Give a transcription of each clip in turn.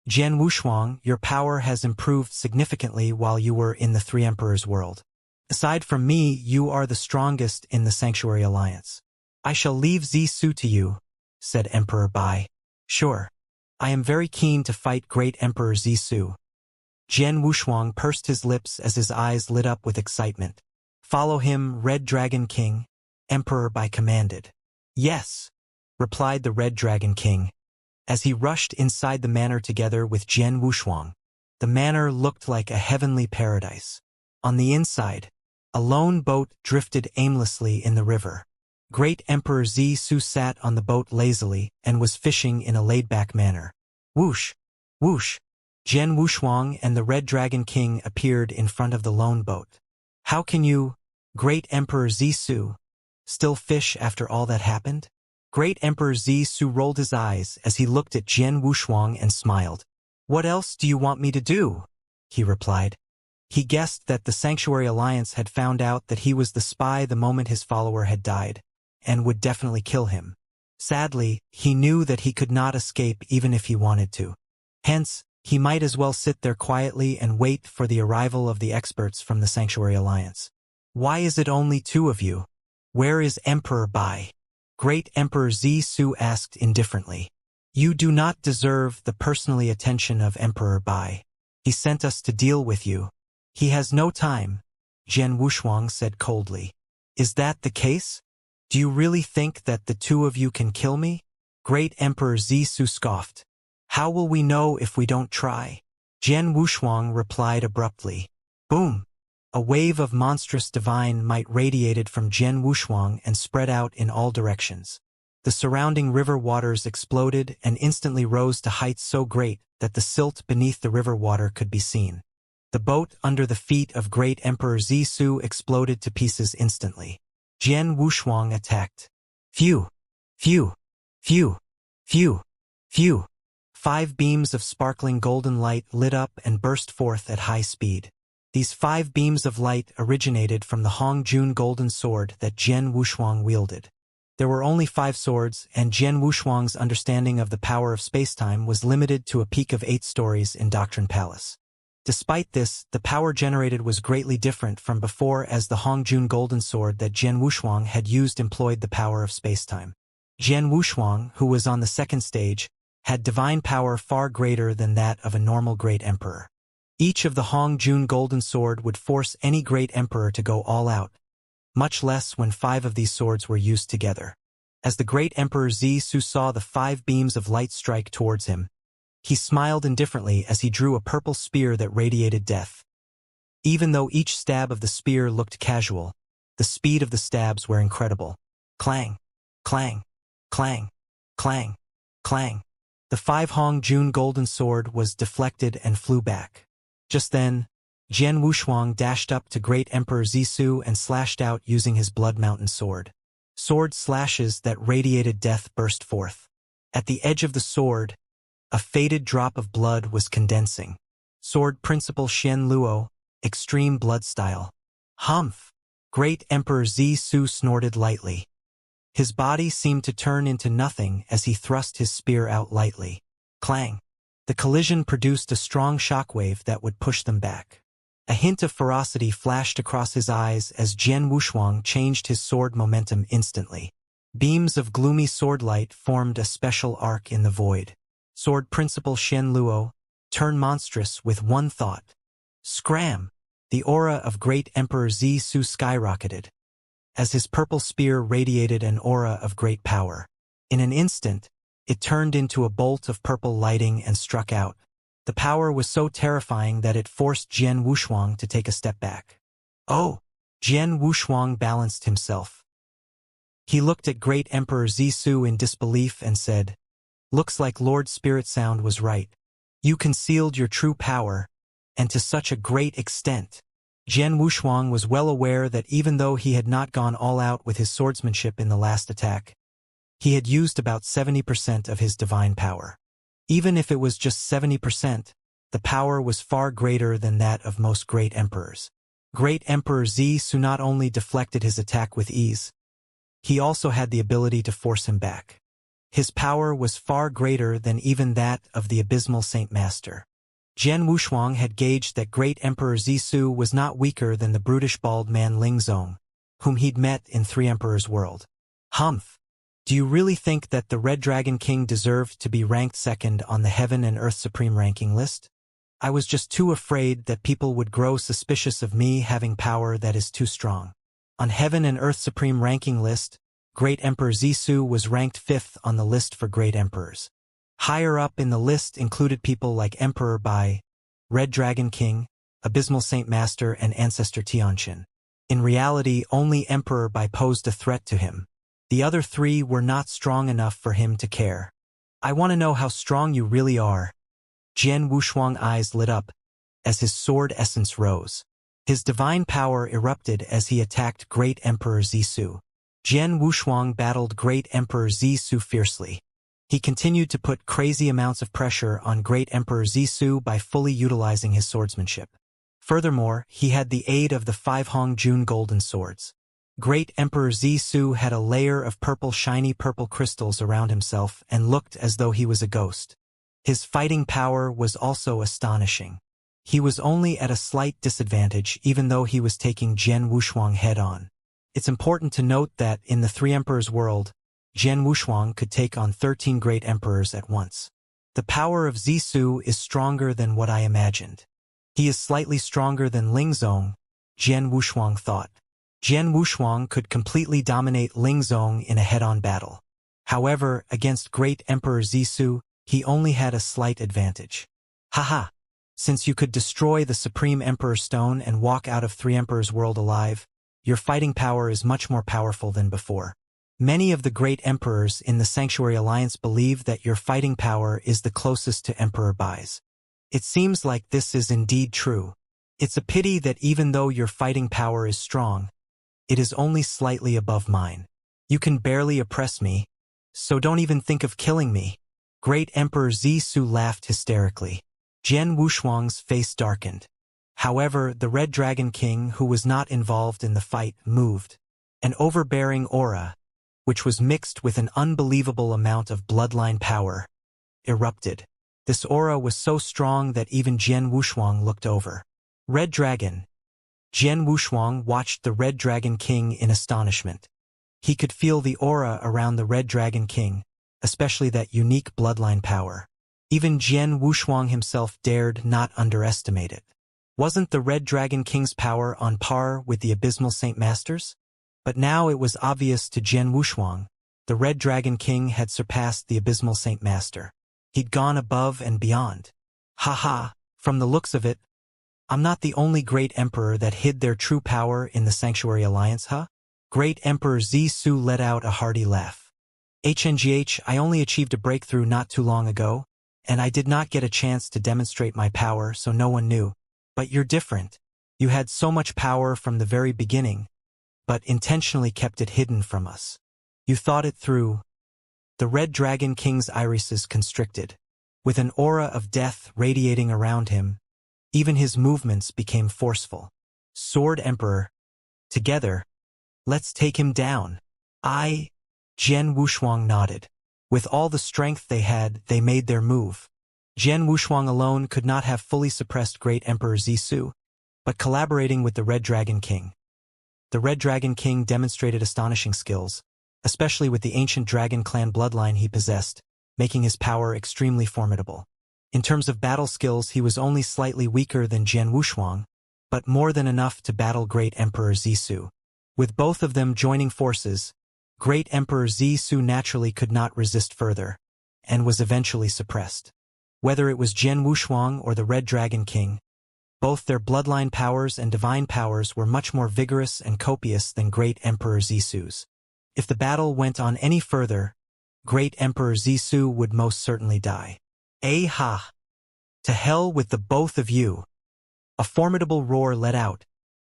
Jian Wushuang, your power has improved significantly while you were in the Three Emperors world. Aside from me, you are the strongest in the Sanctuary Alliance. I shall leave Zisu to you, said Emperor Bai. Sure. I am very keen to fight Great Emperor Zisu. Jian Wushuang pursed his lips as his eyes lit up with excitement. Follow him, Red Dragon King, Emperor Bai commanded. Yes, replied the Red Dragon King. As he rushed inside the manor together with Jian Wushuang, the manor looked like a heavenly paradise. On the inside, a lone boat drifted aimlessly in the river. Great Emperor Zisu sat on the boat lazily and was fishing in a laid-back manner. Whoosh! Whoosh! Jian Wushuang and the Red Dragon King appeared in front of the lone boat. How can you, Great Emperor Zisu, still fish after all that happened? Great Emperor Zisu rolled his eyes as he looked at Jian Wushuang and smiled. What else do you want me to do? He replied. He guessed that the Sanctuary Alliance had found out that he was the spy the moment his follower had died, and would definitely kill him. Sadly, he knew that he could not escape even if he wanted to. Hence, he might as well sit there quietly and wait for the arrival of the experts from the Sanctuary Alliance. Why is it only two of you? Where is Emperor Bai? Great Emperor Zisu asked indifferently. You do not deserve the personal attention of Emperor Bai. He sent us to deal with you. He has no time, Jian Wushuang said coldly. Is that the case? Do you really think that the two of you can kill me? Great Emperor Zisu scoffed. How will we know if we don't try? Jian Wushuang replied abruptly. Boom! A wave of monstrous divine might radiated from Jian Wushuang and spread out in all directions. The surrounding river waters exploded and instantly rose to heights so great that the silt beneath the river water could be seen. The boat under the feet of Great Emperor Zisu exploded to pieces instantly. Jian Wushuang attacked. Phew! Phew! Phew! Phew! Phew! 5 beams of sparkling golden light lit up and burst forth at high speed. These 5 beams of light originated from the Hongjun golden sword that Jian Wushuang wielded. There were only 5 swords, and Jian Wushuang's understanding of the power of spacetime was limited to a peak of 8 stories in Doctrine Palace. Despite this, the power generated was greatly different from before, as the Hongjun golden sword that Jian Wushuang had used employed the power of spacetime. Jian Wushuang, who was on the second stage, had divine power far greater than that of a normal great emperor. Each of the Hongjun golden sword would force any great emperor to go all out, much less when 5 of these swords were used together. As the great Emperor Zisu saw the 5 beams of light strike towards him, he smiled indifferently as he drew a purple spear that radiated death. Even though each stab of the spear looked casual, the speed of the stabs were incredible. Clang! Clang! Clang! Clang! Clang! The 5 Hongjun golden sword was deflected and flew back. Just then, Jian Wushuang dashed up to Great Emperor Zisu and slashed out using his Blood Mountain sword. Sword slashes that radiated death burst forth. At the edge of the sword, a faded drop of blood was condensing. Sword Principal Xian Luo, Extreme Blood Style. Humph! Great Emperor Zisu snorted lightly. His body seemed to turn into nothing as he thrust his spear out lightly. Clang! The collision produced a strong shockwave that would push them back. A hint of ferocity flashed across his eyes as Jian Wushuang changed his sword momentum instantly. Beams of gloomy sword light formed a special arc in the void. Sword Principal Xian Luo, turn monstrous with one thought. Scram! The aura of Great Emperor Zisu skyrocketed, as his purple spear radiated an aura of great power. In an instant, it turned into a bolt of purple lighting and struck out. The power was so terrifying that it forced Jian Wushuang to take a step back. Oh! Jian Wushuang balanced himself. He looked at Great Emperor Zisu in disbelief and said, Looks like Lord Spirit Sound was right. You concealed your true power, and to such a great extent. Jian Wushuang was well aware that even though he had not gone all out with his swordsmanship in the last attack, he had used about 70% of his divine power. Even if it was just 70%, the power was far greater than that of most great emperors. Great Emperor Zisu not only deflected his attack with ease, he also had the ability to force him back. His power was far greater than even that of the abysmal Saint Master. Jian Wushuang had gauged that Great Emperor Zisu was not weaker than the brutish bald man Ling Zong, whom he'd met in Three Emperors World. Humph! Do you really think that the Red Dragon King deserved to be ranked second on the Heaven and Earth Supreme ranking list? I was just too afraid that people would grow suspicious of me having power that is too strong. On Heaven and Earth Supreme ranking list, Great Emperor Zisu was ranked 5th on the list for Great Emperors. Higher up in the list included people like Emperor Bai, Red Dragon King, Abysmal Saint Master and Ancestor Tianqin. In reality, only Emperor Bai posed a threat to him. The other 3 were not strong enough for him to care. I want to know how strong you really are. Jian Wushuang's eyes lit up as his sword essence rose. His divine power erupted as he attacked Great Emperor Zisu. Jian Wushuang battled Great Emperor Zisu fiercely. He continued to put crazy amounts of pressure on Great Emperor Zisu by fully utilizing his swordsmanship. Furthermore, he had the aid of the 5 Hongjun golden swords. Great Emperor Zisu had a layer of shiny purple crystals around himself and looked as though he was a ghost. His fighting power was also astonishing. He was only at a slight disadvantage even though he was taking Jian Wushuang head-on. It's important to note that in the Three Emperors world, Jian Wushuang could take on 13 Great Emperors at once. The power of Zisu is stronger than what I imagined. He is slightly stronger than Ling Zong, Jian Wushuang thought. Jian Wushuang could completely dominate Ling Zong in a head-on battle. However, against Great Emperor Zisu, he only had a slight advantage. Haha! Since you could destroy the Supreme Emperor Stone and walk out of Three Emperors World alive, your fighting power is much more powerful than before. Many of the great emperors in the Sanctuary Alliance believe that your fighting power is the closest to Emperor Bai's. It seems like this is indeed true. It's a pity that even though your fighting power is strong, it is only slightly above mine. You can barely oppress me, so don't even think of killing me. Great Emperor Zisu laughed hysterically. Jian Wushuang's face darkened. However, the Red Dragon King, who was not involved in the fight, moved. An overbearing aura, which was mixed with an unbelievable amount of bloodline power, erupted. This aura was so strong that even Jian Wushuang looked over. Red Dragon. Jian Wushuang watched the Red Dragon King in astonishment. He could feel the aura around the Red Dragon King, especially that unique bloodline power. Even Jian Wushuang himself dared not underestimate it. Wasn't the Red Dragon King's power on par with the Abysmal Saint Master's? But now it was obvious to Jian Wushuang. The Red Dragon King had surpassed the Abysmal Saint Master. He'd gone above and beyond. Haha, from the looks of it, I'm not the only great emperor that hid their true power in the Sanctuary Alliance, huh? Great Emperor Zisu let out a hearty laugh. HNGH, I only achieved a breakthrough not too long ago, and I did not get a chance to demonstrate my power so no one knew. But you're different. You had so much power from the very beginning, but intentionally kept it hidden from us. You thought it through. The Red Dragon King's irises constricted. With an aura of death radiating around him, even his movements became forceful. Sword Emperor. Together, let's take him down. Jian Wushuang nodded. With all the strength they had, they made their move. Jian Wushuang alone could not have fully suppressed Great Emperor Zisu, but collaborating with the Red Dragon King. The Red Dragon King demonstrated astonishing skills, especially with the ancient dragon clan bloodline he possessed, making his power extremely formidable. In terms of battle skills, he was only slightly weaker than Jian Wushuang, but more than enough to battle Great Emperor Zisu. With both of them joining forces, Great Emperor Zisu naturally could not resist further, and was eventually suppressed. Whether it was Jian Wushuang or the Red Dragon King, both their bloodline powers and divine powers were much more vigorous and copious than Great Emperor Zisu's. If the battle went on any further, Great Emperor Zisu would most certainly die. Ha! To hell with the both of you! A formidable roar let out,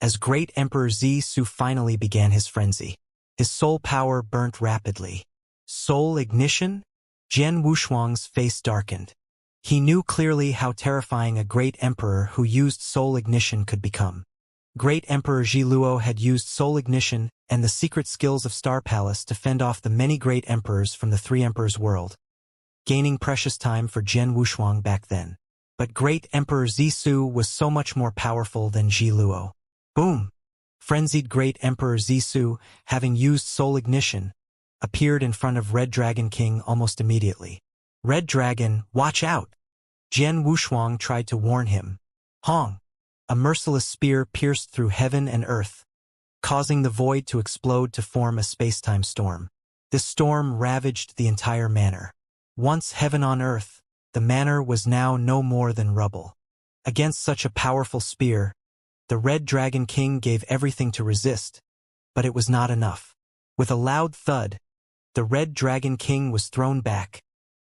as Great Emperor Zisu finally began his frenzy. His soul power burnt rapidly. Soul ignition? Jian Wushuang's face darkened. He knew clearly how terrifying a great emperor who used soul ignition could become. Great Emperor Zhiluo had used soul ignition and the secret skills of Star Palace to fend off the many great emperors from the Three Emperors world, gaining precious time for Jian Wushuang back then. But Great Emperor Zhisu was so much more powerful than Zhiluo. Boom! Frenzied Great Emperor Zhisu, having used soul ignition, appeared in front of Red Dragon King almost immediately. Red Dragon, watch out! Jian Wushuang tried to warn him. Hong! A merciless spear pierced through heaven and earth, causing the void to explode to form a space-time storm. This storm ravaged the entire manor. Once heaven on earth, the manor was now no more than rubble. Against such a powerful spear, the Red Dragon King gave everything to resist, but it was not enough. With a loud thud, the Red Dragon King was thrown back,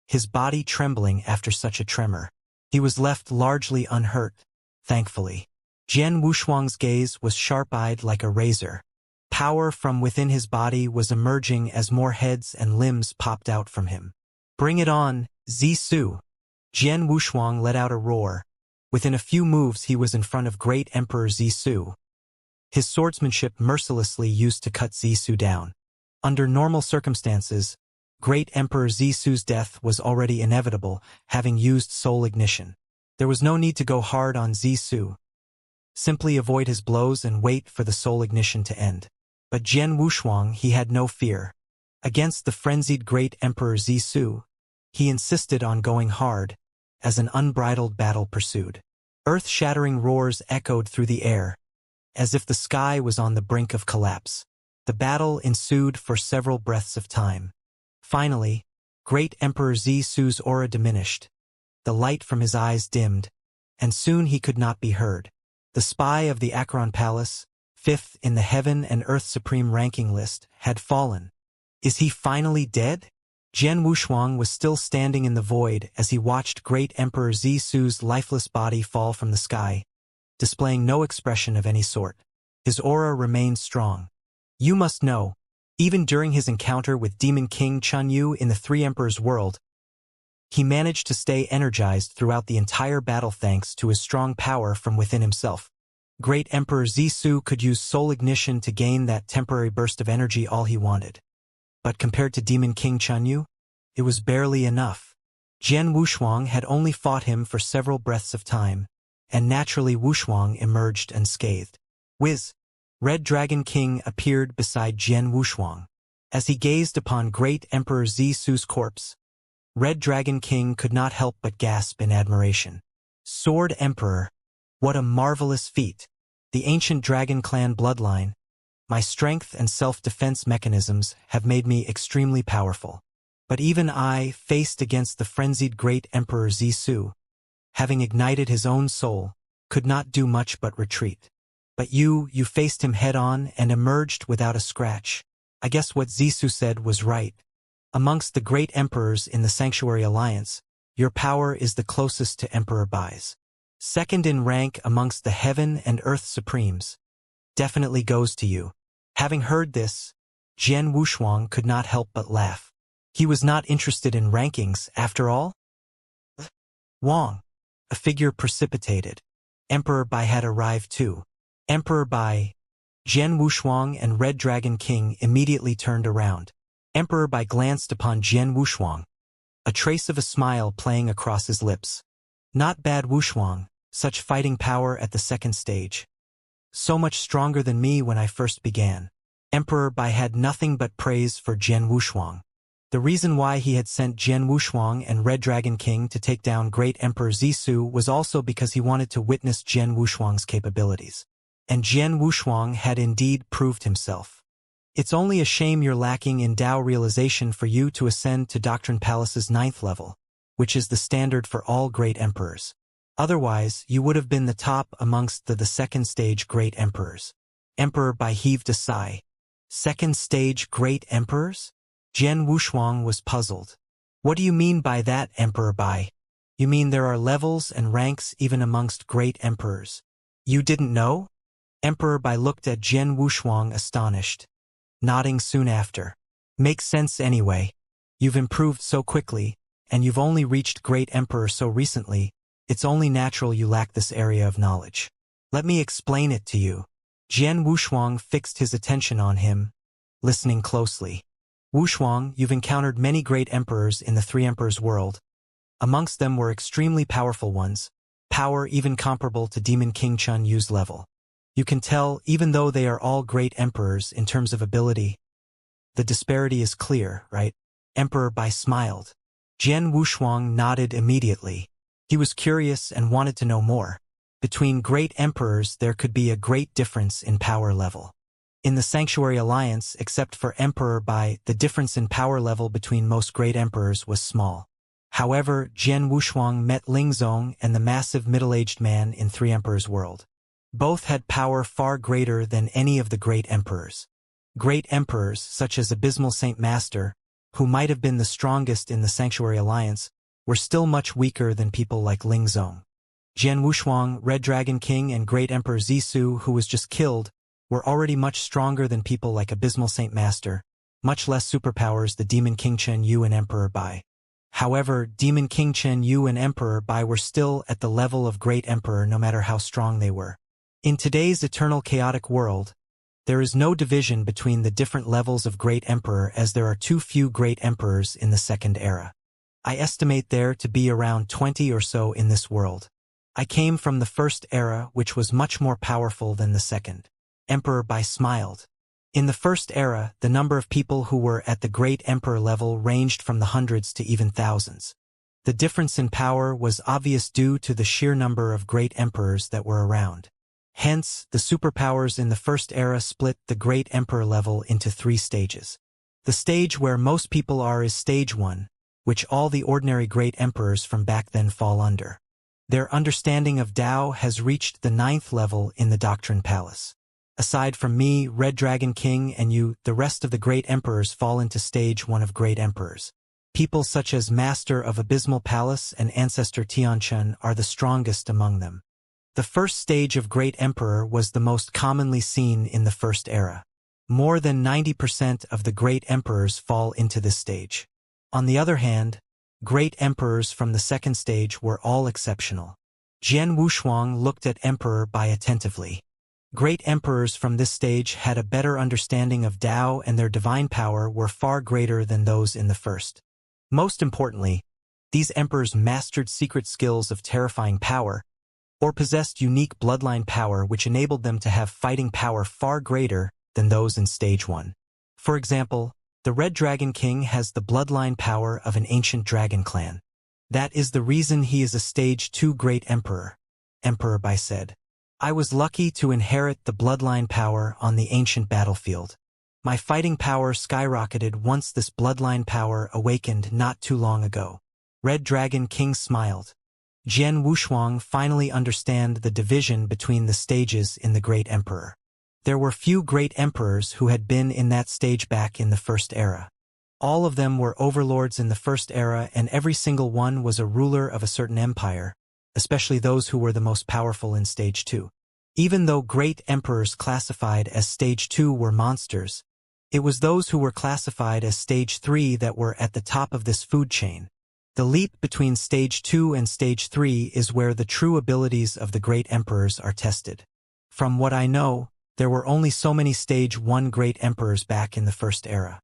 his body trembling after such a tremor. He was left largely unhurt, thankfully. Jian Wushuang's gaze was sharp-eyed like a razor. Power from within his body was emerging as more heads and limbs popped out from him. Bring it on, Zhisu! Jian Wushuang let out a roar. Within a few moves he was in front of Great Emperor Zhisu, his swordsmanship mercilessly used to cut Zhisu down. Under normal circumstances, Great Emperor Zhisu's death was already inevitable, having used soul ignition. There was no need to go hard on Zhisu. Simply avoid his blows and wait for the soul ignition to end. But Jian Wushuang, he had no fear. Against the frenzied Great Emperor Zhisu, he insisted on going hard, as an unbridled battle pursued. Earth-shattering roars echoed through the air, as if the sky was on the brink of collapse. The battle ensued for several breaths of time. Finally, Great Emperor Zhisu's aura diminished. The light from his eyes dimmed, and soon he could not be heard. The spy of the Acheron Palace, fifth in the Heaven and Earth Supreme ranking list, had fallen. Is he finally dead? Jian Wushuang was still standing in the void as he watched Great Emperor Zhisu's lifeless body fall from the sky, displaying no expression of any sort. His aura remained strong. You must know, even during his encounter with Demon King Chunyu in the Three Emperors world, he managed to stay energized throughout the entire battle thanks to his strong power from within himself. Great Emperor Zhisu could use soul ignition to gain that temporary burst of energy all he wanted. But compared to Demon King Chunyu, it was barely enough. Jian Wushuang had only fought him for several breaths of time, and naturally Wushuang emerged unscathed. Whiz! Red Dragon King appeared beside Jian Wushuang. As he gazed upon Great Emperor Zhisu's corpse, Red Dragon King could not help but gasp in admiration. Sword Emperor, what a marvelous feat! The ancient Dragon Clan bloodline, my strength and self-defense mechanisms have made me extremely powerful. But even I, faced against the frenzied Great Emperor Zhisu, having ignited his own soul, could not do much but retreat. But you faced him head-on and emerged without a scratch. I guess what Zhisu said was right. Amongst the great emperors in the Sanctuary Alliance, your power is the closest to Emperor Bai's. Second in rank amongst the Heaven and Earth Supremes. Definitely goes to you. Having heard this, Jian Wushuang could not help but laugh. He was not interested in rankings, after all. Wang, a figure precipitated. Emperor Bai had arrived too. Emperor Bai, Jian Wushuang and Red Dragon King immediately turned around. Emperor Bai glanced upon Jian Wushuang, a trace of a smile playing across his lips. Not bad, Wushuang, such fighting power at the second stage. So much stronger than me when I first began. Emperor Bai had nothing but praise for Jian Wushuang. The reason why he had sent Jian Wushuang and Red Dragon King to take down Great Emperor Zhisu was also because he wanted to witness Jian Wushuang's capabilities. And Jian Wushuang had indeed proved himself. It's only a shame you're lacking in Dao realization for you to ascend to Doctrine Palace's 9th level, which is the standard for all great emperors. Otherwise, you would have been the top amongst the second stage great emperors. Emperor Bai heaved a sigh. Second stage great emperors? Jian Wushuang was puzzled. What do you mean by that, Emperor Bai? You mean there are levels and ranks even amongst great emperors? You didn't know? Emperor Bai looked at Jian Wushuang astonished, nodding soon after. Makes sense anyway. You've improved so quickly, and you've only reached Great Emperor so recently, it's only natural you lack this area of knowledge. Let me explain it to you. Jian Wushuang fixed his attention on him, listening closely. Wushuang, you've encountered many great emperors in the Three Emperors world. Amongst them were extremely powerful ones, power even comparable to Demon King Chun Yu's level. You can tell, even though they are all great emperors in terms of ability, the disparity is clear, right? Emperor Bai smiled. Jian Wushuang nodded immediately. He was curious and wanted to know more. Between great emperors there could be a great difference in power level. In the Sanctuary Alliance, except for Emperor Bai, the difference in power level between most great emperors was small. However, Jian Wushuang met Lingzong and the massive middle-aged man in Three Emperors world. Both had power far greater than any of the great emperors. Great emperors, such as Abysmal Saint Master, who might have been the strongest in the Sanctuary Alliance, were still much weaker than people like Lingzong. Jian Wushuang, Red Dragon King, and Great Emperor Zisu, who was just killed, were already much stronger than people like Abysmal Saint Master, much less superpowers the Demon King Chen Yu and Emperor Bai. However, Demon King Chen Yu and Emperor Bai were still at the level of Great Emperor no matter how strong they were. In today's eternal chaotic world, there is no division between the different levels of Great Emperor as there are too few Great Emperors in the Second Era. I estimate there to be around 20 or so in this world. I came from the First Era, which was much more powerful than the Second. Emperor Bai smiled. In the First Era, the number of people who were at the Great Emperor level ranged from the hundreds to even thousands. The difference in power was obvious due to the sheer number of Great Emperors that were around. Hence, the superpowers in the First Era split the Great Emperor level into 3 stages. The stage where most people are is Stage 1, which all the ordinary Great Emperors from back then fall under. Their understanding of Tao has reached the 9th level in the Doctrine Palace. Aside from me, Red Dragon King, and you, the rest of the Great Emperors fall into Stage 1 of Great Emperors. People such as Master of Abysmal Palace and Ancestor Tianchun are the strongest among them. The first stage of Great Emperor was the most commonly seen in the First Era. More than 90% of the Great Emperors fall into this stage. On the other hand, Great Emperors from the second stage were all exceptional. Jian Wushuang looked at Emperor Bai attentively. Great Emperors from this stage had a better understanding of Tao and their divine power were far greater than those in the first. Most importantly, these emperors mastered secret skills of terrifying power, or possessed unique bloodline power which enabled them to have fighting power far greater than those in Stage 1. For example, the Red Dragon King has the bloodline power of an ancient dragon clan. That is the reason he is a Stage 2 Great Emperor, Emperor Bai said. I was lucky to inherit the bloodline power on the ancient battlefield. My fighting power skyrocketed once this bloodline power awakened not too long ago. Red Dragon King smiled. Jian Wushuang finally understand the division between the stages in the Great Emperor. There were few Great Emperors who had been in that stage back in the First Era. All of them were overlords in the First Era and every single one was a ruler of a certain empire, especially those who were the most powerful in Stage 2. Even though Great Emperors classified as Stage 2 were monsters, it was those who were classified as Stage 3 that were at the top of this food chain. The leap between Stage 2 and Stage 3 is where the true abilities of the Great Emperors are tested. From what I know, there were only so many Stage 1 Great Emperors back in the First Era.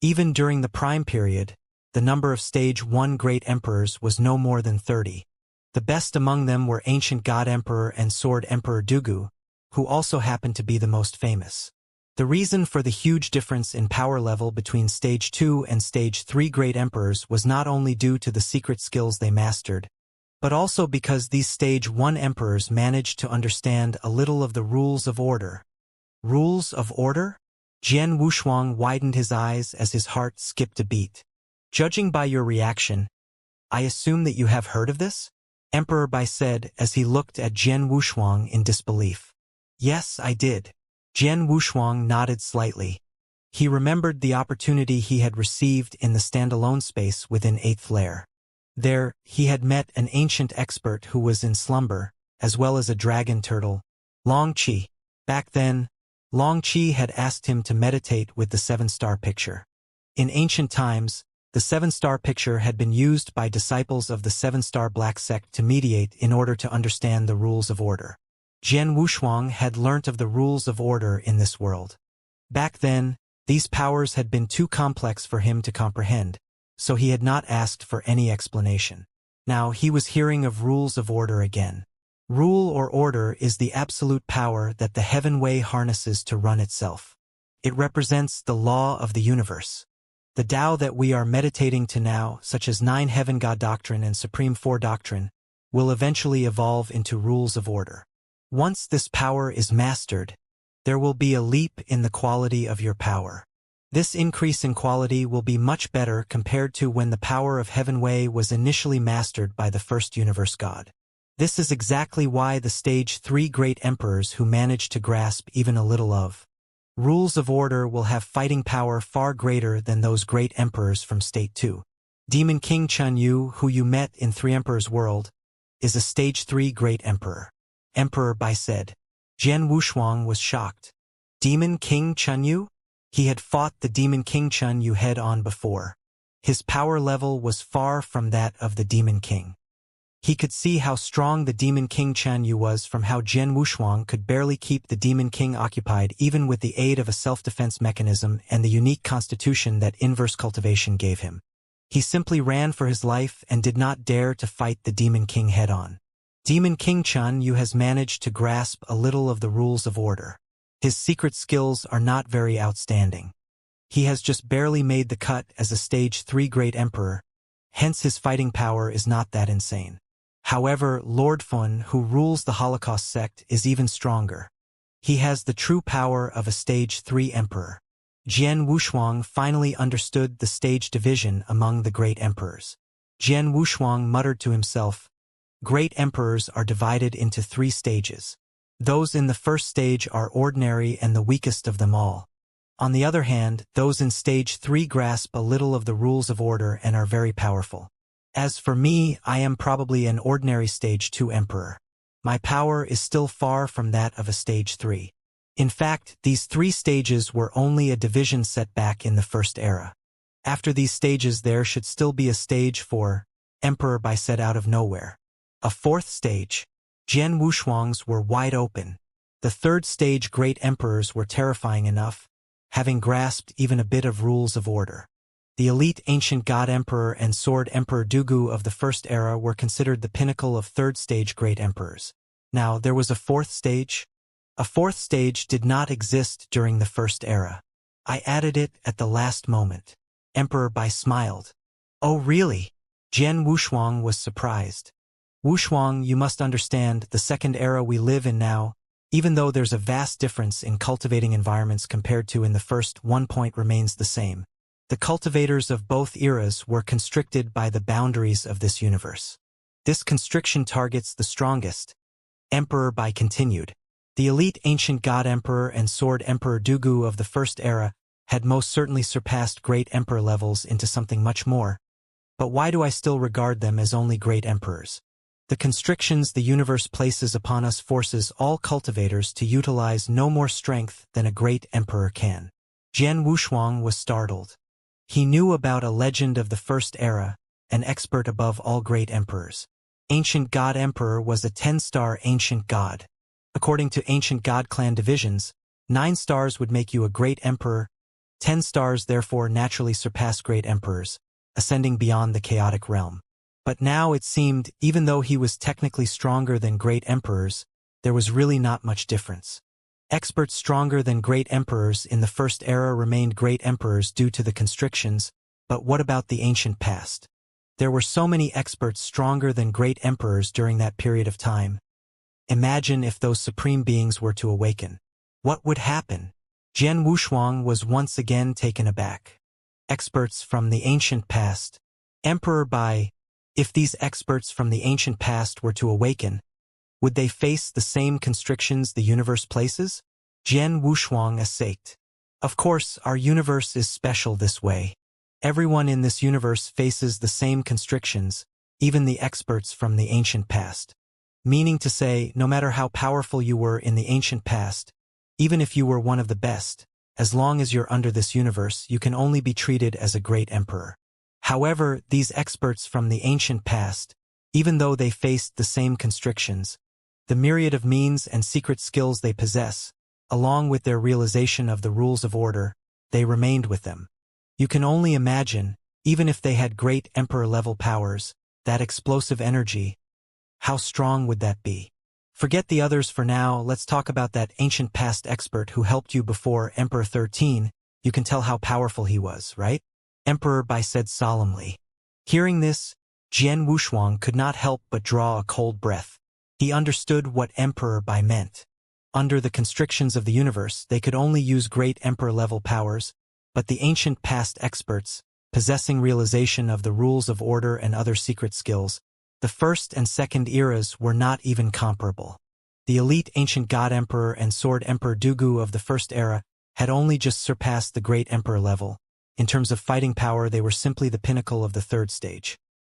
Even during the Prime period, the number of Stage 1 Great Emperors was no more than 30. The best among them were Ancient God Emperor and Sword Emperor Dugu, who also happened to be the most famous. The reason for the huge difference in power level between Stage 2 and Stage 3 Great Emperors was not only due to the secret skills they mastered, but also because these Stage 1 Emperors managed to understand a little of the rules of order. Rules of order? Jian Wushuang widened his eyes as his heart skipped a beat. Judging by your reaction, I assume that you have heard of this? Emperor Bai said as he looked at Jian Wushuang in disbelief. Yes, I did. Jian Wushuang nodded slightly. He remembered the opportunity he had received in the standalone space within 8th layer. There, he had met an ancient expert who was in slumber, as well as a dragon turtle, Long Qi. Back then, Long Qi had asked him to meditate with the 7-star picture. In ancient times, the 7-star picture had been used by disciples of the 7-star Black Sect to mediate in order to understand the rules of order. Jian Wushuang had learnt of the rules of order in this world. Back then, these powers had been too complex for him to comprehend, so he had not asked for any explanation. Now he was hearing of rules of order again. Rule or order is the absolute power that the heaven way harnesses to run itself. It represents the law of the universe. The Tao that we are meditating to now, such as Nine Heaven God Doctrine and Supreme Four Doctrine, will eventually evolve into rules of order. Once this power is mastered, there will be a leap in the quality of your power. This increase in quality will be much better compared to when the power of Heaven Way was initially mastered by the first universe God. This is exactly why the stage 3 great emperors who managed to grasp even a little of rules of order will have fighting power far greater than those great emperors from state 2. Demon King Chun Yu, who you met in Three Emperors World, is a stage 3 great emperor. Emperor Bai said. Jian Wushuang was shocked. Demon King Chun Yu? He had fought the Demon King Chun Yu head-on before. His power level was far from that of the Demon King. He could see how strong the Demon King Chun Yu was from how Jian Wushuang could barely keep the Demon King occupied even with the aid of a self-defense mechanism and the unique constitution that inverse cultivation gave him. He simply ran for his life and did not dare to fight the Demon King head-on. Demon King Chun Yu has managed to grasp a little of the rules of order. His secret skills are not very outstanding. He has just barely made the cut as a stage 3 great emperor, hence his fighting power is not that insane. However, Lord Fun, who rules the Holocaust sect, is even stronger. He has the true power of a stage 3 emperor. Jian Wushuang finally understood the stage division among the great emperors. Jian Wushuang muttered to himself, "Great emperors are divided into 3 stages. Those in the first stage are ordinary and the weakest of them all. On the other hand, those in stage 3 grasp a little of the rules of order and are very powerful. As for me, I am probably an ordinary stage 2 emperor. My power is still far from that of a stage 3. In fact, these 3 stages were only a division set back in the first era. After these stages there should still be a stage 4, Emperor Bai said out of nowhere. A 4th stage. Jian Wushuang's were wide open. The 3rd stage great emperors were terrifying enough, having grasped even a bit of rules of order. The elite ancient god emperor and sword emperor Dugu of the first era were considered the pinnacle of 3rd stage great emperors. Now, there was a 4th stage. A 4th stage did not exist during the first era. I added it at the last moment. Emperor Bai smiled. Oh really? Jian Wushuang was surprised. Wushuang, you must understand, the second era we live in now, even though there's a vast difference in cultivating environments compared to in the first, one point remains the same. The cultivators of both eras were constricted by the boundaries of this universe. This constriction targets the strongest. Emperor Bai continued. The elite ancient god emperor and sword emperor Dugu of the first era had most certainly surpassed great emperor levels into something much more. But why do I still regard them as only great emperors? The constrictions the universe places upon us forces all cultivators to utilize no more strength than a great emperor can. Jian Wushuang was startled. He knew about a legend of the first era, an expert above all great emperors. Ancient God Emperor was a 10-star ancient god. According to ancient god clan divisions, 9 stars would make you a great emperor, 10 stars therefore naturally surpass great emperors, ascending beyond the chaotic realm. But now it seemed, even though he was technically stronger than great emperors, there was really not much difference. Experts stronger than great emperors in the first era remained great emperors due to the constrictions, but what about the ancient past? There were so many experts stronger than great emperors during that period of time. Imagine if those supreme beings were to awaken. What would happen? Jian Wushuang was once again taken aback. Experts from the ancient past. Emperor Bai, if these experts from the ancient past were to awaken, would they face the same constrictions the universe places? Jian Wushuang assaked. Of course, our universe is special this way. Everyone in this universe faces the same constrictions, even the experts from the ancient past. Meaning to say, no matter how powerful you were in the ancient past, even if you were one of the best, as long as you're under this universe, you can only be treated as a great emperor. However, these experts from the ancient past, even though they faced the same constrictions, The myriad of means and secret skills they possess, along with their realization of the rules of order, they remained with them. You can only imagine, even if they had great emperor-level powers, that explosive energy, how strong would that be? Forget the others for now, let's talk about that ancient past expert who helped you before Emperor 13, you can tell how powerful he was, right? Emperor Bai said solemnly. Hearing this, Jian Wushuang could not help but draw a cold breath. He understood what Emperor Bai meant. Under the constrictions of the universe, they could only use great emperor-level powers, but the ancient past experts, possessing realization of the rules of order and other secret skills, the first and second eras were not even comparable. The elite ancient god emperor and sword emperor Dugu of the first era had only just surpassed the great emperor level. In terms of fighting power, they were simply the pinnacle of the third stage.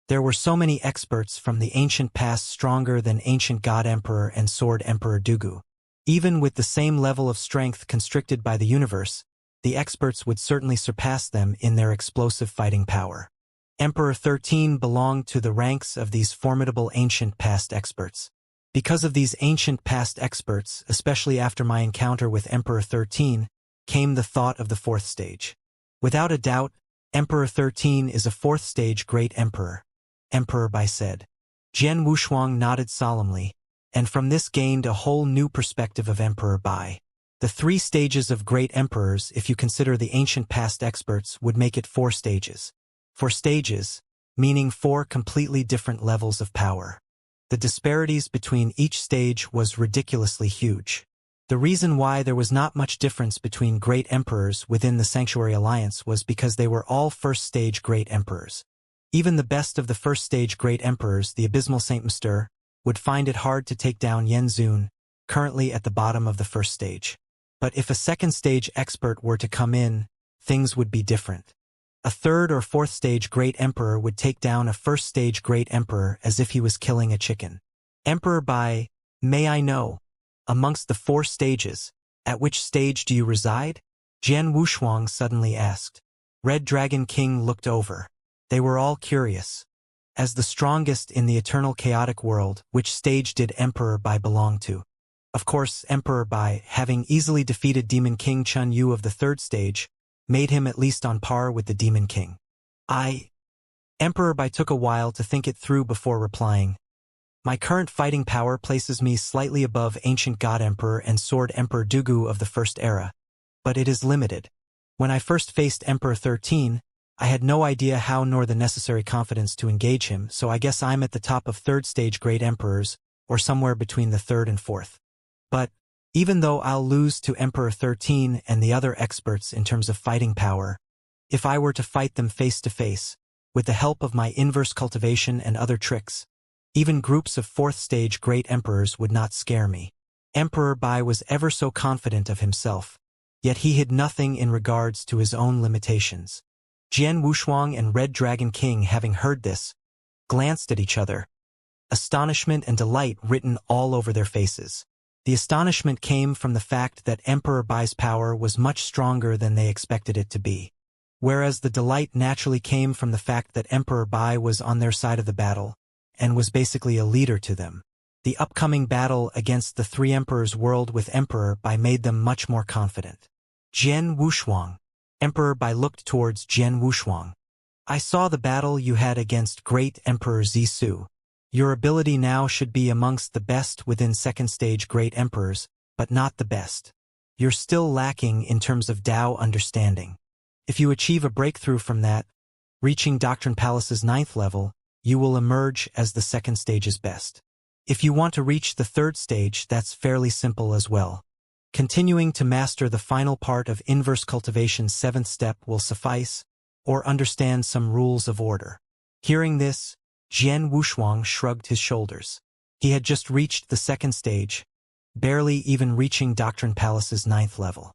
There were so many experts from the ancient past stronger than ancient god emperor and sword emperor Dugu. Even with the same level of strength constricted by the universe, the experts would certainly surpass them in their explosive fighting power. Emperor 13 belonged to the ranks of these formidable ancient past experts. Because of these ancient past experts, especially after my encounter with Emperor 13, came the thought of the fourth stage. Without a doubt, Emperor 13 is a fourth stage great emperor. Emperor Bai said. Jian Wushuang nodded solemnly, and from this gained a whole new perspective of Emperor Bai. The 3 stages of great emperors, if you consider the ancient past experts, would make it 4 stages. 4 stages, meaning 4 completely different levels of power. The disparities between each stage was ridiculously huge. The reason why there was not much difference between great emperors within the Sanctuary Alliance was because they were all first-stage great emperors. Even the best of the first-stage great emperors, the abysmal Saint Mr., would find it hard to take down Yen Zun, currently at the bottom of the first stage. But if a second-stage expert were to come in, things would be different. A third or fourth stage great emperor would take down a first stage great emperor as if he was killing a chicken. Emperor Bai, may I know, amongst the 4 stages, at which stage do you reside? Jian Wushuang suddenly asked. Red Dragon King looked over. They were all curious. As the strongest in the eternal chaotic world, which stage did Emperor Bai belong to? Of course, Emperor Bai, having easily defeated Demon King Chun Yu of the third stage, made him at least on par with the Demon King. Emperor Bai took a while to think it through before replying. My current fighting power places me slightly above Ancient God Emperor and Sword Emperor Dugu of the first era, but it is limited. When I first faced Emperor 13, I had no idea how nor the necessary confidence to engage him, so I guess I'm at the top of third stage great emperors, or somewhere between the third and fourth. But, even though I'll lose to Emperor 13 and the other experts in terms of fighting power, if I were to fight them face to face, with the help of my inverse cultivation and other tricks, even groups of fourth stage great emperors would not scare me. Emperor Bai was ever so confident of himself, yet he hid nothing in regards to his own limitations. Jian Wushuang and Red Dragon King, having heard this, glanced at each other, astonishment and delight written all over their faces. The astonishment came from the fact that Emperor Bai's power was much stronger than they expected it to be, whereas the delight naturally came from the fact that Emperor Bai was on their side of the battle, and was basically a leader to them. The upcoming battle against the 3 Emperors world with Emperor Bai made them much more confident. Jian Wushuang. Emperor Bai looked towards Jian Wushuang. I saw the battle you had against Great Emperor Zisu. Your ability now should be amongst the best within second stage great emperors, but not the best. You're still lacking in terms of Tao understanding. If you achieve a breakthrough from that, reaching Doctrine Palace's 9th level, you will emerge as the second stage's best. If you want to reach the third stage, that's fairly simple as well. Continuing to master the final part of inverse cultivation's 7th step will suffice, or understand some rules of order. Hearing this, Jian Wushuang shrugged his shoulders. He had just reached the second stage, barely even reaching Doctrine Palace's 9th level.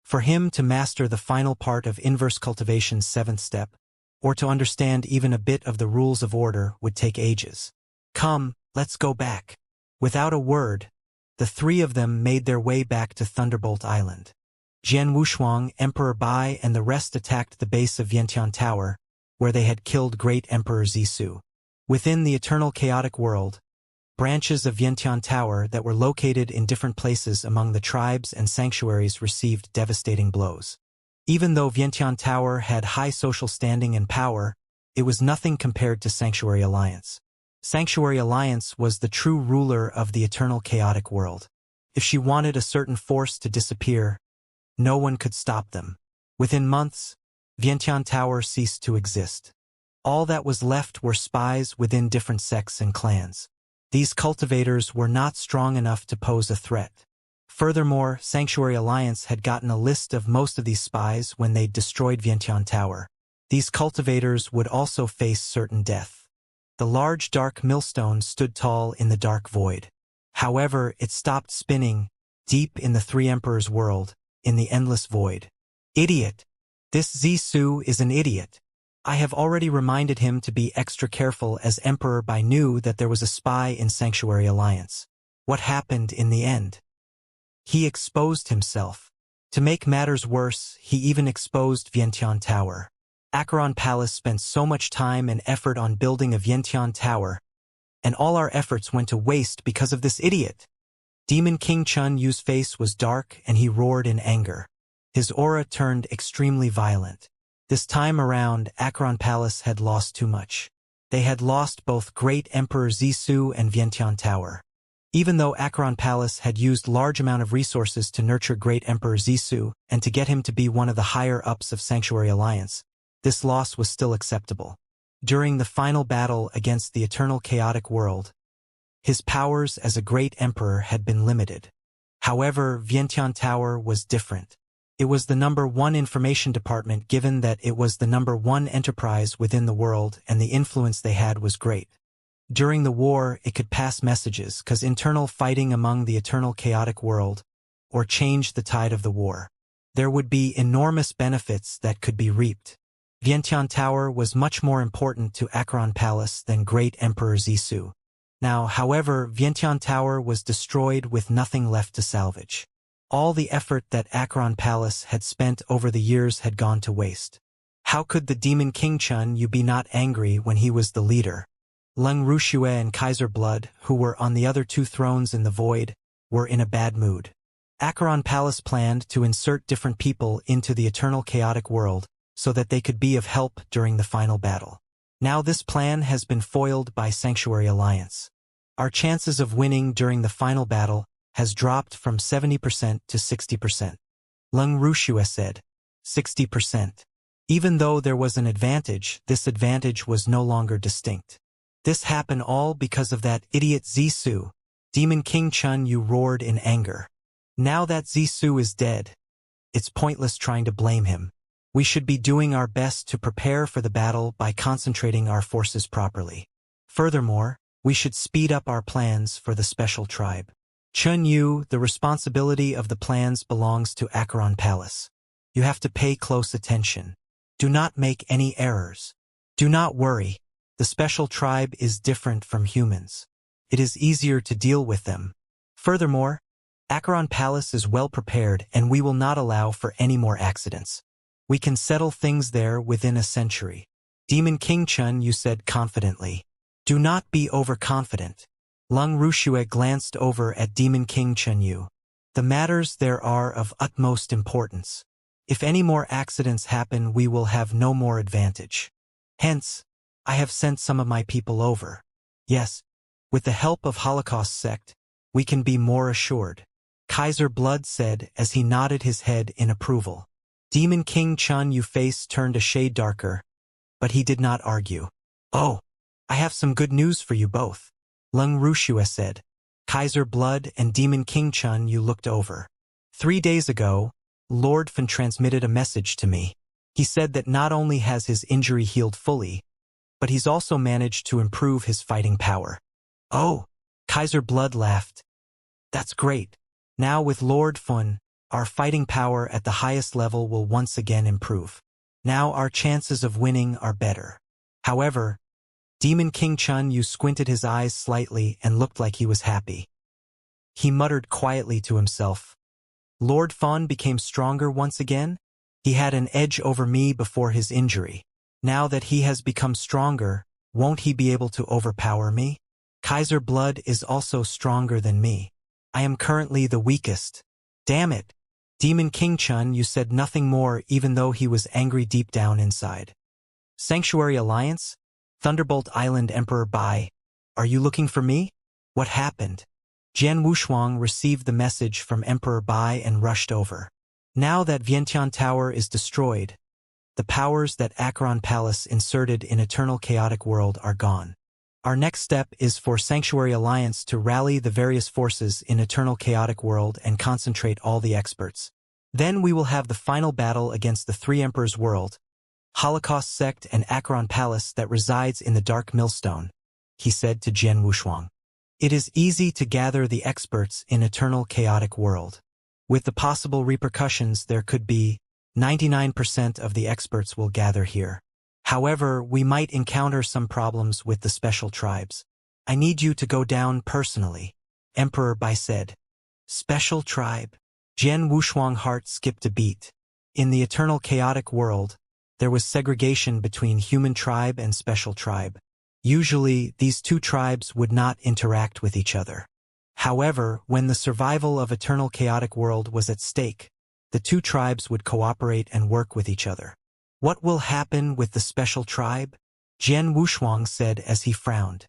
For him to master the final part of inverse cultivation's 7th step, or to understand even a bit of the rules of order, would take ages. Come, let's go back. Without a word, the 3 of them made their way back to Thunderbolt Island. Jian Wushuang, Emperor Bai, and the rest attacked the base of Vientiane Tower, where they had killed Great Emperor Zisu. Within the eternal chaotic world, Branches of Vientiane Tower that were located in different places among the tribes and sanctuaries received devastating blows. Even though Vientiane Tower had high social standing and power, it was nothing compared to Sanctuary Alliance. Sanctuary Alliance was the true ruler of the eternal chaotic world. If she wanted a certain force to disappear, no one could stop them. Within months, Vientiane Tower ceased to exist. All that was left were spies within different sects and clans. These cultivators were not strong enough to pose a threat. Furthermore, Sanctuary Alliance had gotten a list of most of these spies when they destroyed Vientiane Tower. These cultivators would also face certain death. The large dark millstone stood tall in the dark void. However, it stopped spinning, deep in the Three Emperors' world, in the endless void. Idiot! This Zissou is an idiot. I have already reminded him to be extra careful as Emperor by knew that there was a spy in Sanctuary Alliance. What happened in the end? He exposed himself. To make matters worse, he even exposed Vientiane Tower. Acheron Palace spent so much time and effort on building a Vientiane Tower, and all our efforts went to waste because of this idiot. Demon King Chun Yu's face was dark and he roared in anger. His aura turned extremely violent. This time around, Acheron Palace had lost too much. They had lost both Great Emperor Zissou and Vientiane Tower. Even though Acheron Palace had used large amount of resources to nurture Great Emperor Zissou and to get him to be one of the higher-ups of Sanctuary Alliance, this loss was still acceptable. During the final battle against the eternal chaotic world, his powers as a great emperor had been limited. However, Vientiane Tower was different. It was the #1 information department given that it was the #1 enterprise within the world and the influence they had was great. During the war, it could pass messages, cause internal fighting among the eternal chaotic world, or change the tide of the war. There would be enormous benefits that could be reaped. Vientiane Tower was much more important to Acheron Palace than Great Emperor Zissou. Now, however, Vientiane Tower was destroyed with nothing left to salvage. All the effort that Acheron Palace had spent over the years had gone to waste. How could the Demon King Chun Yu be not angry when he was the leader? Leng Ruxue and Kaiser Blood, who were on the other two thrones in the void, were in a bad mood. Acheron Palace planned to insert different people into the eternal chaotic world so that they could be of help during the final battle. Now this plan has been foiled by Sanctuary Alliance. Our chances of winning during the final battle has dropped from 70% to 60%. Leng Ruxue said, 60%. Even though there was an advantage, this advantage was no longer distinct. This happened all because of that idiot Zissou. Demon King Chun Yu roared in anger. Now that Zissou is dead, it's pointless trying to blame him. We should be doing our best to prepare for the battle by concentrating our forces properly. Furthermore, we should speed up our plans for the special tribe. Chun Yu, the responsibility of the plans belongs to Acheron Palace. You have to pay close attention. Do not make any errors. Do not worry. The special tribe is different from humans. It is easier to deal with them. Furthermore, Acheron Palace is well prepared and we will not allow for any more accidents. We can settle things there within a century. Demon King Chun Yu said confidently. Do not be overconfident. Leng Ruxue glanced over at Demon King Chun Yu. The matters there are of utmost importance. If any more accidents happen, we will have no more advantage. Hence, I have sent some of my people over. Yes, with the help of Holocaust sect, we can be more assured. Kaiser Blood said as he nodded his head in approval. Demon King Chun Yu's face turned a shade darker, but he did not argue. Oh, I have some good news for you both. Leng Ruxue said. Kaiser Blood and Demon King Chun Yu looked over. 3 days ago, Lord Fan transmitted a message to me. He said that not only has his injury healed fully, but he's also managed to improve his fighting power. Oh, Kaiser Blood laughed. That's great. Now with Lord Fan, our fighting power at the highest level will once again improve. Now our chances of winning are better. However, Demon King Chun Yu squinted his eyes slightly and looked like he was happy. He muttered quietly to himself. Lord Fan became stronger once again? He had an edge over me before his injury. Now that he has become stronger, won't he be able to overpower me? Kaiser blood is also stronger than me. I am currently the weakest. Damn it. Demon King Chun, you said nothing more even though he was angry deep down inside. Sanctuary Alliance? Thunderbolt Island Emperor Bai. Are you looking for me? What happened? Jian Wushuang received the message from Emperor Bai and rushed over. Now that Vientiane Tower is destroyed, the powers that Acheron Palace inserted in Eternal Chaotic World are gone. Our next step is for Sanctuary Alliance to rally the various forces in Eternal Chaotic World and concentrate all the experts. Then we will have the final battle against the Three Emperors World, Holocaust Sect and Acheron Palace that resides in the Dark Millstone, he said to Jian Wushuang. It is easy to gather the experts in Eternal Chaotic World. With the possible repercussions there could be, 99% of the experts will gather here. However, we might encounter some problems with the special tribes. I need you to go down personally, Emperor Bai said. Special tribe? Jian Wushuang's heart skipped a beat. In the Eternal Chaotic World, there was segregation between human tribe and special tribe. Usually, these two tribes would not interact with each other. However, when the survival of Eternal Chaotic World was at stake, the two tribes would cooperate and work with each other. What will happen with the special tribe? Jian Wushuang said as he frowned.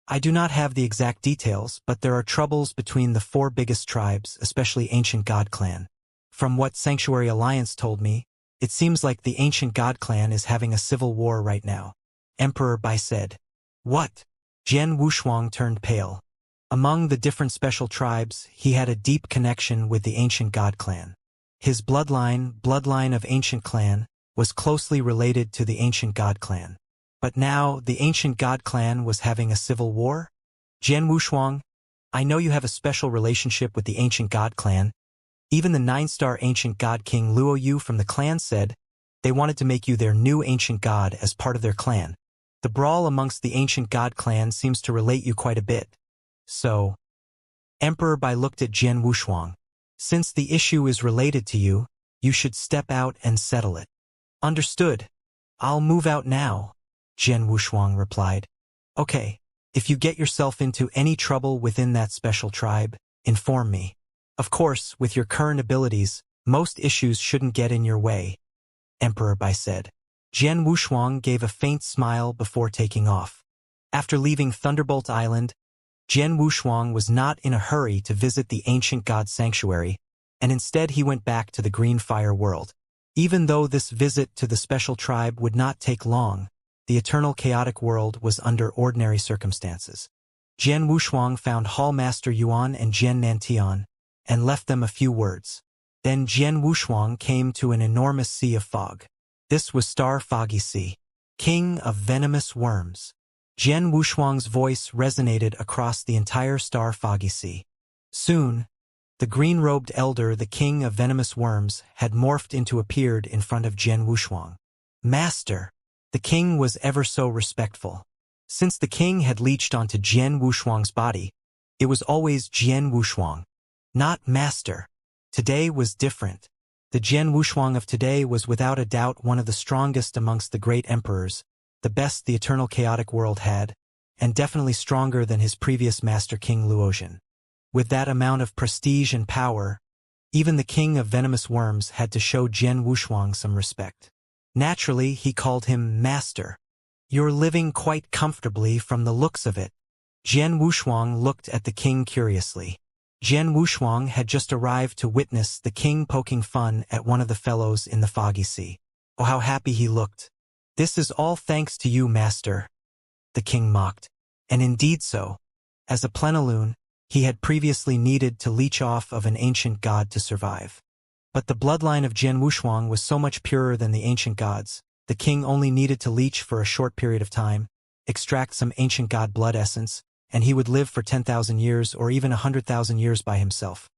I do not have the exact details, but there are troubles between the four biggest tribes, especially Ancient God Clan. From what Sanctuary Alliance told me, it seems like the Ancient God Clan is having a civil war right now. Emperor Bai said. What? Jian Wushuang turned pale. Among the different special tribes, he had a deep connection with the Ancient God Clan. His bloodline of Ancient Clan, was closely related to the Ancient God Clan. But now, the Ancient God Clan was having a civil war? Jian Wushuang, I know you have a special relationship with the Ancient God Clan. Even the 9-star Ancient God King Luo Yu from the clan said they wanted to make you their new Ancient God as part of their clan. The brawl amongst the Ancient God Clan seems to relate you quite a bit. So, Emperor Bai looked at Jian Wushuang. Since the issue is related to you, you should step out and settle it. Understood. I'll move out now, Jian Wushuang replied. Okay, if you get yourself into any trouble within that special tribe, inform me. Of course, with your current abilities, most issues shouldn't get in your way, Emperor Bai said. Jian Wushuang gave a faint smile before taking off. After leaving Thunderbolt Island, Jian Wushuang was not in a hurry to visit the Ancient God Sanctuary, and instead he went back to the Green Fire World. Even though this visit to the special tribe would not take long, the Eternal Chaotic World was under ordinary circumstances. Jian Wushuang found Hall Master Yuan and Jian Nantian, and left them a few words. Then Jian Wushuang came to an enormous sea of fog. This was Star Foggy Sea, King of Venomous Worms. Jian Wushuang's voice resonated across the entire Star Foggy Sea. Soon, the green-robed elder, the King of Venomous Worms, had appeared in front of Jian Wushuang. Master! The king was ever so respectful. Since the king had leached onto Jian Wushuang's body, it was always Jian Wushuang, not Master. Today was different. The Jian Wushuang of today was without a doubt one of the strongest amongst the great emperors, the best the Eternal Chaotic World had, and definitely stronger than his previous master King Luotian. With that amount of prestige and power, even the King of Venomous Worms had to show Jian Wushuang some respect. Naturally, he called him Master. You're living quite comfortably from the looks of it. Jian Wushuang looked at the king curiously. Jian Wushuang had just arrived to witness the king poking fun at one of the fellows in the Foggy Sea. Oh, how happy he looked. This is all thanks to you, Master, the king mocked. And indeed so. As a plenilune, he had previously needed to leech off of an ancient god to survive. But the bloodline of Jian Wushuang was so much purer than the ancient gods, the king only needed to leech for a short period of time, extract some ancient god blood essence, and he would live for 10,000 years or even 100,000 years by himself.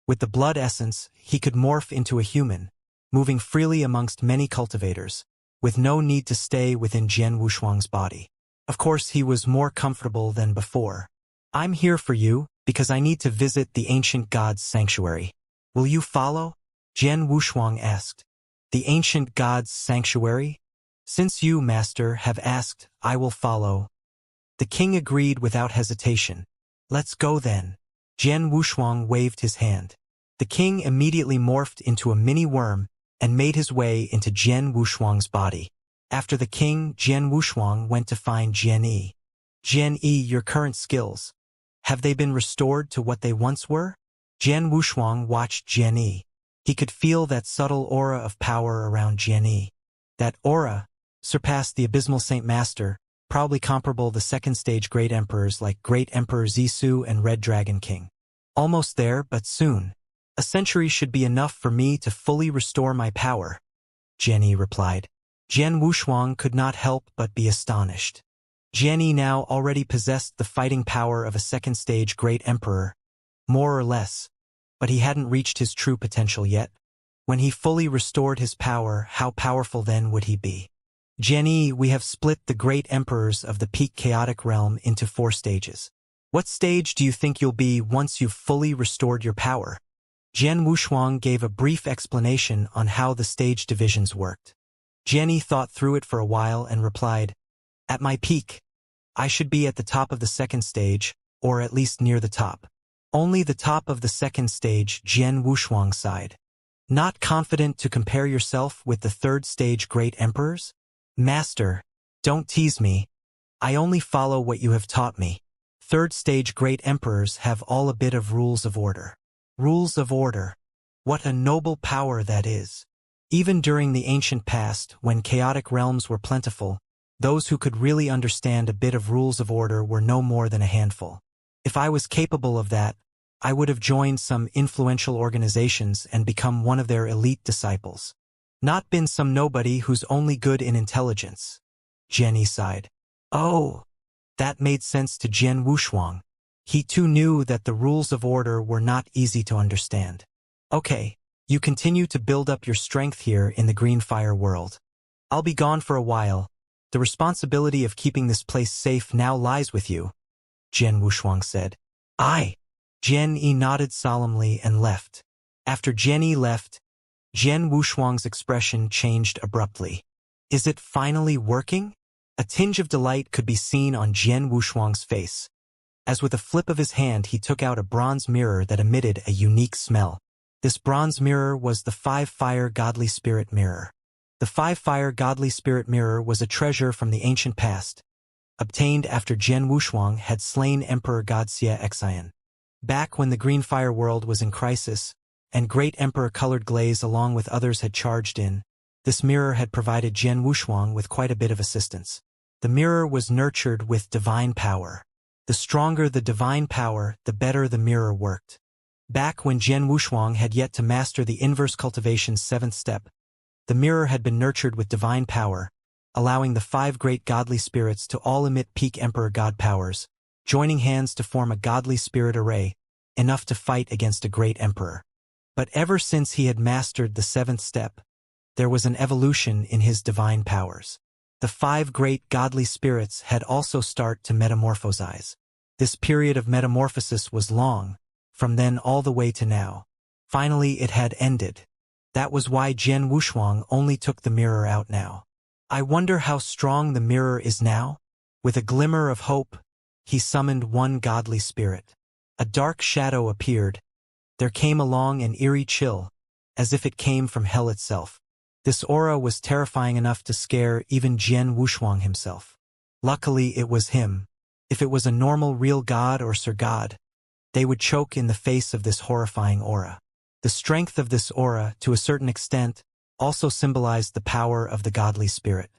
With the blood essence, he could morph into a human, moving freely amongst many cultivators, with no need to stay within Jian Wushuang's body. Of course, he was more comfortable than before. I'm here for you, because I need to visit the ancient god's sanctuary. Will you follow? Jian Wushuang asked. The ancient god's sanctuary? Since you, Master, have asked, I will follow. The king agreed without hesitation. Let's go then. Jian Wushuang waved his hand. The king immediately morphed into a mini worm and made his way into Jian Wushuang's body. After the king, Jian Wushuang went to find Jian Yi. Jian Yi, your current skills. Have they been restored to what they once were? Jian Wushuang watched Jian Yi. He could feel that subtle aura of power around Jian Yi. That aura surpassed the abysmal Saint Master, probably comparable to second stage Great Emperors like Great Emperor Zisu and Red Dragon King. Almost there, but soon. A century should be enough for me to fully restore my power, Jian Yi replied. Jian Wushuang could not help but be astonished. Jian Yi now already possessed the fighting power of a second stage Great Emperor, more or less, but he hadn't reached his true potential yet. When he fully restored his power, how powerful then would he be? Jian Yi, we have split the Great Emperors of the peak chaotic realm into 4 stages. What stage do you think you'll be once you've fully restored your power? Jian Wushuang gave a brief explanation on how the stage divisions worked. Jian Yi thought through it for a while and replied, at my peak, I should be at the top of the second stage, or at least near the top. Only the top of the second stage, Jian Wushuang sighed. Not confident to compare yourself with the third stage Great Emperors? Master, don't tease me. I only follow what you have taught me. Third stage Great Emperors have all a bit of rules of order. Rules of order. What a noble power that is. Even during the ancient past, when chaotic realms were plentiful, those who could really understand a bit of rules of order were no more than a handful. If I was capable of that, I would have joined some influential organizations and become one of their elite disciples. Not been some nobody who's only good in intelligence. Jian Yi sighed. Oh, that made sense to Jian Wushuang. He too knew that the rules of order were not easy to understand. Okay, you continue to build up your strength here in the Green Fire world. I'll be gone for a while. The responsibility of keeping this place safe now lies with you, Jian Wushuang said. Aye. Jian Yi nodded solemnly and left. After Jian Yi left, Jian Wushuang's expression changed abruptly. Is it finally working? A tinge of delight could be seen on Jian Wushuang's face. As with a flip of his hand he took out a bronze mirror that emitted a unique smell. This bronze mirror was the 5-Fire Godly Spirit Mirror. The 5-Fire Godly Spirit Mirror was a treasure from the ancient past, obtained after Jian Wushuang had slain Emperor Xianxia Xian. Back when the Green Fire world was in crisis, and Great Emperor Colored Glaze along with others had charged in, this mirror had provided Jian Wushuang with quite a bit of assistance. The mirror was nurtured with divine power. The stronger the divine power, the better the mirror worked. Back when Jian Wushuang had yet to master the inverse cultivation's 7th step, the mirror had been nurtured with divine power, allowing the 5 great godly spirits to all emit peak emperor god powers, joining hands to form a godly spirit array, enough to fight against a great emperor. But ever since he had mastered the 7th step, there was an evolution in his divine powers. The 5 great godly spirits had also started to metamorphosize. This period of metamorphosis was long, from then all the way to now. Finally it had ended. That was why Jian Wushuang only took the mirror out now. I wonder how strong the mirror is now? With a glimmer of hope, he summoned one godly spirit. A dark shadow appeared. There came along an eerie chill, as if it came from hell itself. This aura was terrifying enough to scare even Jian Wushuang himself. Luckily it was him. If it was a normal real god or Sir God, they would choke in the face of this horrifying aura. The strength of this aura, to a certain extent, also symbolized the power of the godly spirit.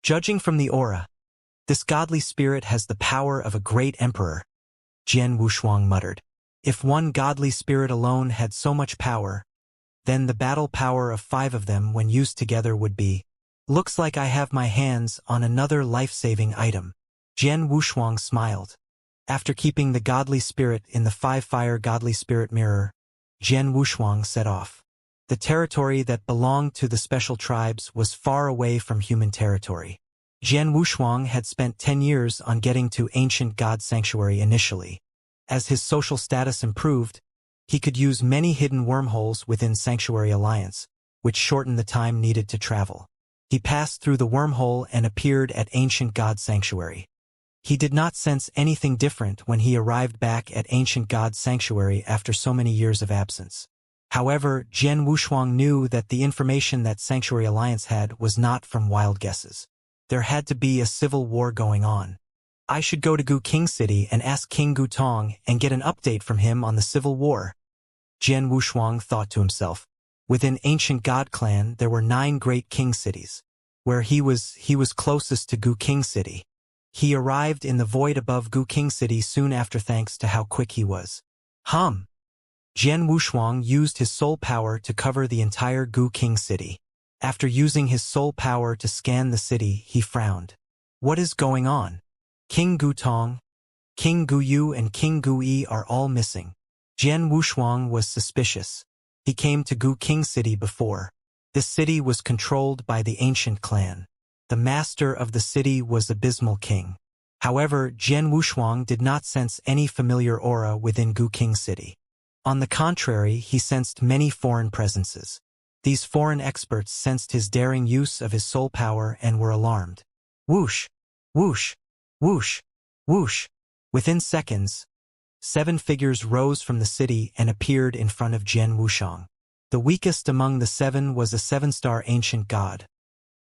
Judging from the aura, this godly spirit has the power of a great emperor, Jian Wushuang muttered. If one godly spirit alone had so much power, then the battle power of 5 of them when used together would be. Looks like I have my hands on another life-saving item. Jian Wushuang smiled. After keeping the godly spirit in the 5-Fire Godly Spirit Mirror, Jian Wushuang set off. The territory that belonged to the special tribes was far away from human territory. Jian Wushuang had spent 10 years on getting to Ancient God Sanctuary initially. As his social status improved, he could use many hidden wormholes within Sanctuary Alliance, which shortened the time needed to travel. He passed through the wormhole and appeared at Ancient God Sanctuary. He did not sense anything different when he arrived back at Ancient God's Sanctuary after so many years of absence. However, Jian Wushuang knew that the information that Sanctuary Alliance had was not from wild guesses. There had to be a civil war going on. I should go to Gu King City and ask King Gu Tong and get an update from him on the civil war. Jian Wushuang thought to himself. Within Ancient God Clan there were 9 great king cities. Where he was closest to Gu King City. He arrived in the void above Gu King City soon after thanks to how quick he was. Jian Wushuang used his soul power to cover the entire Gu King City. After using his soul power to scan the city, he frowned. What is going on? King Gu Tong, King Gu Yu and King Gu Yi are all missing. Jian Wushuang was suspicious. He came to Gu King City before. This city was controlled by the ancient clan. The master of the city was Abysmal King. However, Jian Wushuang did not sense any familiar aura within Gu King City. On the contrary, he sensed many foreign presences. These foreign experts sensed his daring use of his soul power and were alarmed. Whoosh! Whoosh! Whoosh! Whoosh! Within seconds, 7 figures rose from the city and appeared in front of Jian Wushuang. The weakest among the 7 was a 7-star ancient god,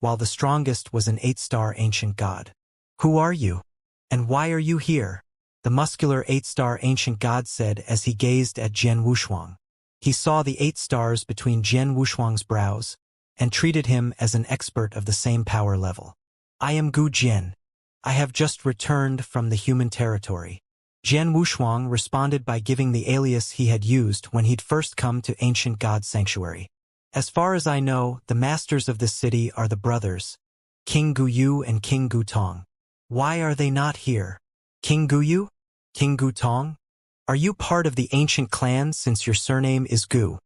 while the strongest was an 8-star ancient god. Who are you? And why are you here? The muscular 8-star ancient god said as he gazed at Jian Wushuang. He saw the 8 stars between Jian Wushuang's brows and treated him as an expert of the same power level. I am Gu Jian. I have just returned from the human territory. Jian Wushuang responded by giving the alias he had used when he'd first come to Ancient God's Sanctuary. As far as I know, the masters of this city are the brothers, King Gu Yu and King Gu Tong. Why are they not here? King Gu Yu? King Gu Tong? Are you part of the ancient clan since your surname is Gu?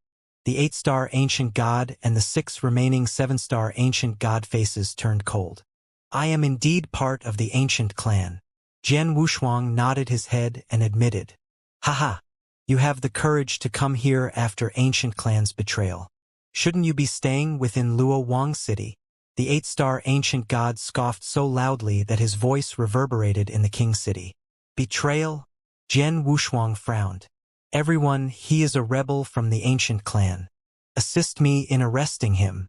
The 8-star ancient god and the 6 remaining 7-star ancient god faces turned cold. I am indeed part of the ancient clan. Jian Wushuang nodded his head and admitted. Haha, you have the courage to come here after ancient clan's betrayal. Shouldn't you be staying within Luo Wang City? The 8-star ancient god scoffed so loudly that his voice reverberated in the king city. Betrayal? Jian Wushuang frowned. Everyone, he is a rebel from the ancient clan. Assist me in arresting him.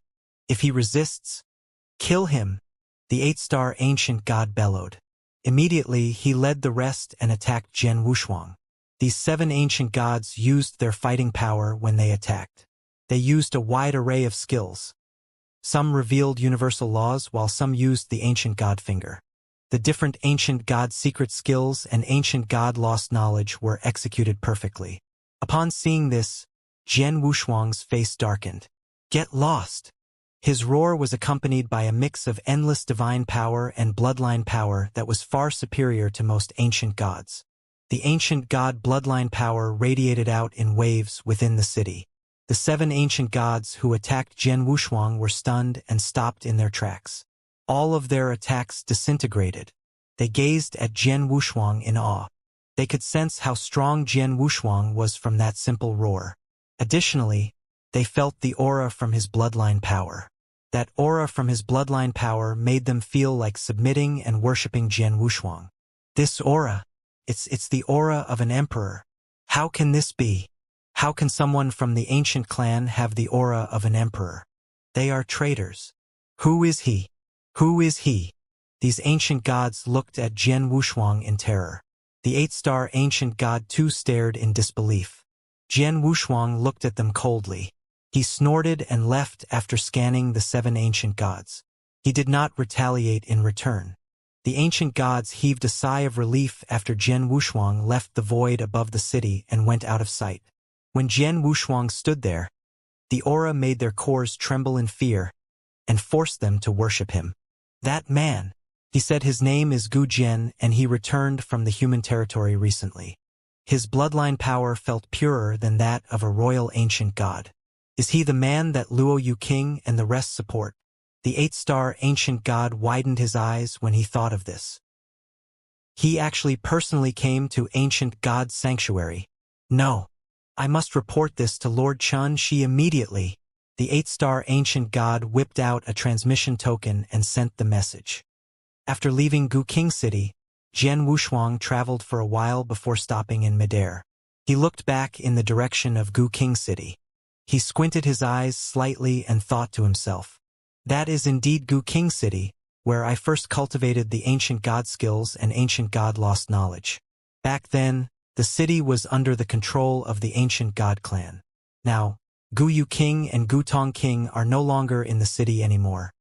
If he resists, kill him. The 8-star ancient god bellowed. Immediately, he led the rest and attacked Jian Wushuang. These 7 ancient gods used their fighting power when they attacked. They used a wide array of skills. Some revealed universal laws while some used the ancient god finger. The different ancient god secret skills and ancient god lost knowledge were executed perfectly. Upon seeing this, Jian Wushuang's face darkened. Get lost! His roar was accompanied by a mix of endless divine power and bloodline power that was far superior to most ancient gods. The ancient god bloodline power radiated out in waves within the city. The 7 ancient gods who attacked Jian Wushuang were stunned and stopped in their tracks. All of their attacks disintegrated. They gazed at Jian Wushuang in awe. They could sense how strong Jian Wushuang was from that simple roar. Additionally, they felt the aura from his bloodline power. That aura from his bloodline power made them feel like submitting and worshipping Jian Wushuang. This aura, it's the aura of an emperor. How can this be? How can someone from the ancient clan have the aura of an emperor? They are traitors. Who is he? Who is he? These ancient gods looked at Jian Wushuang in terror. The 8-star ancient god too stared in disbelief. Jian Wushuang looked at them coldly. He snorted and left after scanning the 7 ancient gods. He did not retaliate in return. The ancient gods heaved a sigh of relief after Jian Wushuang left the void above the city and went out of sight. When Jian Wushuang stood there, the aura made their cores tremble in fear and forced them to worship him. That man, he said, his name is Gu Jian and he returned from the human territory recently. His bloodline power felt purer than that of a royal ancient god. Is he the man that Luo Yu King and the rest support? The 8-star ancient god widened his eyes when he thought of this. He actually personally came to Ancient God's Sanctuary. No. I must report this to Lord Chun Shi immediately. The 8-star ancient god whipped out a transmission token and sent the message. After leaving Gu King City, Jian Wushuang traveled for a while before stopping in midair. He looked back in the direction of Gu King City. He squinted his eyes slightly and thought to himself, "That is indeed Gu King City, where I first cultivated the ancient god skills and ancient god lost knowledge. Back then, the city was under the control of the ancient god clan. Now, Gu Yu King and Gu Tong King are no longer in the city anymore.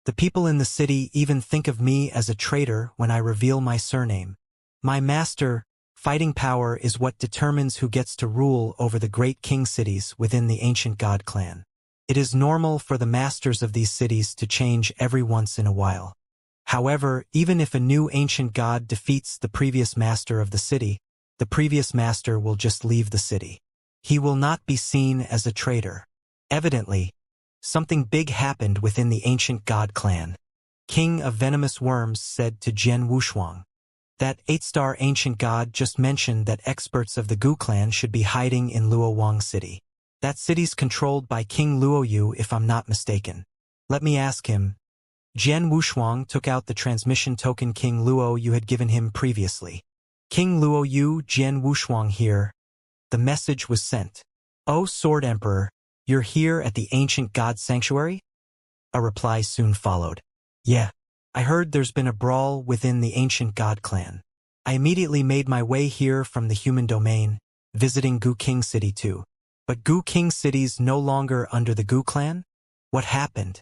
The people in the city even think of me as a traitor when I reveal my surname. My master, fighting power is what determines who gets to rule over the great king cities within the ancient god clan. It is normal for the masters of these cities to change every once in a while. However, even if a new ancient god defeats the previous master of the city, the previous master will just leave the city. He will not be seen as a traitor." Evidently, something big happened within the ancient god clan. King of Venomous Worms said to Jian Wushuang, "That 8-star ancient god just mentioned that experts of the Gu clan should be hiding in Luowang City. That city's controlled by King Luoyu if I'm not mistaken. Let me ask him." Jian Wushuang took out the transmission token King Luoyu had given him previously. "King Luoyu, Jian Wushuang here." The message was sent. "Oh, Sword Emperor, you're here at the ancient god sanctuary?" A reply soon followed. "Yeah, I heard there's been a brawl within the ancient god clan. I immediately made my way here from the human domain, visiting Gu King City too. But Gu King City's no longer under the Gu clan? What happened?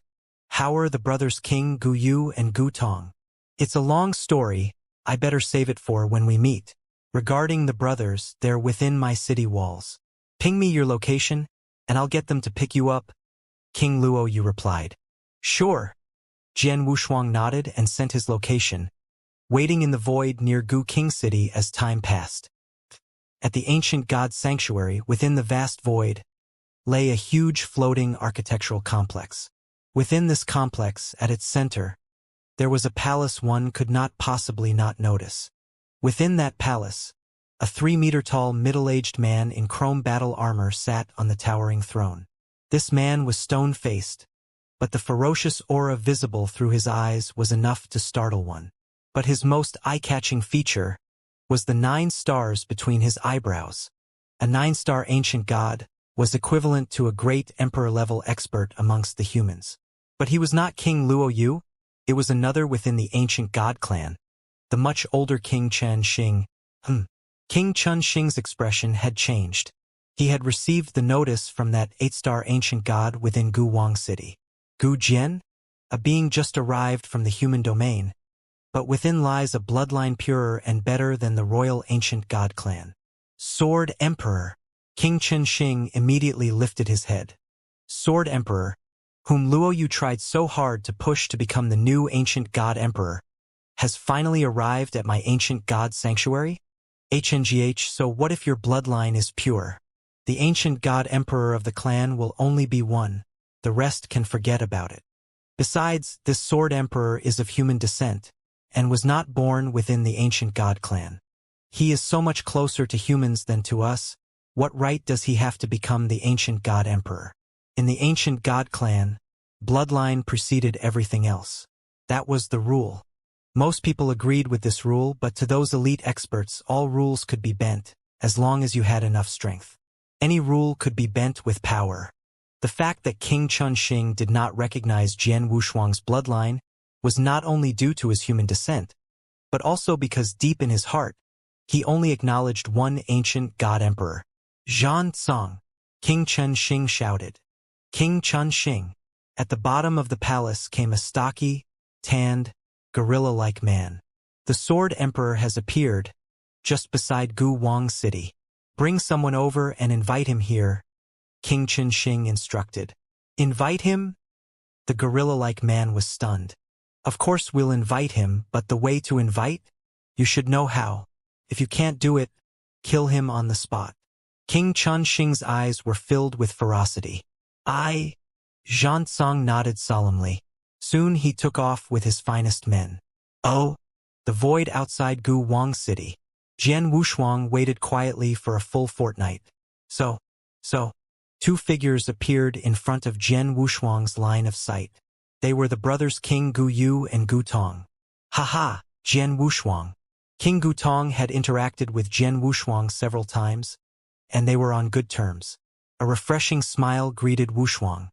How are the brothers King Gu Yu and Gu Tong? It's a long story, I better save it for when we meet. Regarding the brothers, they're within my city walls. Ping me your location, and I'll get them to pick you up." King Luoyu replied. "Sure." Jian Wushuang nodded and sent his location, waiting in the void near Gu King City as time passed. At the ancient god sanctuary within the vast void lay a huge floating architectural complex. Within this complex, at its center, there was a palace one could not possibly not notice. Within that palace, a 3-meter-tall middle-aged man in chrome battle armor sat on the towering throne. This man was stone-faced, but the ferocious aura visible through his eyes was enough to startle one. But his most eye-catching feature was the 9 stars between his eyebrows. A 9-star ancient god was equivalent to a great emperor-level expert amongst the humans. But he was not King Luoyu, it was another within the ancient god clan, the much older King Chen Xing. King Chen Xing's expression had changed. He had received the notice from that 8-star ancient god within Gu Wang City. Gu Jian? A being just arrived from the human domain, but within lies a bloodline purer and better than the royal ancient god clan. Sword Emperor. King Chen Xing immediately lifted his head. Sword Emperor, whom Luoyu tried so hard to push to become the new ancient god emperor, has finally arrived at my ancient god sanctuary? HNGH, so what if your bloodline is pure? The ancient god emperor of the clan will only be one. The rest can forget about it. Besides, this sword emperor is of human descent, and was not born within the ancient god clan. He is so much closer to humans than to us. What right does he have to become the ancient god emperor? In the ancient god clan, bloodline preceded everything else. That was the rule. Most people agreed with this rule, but to those elite experts, all rules could be bent, as long as you had enough strength. Any rule could be bent with power. The fact that King Chen Xing did not recognize Jian Wushuang's bloodline was not only due to his human descent, but also because deep in his heart, he only acknowledged one ancient god emperor. Zhan Tsang. King Chen Xing shouted. King Chen Xing. At the bottom of the palace came a stocky, tanned, gorilla-like man. The Sword Emperor has appeared, just beside Gu Wang City. Bring someone over and invite him here, King Chen Xing instructed. Invite him? The gorilla-like man was stunned. Of course we'll invite him, but the way to invite? You should know how. If you can't do it, kill him on the spot. King Chen Xing's eyes were filled with ferocity. Zhan Tsang nodded solemnly. Soon he took off with his finest men. Oh! The void outside Gu Wang City. Jian Wushuang waited quietly for a full fortnight. So, 2 figures appeared in front of Jian Wushuang's line of sight. They were the brothers King Gu Yu and Gu Tong. Ha ha, Jian Wushuang. King Gutong had interacted with Jian Wushuang several times, and they were on good terms. A refreshing smile greeted Wushuang.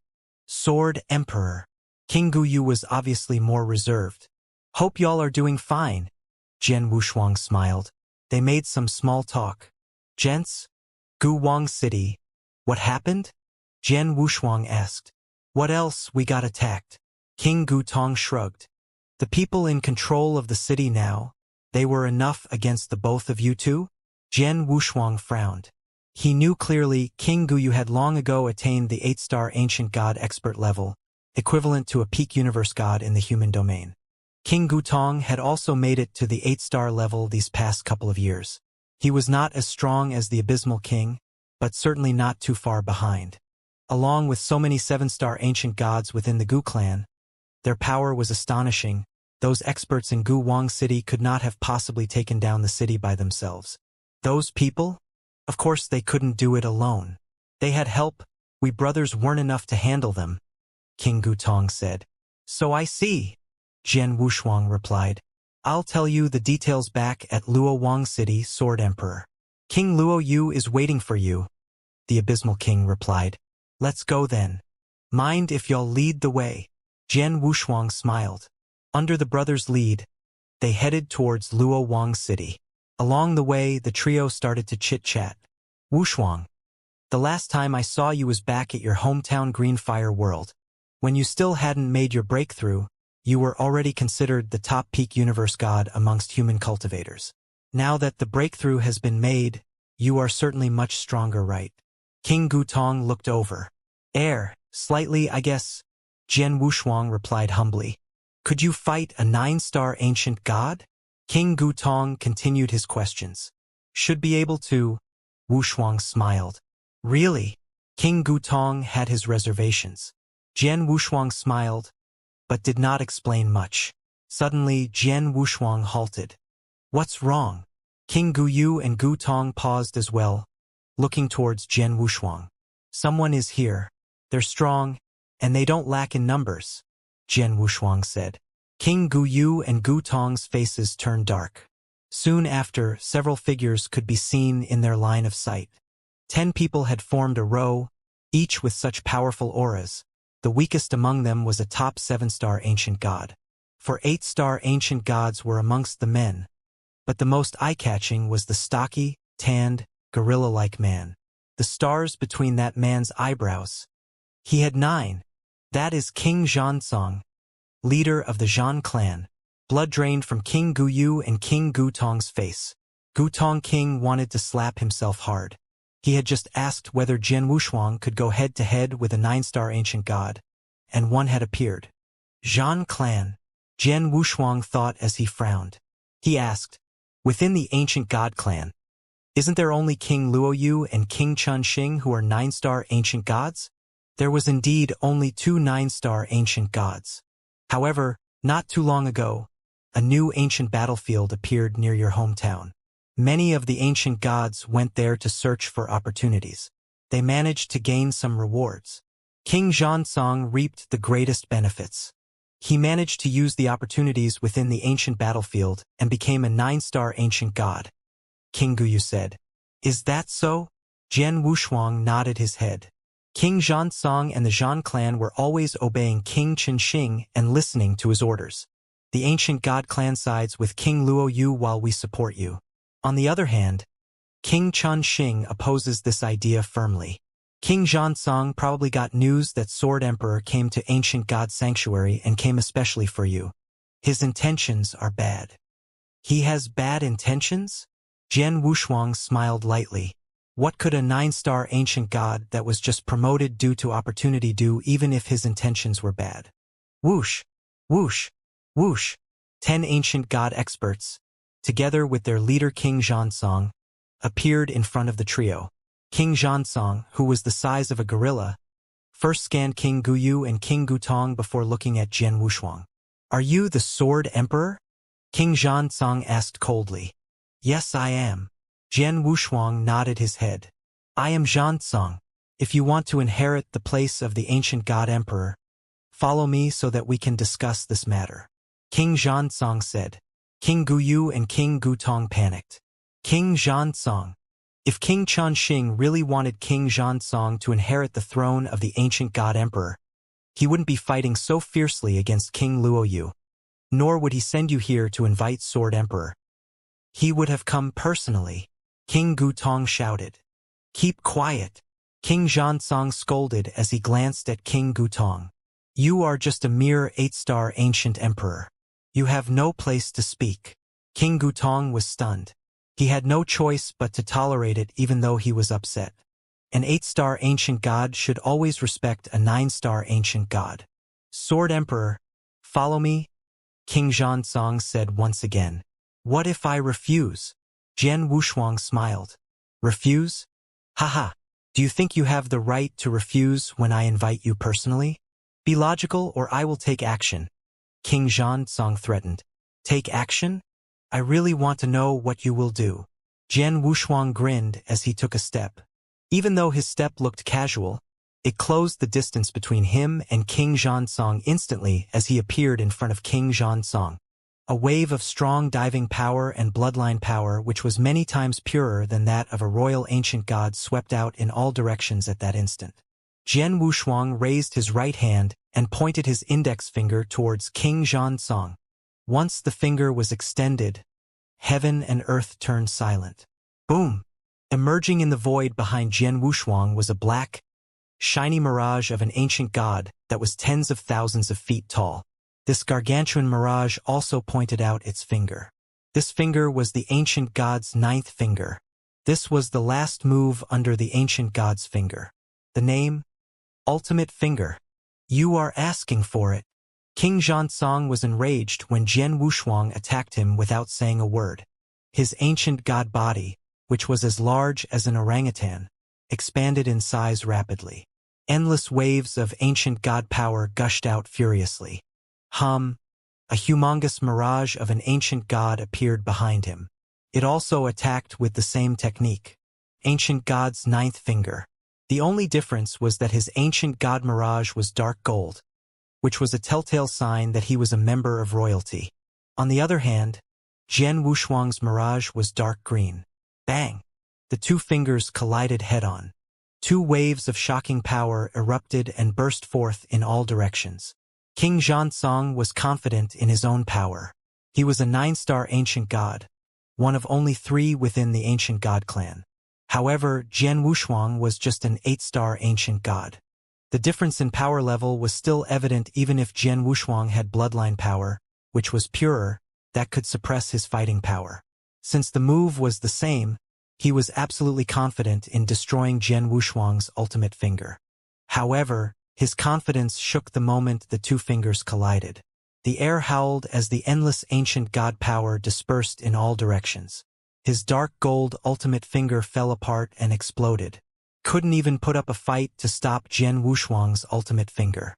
Sword Emperor. King Guyu was obviously more reserved. Hope y'all are doing fine. Jian Wushuang smiled. They made some small talk. Gents? Gu Wang City. What happened? Jian Wushuang asked. What else, we got attacked. King Gutong shrugged. The people in control of the city now, they were enough against the both of you two? Jian Wushuang frowned. He knew clearly King Guyu had long ago attained the 8-star ancient god expert level, equivalent to a peak universe god in the human domain. King Gutong had also made it to the 8-star level these past couple of years. He was not as strong as the Abysmal King, but certainly not too far behind. Along with so many 7-star ancient gods within the Gu clan, their power was astonishing. Those experts in Gu Wang City could not have possibly taken down the city by themselves. Those people? Of course they couldn't do it alone. They had help. We brothers weren't enough to handle them, King Gutong said. So I see, Jian Wushuang replied. I'll tell you the details back at Luo Wang City, Sword Emperor. King Luo Yu is waiting for you, the Abysmal King replied. Let's go then. Mind if y'all lead the way. Jian Wushuang smiled. Under the brothers' lead, they headed towards Luo Wang City. Along the way, the trio started to chit-chat. Wushuang, the last time I saw you was back at your hometown Greenfire world. When you still hadn't made your breakthrough, you were already considered the top peak universe god amongst human cultivators. Now that the breakthrough has been made, you are certainly much stronger, right? King Gutong looked over. Slightly, I guess, Jian Wushuang replied humbly. Could you fight a 9-star ancient god? King Gutong continued his questions. Should be able to, Wushuang smiled. Really? King Gutong had his reservations. Jian Wushuang smiled, but did not explain much. Suddenly, Jian Wushuang halted. What's wrong? King Guyu and Gutong paused as well, looking towards Jian Wushuang. Someone is here. They're strong, and they don't lack in numbers, Jian Wushuang said. King Guyu and Gutong's faces turned dark. Soon after, several figures could be seen in their line of sight. 10 people had formed a row, each with such powerful auras. The weakest among them was a top 7-star ancient god. For 8-star ancient gods were amongst the men, but the most eye-catching was the stocky, tanned, gorilla-like man. The stars between that man's eyebrows. He had 9. That is King Xianxia, leader of the Zhan clan. Blood drained from King Guyu and King Gutong's face. Gutong King wanted to slap himself hard. He had just asked whether Jian Wushuang could go head-to-head with a 9-star ancient god, and one had appeared. Zhan clan, Jian Wushuang thought as he frowned. He asked, within the ancient god clan, isn't there only King Luo Yu and King Chun Xing who are 9-star ancient gods? There was indeed only 2 9-star ancient gods. However, not too long ago, a new ancient battlefield appeared near your hometown. Many of the ancient gods went there to search for opportunities. They managed to gain some rewards. King Xianxia reaped the greatest benefits. He managed to use the opportunities within the ancient battlefield and became a 9-star ancient god. King Guyu said, Is that so? Jian Wushuang nodded his head. King Xianxia and the Zhan clan were always obeying King Chun Xing and listening to his orders. The ancient god clan sides with King Luo Yu while we support you. On the other hand, King Chun Xing opposes this idea firmly. King Xianxia probably got news that Sword Emperor came to ancient god sanctuary and came especially for you. His intentions are bad. He has bad intentions? Jian Wushuang smiled lightly. What could a 9-star ancient god that was just promoted due to opportunity do even if his intentions were bad? Whoosh, whoosh, whoosh. 10 ancient god experts, together with their leader King Xianxia, appeared in front of the trio. King Xianxia, who was the size of a gorilla, first scanned King Guyu and King Gutong before looking at Jian Wushuang. Are you the Sword Emperor? King Xianxia asked coldly. Yes, I am. Jian Wushuang nodded his head. I am Xianxia. If you want to inherit the place of the ancient god emperor, follow me so that we can discuss this matter. King Xianxia said. King Guyu and King Gutong panicked. King Zhansong. If King Changxing really wanted King Zhansong to inherit the throne of the ancient god emperor, he wouldn't be fighting so fiercely against King Luoyu. Nor would he send you here to invite Sword Emperor. He would have come personally. King Gutong shouted. Keep quiet. King Zhansong scolded as he glanced at King Gutong. You are just a mere 8-star ancient emperor. You have no place to speak. King Gutong was stunned. He had no choice but to tolerate it even though he was upset. An 8-star ancient god should always respect a 9-star ancient god. Sword Emperor, follow me? King Zhansong said once again. What if I refuse? Jian Wushuang smiled. Refuse? Haha. Do you think you have the right to refuse when I invite you personally? Be logical or I will take action. King Zhansong threatened. Take action? I really want to know what you will do. Jian Wushuang grinned as he took a step. Even though his step looked casual, it closed the distance between him and King Zhansong instantly as he appeared in front of King Zhansong. A wave of strong diving power and bloodline power which was many times purer than that of a royal ancient god swept out in all directions at that instant. Jian Wushuang raised his right hand and pointed his index finger towards King Zhansong. Once the finger was extended, heaven and earth turned silent. Boom! Emerging in the void behind Jian Wushuang was a black, shiny mirage of an ancient god that was tens of thousands of feet tall. This gargantuan mirage also pointed out its finger. This finger was the ancient god's 9th finger. This was the last move under the ancient god's finger. The name? Ultimate Finger. You are asking for it. King Zhansong was enraged when Jian Wushuang attacked him without saying a word. His ancient god body, which was as large as an orangutan, expanded in size rapidly. Endless waves of ancient god power gushed out furiously. A humongous mirage of an ancient god appeared behind him. It also attacked with the same technique. Ancient god's 9th finger. The only difference was that his ancient god mirage was dark gold, which was a telltale sign that he was a member of royalty. On the other hand, Jian Wushuang's mirage was dark green. Bang! The two fingers collided head-on. Two waves of shocking power erupted and burst forth in all directions. King Zhansong was confident in his own power. He was a 9-star ancient god, one of only 3 within the ancient god clan. However, Jian Wushuang was just an 8-star ancient god. The difference in power level was still evident even if Jian Wushuang had bloodline power, which was purer, that could suppress his fighting power. Since the move was the same, he was absolutely confident in destroying Jian Wushuang's ultimate finger. However, his confidence shook the moment the two fingers collided. The air howled as the endless ancient god power dispersed in all directions. His dark gold ultimate finger fell apart and exploded. Couldn't even put up a fight to stop Jian Wushuang's ultimate finger.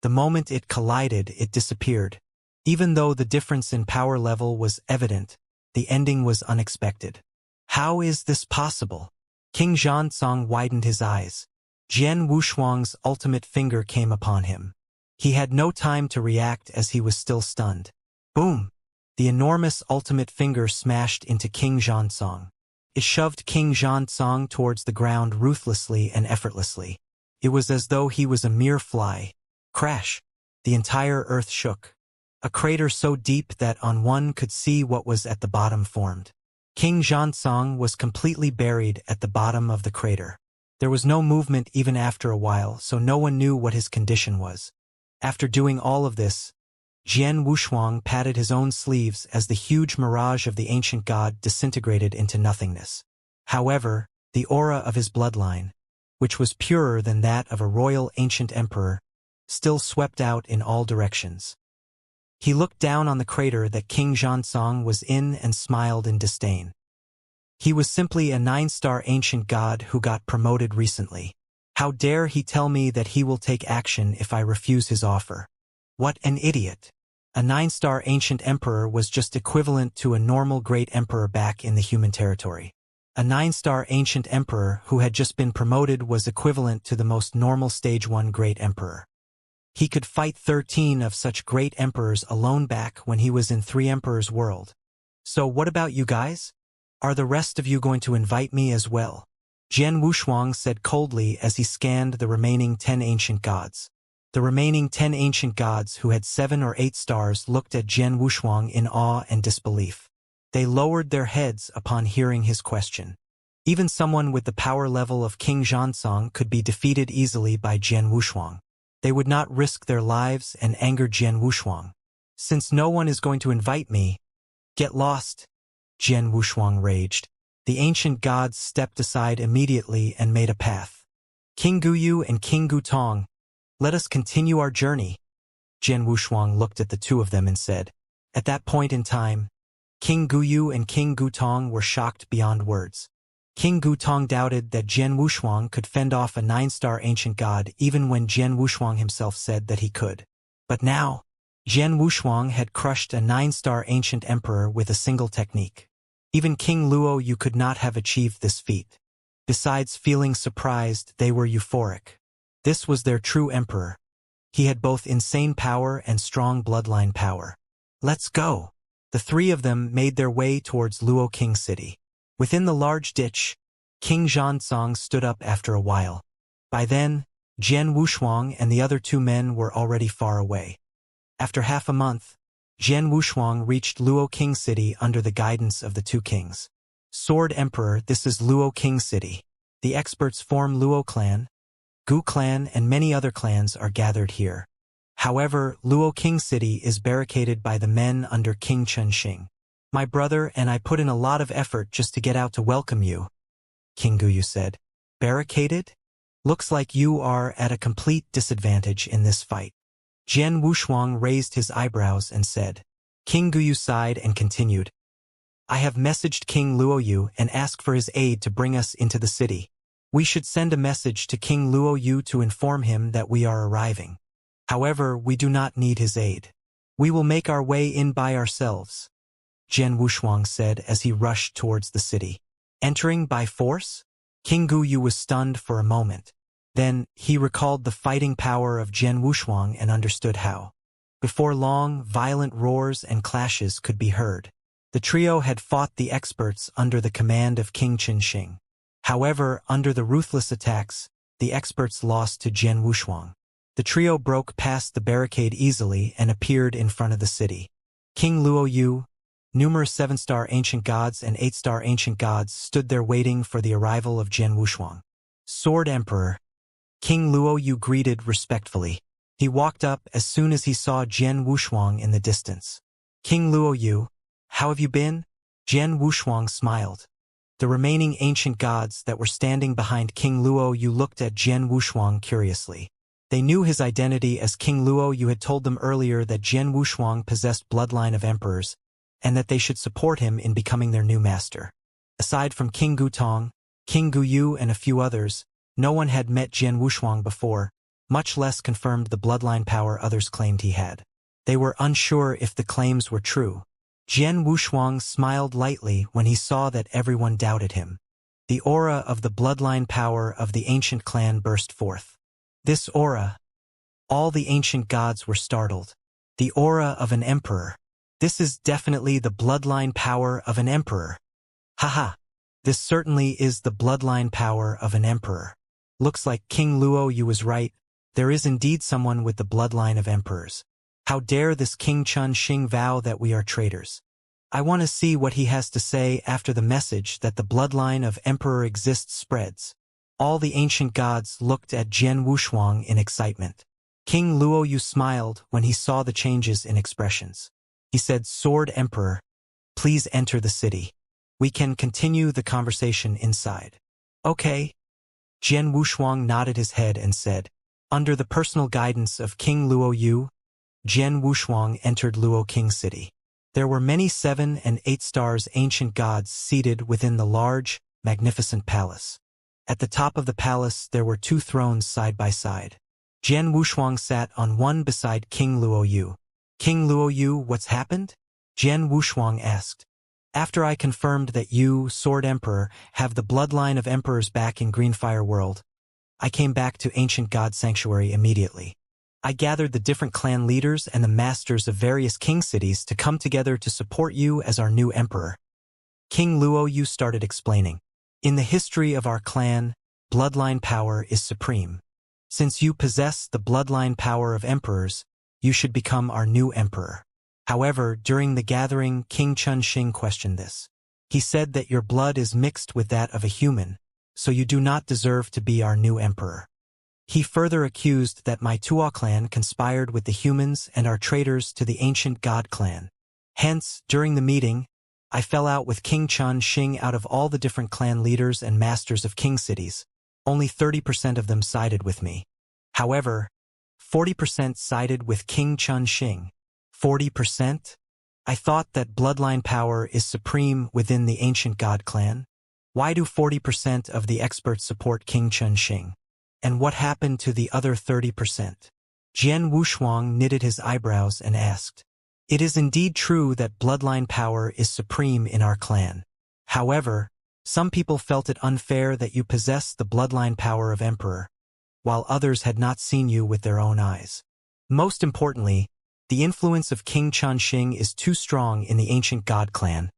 The moment it collided, it disappeared. Even though the difference in power level was evident, the ending was unexpected. How is this possible? King Zhansong widened his eyes. Jian Wushuang's ultimate finger came upon him. He had no time to react as he was still stunned. Boom! The enormous ultimate finger smashed into King Zhansong. It shoved King Zhansong towards the ground ruthlessly and effortlessly. It was as though he was a mere fly. Crash! The entire earth shook. A crater so deep that on one could see what was at the bottom formed. King Zhansong was completely buried at the bottom of the crater. There was no movement even after a while, so no one knew what his condition was. After doing all of this, Jian Wushuang patted his own sleeves as the huge mirage of the ancient god disintegrated into nothingness. However, the aura of his bloodline, which was purer than that of a royal ancient emperor, still swept out in all directions. He looked down on the crater that King Zhansong was in and smiled in disdain. He was simply a 9-star ancient god who got promoted recently. How dare he tell me that he will take action if I refuse his offer? What an idiot! A 9-star ancient emperor was just equivalent to a normal great emperor back in the human territory. A 9-star ancient emperor who had just been promoted was equivalent to the most normal stage 1 great emperor. He could fight 13 of such great emperors alone back when he was in 3 Emperors' World. So what about you guys? Are the rest of you going to invite me as well? Jian Wushuang said coldly as he scanned the remaining 10 ancient gods. The remaining 10 ancient gods who had 7 or 8 stars looked at Jian Wushuang in awe and disbelief. They lowered their heads upon hearing his question. Even someone with the power level of King Xianxia could be defeated easily by Jian Wushuang. They would not risk their lives and anger Jian Wushuang. Since no one is going to invite me, get lost, Jian Wushuang raged. The ancient gods stepped aside immediately and made a path. King Guyu and King Gutong, let us continue our journey. Jian Wushuang looked at the two of them and said. At that point in time, King Guyu and King Gutong were shocked beyond words. King Gutong doubted that Jian Wushuang could fend off a 9-star ancient god even when Jian Wushuang himself said that he could. But now, Jian Wushuang had crushed a 9-star ancient emperor with a single technique. Even King Luo Yu could not have achieved this feat. Besides feeling surprised, they were euphoric. This was their true emperor. He had both insane power and strong bloodline power. Let's go! The three of them made their way towards Luo King City. Within the large ditch, King Xianxia stood up after a while. By then, Jian Wushuang and the other two men were already far away. After half a month, Jian Wushuang reached Luo King City under the guidance of the two kings. Sword Emperor, this is Luo King City. The experts form Luo Clan, Gu Clan and many other clans are gathered here. However, Luo King City is barricaded by the men under King Chen Xing. My brother and I put in a lot of effort just to get out to welcome you, King Guyu said. Barricaded? Looks like you are at a complete disadvantage in this fight. Jian Wushuang raised his eyebrows and said. King Guyu sighed and continued. I have messaged King Luo Yu and asked for his aid to bring us into the city. We should send a message to King Luo Yu to inform him that we are arriving. However, we do not need his aid. We will make our way in by ourselves, Jian Wushuang said as he rushed towards the city. Entering by force? King Guyu was stunned for a moment. Then, he recalled the fighting power of Jian Wushuang and understood how. Before long, violent roars and clashes could be heard. The trio had fought the experts under the command of King Chen Xing. However, under the ruthless attacks, the experts lost to Jian Wushuang. The trio broke past the barricade easily and appeared in front of the city. King Luo Yu, numerous 7-star ancient gods and 8-star ancient gods stood there waiting for the arrival of Jian Wushuang. Sword Emperor, King Luo Yu greeted respectfully. He walked up as soon as he saw Jian Wushuang in the distance. King Luo Yu, how have you been? Jian Wushuang smiled. The remaining ancient gods that were standing behind King Luo Yu looked at Jian Wushuang curiously. They knew his identity as King Luo Yu had told them earlier that Jian Wushuang possessed bloodline of emperors, and that they should support him in becoming their new master. Aside from King Gutong, King Guyu and a few others, no one had met Jian Wushuang before, much less confirmed the bloodline power others claimed he had. They were unsure if the claims were true. Jian Wushuang smiled lightly when he saw that everyone doubted him. The aura of the bloodline power of the ancient clan burst forth. This aura. All the ancient gods were startled. The aura of an emperor. This is definitely the bloodline power of an emperor. Haha. This certainly is the bloodline power of an emperor. Looks like King Luo Yu was right. There is indeed someone with the bloodline of emperors. How dare this King Chen Xing vow that we are traitors? I want to see what he has to say after the message that the bloodline of emperor exists spreads. All the ancient gods looked at Jian Wushuang in excitement. King Luo Yu smiled when he saw the changes in expressions. He said, Sword Emperor, please enter the city. We can continue the conversation inside. Okay. Jian Wushuang nodded his head and said, under the personal guidance of King Luo Yu, Jian Wushuang entered Luo King City. There were many 7 and 8 stars ancient gods seated within the large, magnificent palace. At the top of the palace there were 2 thrones side by side. Jian Wushuang sat on one beside King Luo Yu. King Luo Yu, what's happened? Jian Wushuang asked. After I confirmed that you, Sword Emperor, have the bloodline of emperors back in Greenfire World, I came back to Ancient God Sanctuary immediately. I gathered the different clan leaders and the masters of various king cities to come together to support you as our new emperor. King Luo Yu started explaining. In the history of our clan, bloodline power is supreme. Since you possess the bloodline power of emperors, you should become our new emperor. However, during the gathering, King Chunxing questioned this. He said that your blood is mixed with that of a human, so you do not deserve to be our new emperor. He further accused that my Tuo clan conspired with the humans and are traitors to the ancient god clan. Hence, during the meeting, I fell out with King Chunxing. Out of all the different clan leaders and masters of king cities, only 30% of them sided with me. However, 40% sided with King Chunxing. 40%? I thought that bloodline power is supreme within the ancient god clan. Why do 40% of the experts support King Chunxing? And what happened to the other 30%? Jian Wushuang knitted his eyebrows and asked. It is indeed true that bloodline power is supreme in our clan. However, some people felt it unfair that you possess the bloodline power of emperor, while others had not seen you with their own eyes. Most importantly, the influence of King Chunxing is too strong in the ancient god clan.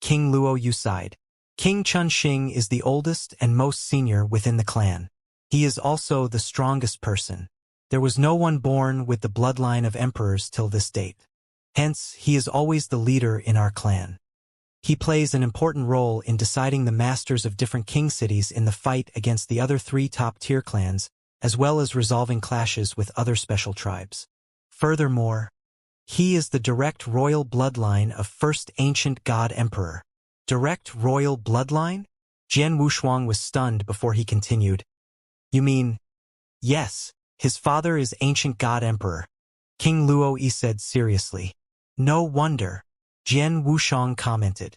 King Luo Yu sighed. King Chunxing is the oldest and most senior within the clan. He is also the strongest person. There was no one born with the bloodline of emperors till this date. Hence, he is always the leader in our clan. He plays an important role in deciding the masters of different king cities in the fight against the other 3 top-tier clans, as well as resolving clashes with other special tribes. Furthermore, he is the direct royal bloodline of first ancient god emperor. Direct royal bloodline? Jian Wushuang was stunned before he continued. You mean? Yes, his father is ancient god emperor. King Luo Yi said seriously. No wonder, Jian Wushuang commented.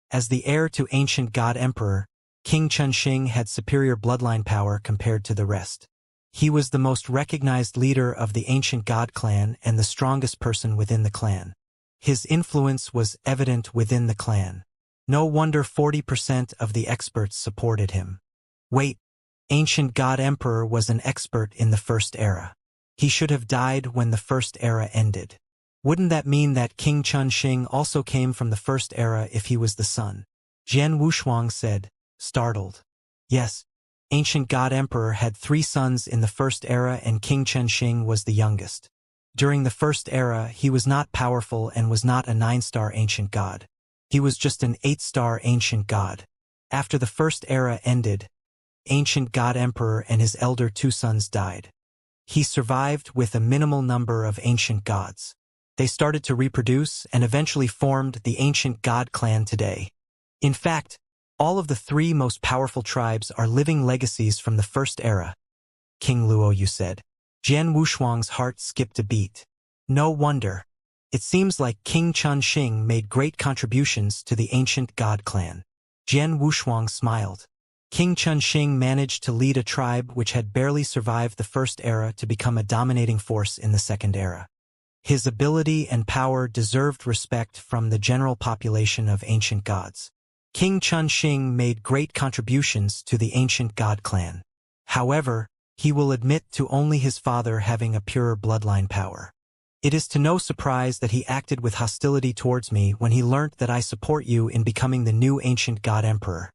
As the heir to ancient god emperor, King Chunxing had superior bloodline power compared to the rest. He was the most recognized leader of the ancient god clan and the strongest person within the clan. His influence was evident within the clan. No wonder 40% of the experts supported him. Wait, ancient god emperor was an expert in the first era. He should have died when the first era ended. Wouldn't that mean that King Chunxing also came from the first era if he was the son? Jian Wushuang said, startled. Yes, ancient god emperor had 3 sons in the first era and King Chunxing was the youngest. During the first era, he was not powerful and was not a 9-star ancient god. He was just an 8-star ancient god. After the first era ended, ancient god emperor and his elder 2 sons died. He survived with a minimal number of ancient gods. They started to reproduce and eventually formed the ancient god clan today. In fact, all of the 3 most powerful tribes are living legacies from the first era. King Luo Yu said. Jian Wushuang's heart skipped a beat. No wonder. It seems like King Chunxing made great contributions to the ancient god clan. Jian Wushuang smiled. King Chunxing managed to lead a tribe which had barely survived the first era to become a dominating force in the second era. His ability and power deserved respect from the general population of ancient gods. King Chunxing made great contributions to the ancient god clan. However, he will admit to only his father having a pure bloodline power. It is to no surprise that he acted with hostility towards me when he learnt that I support you in becoming the new ancient god emperor.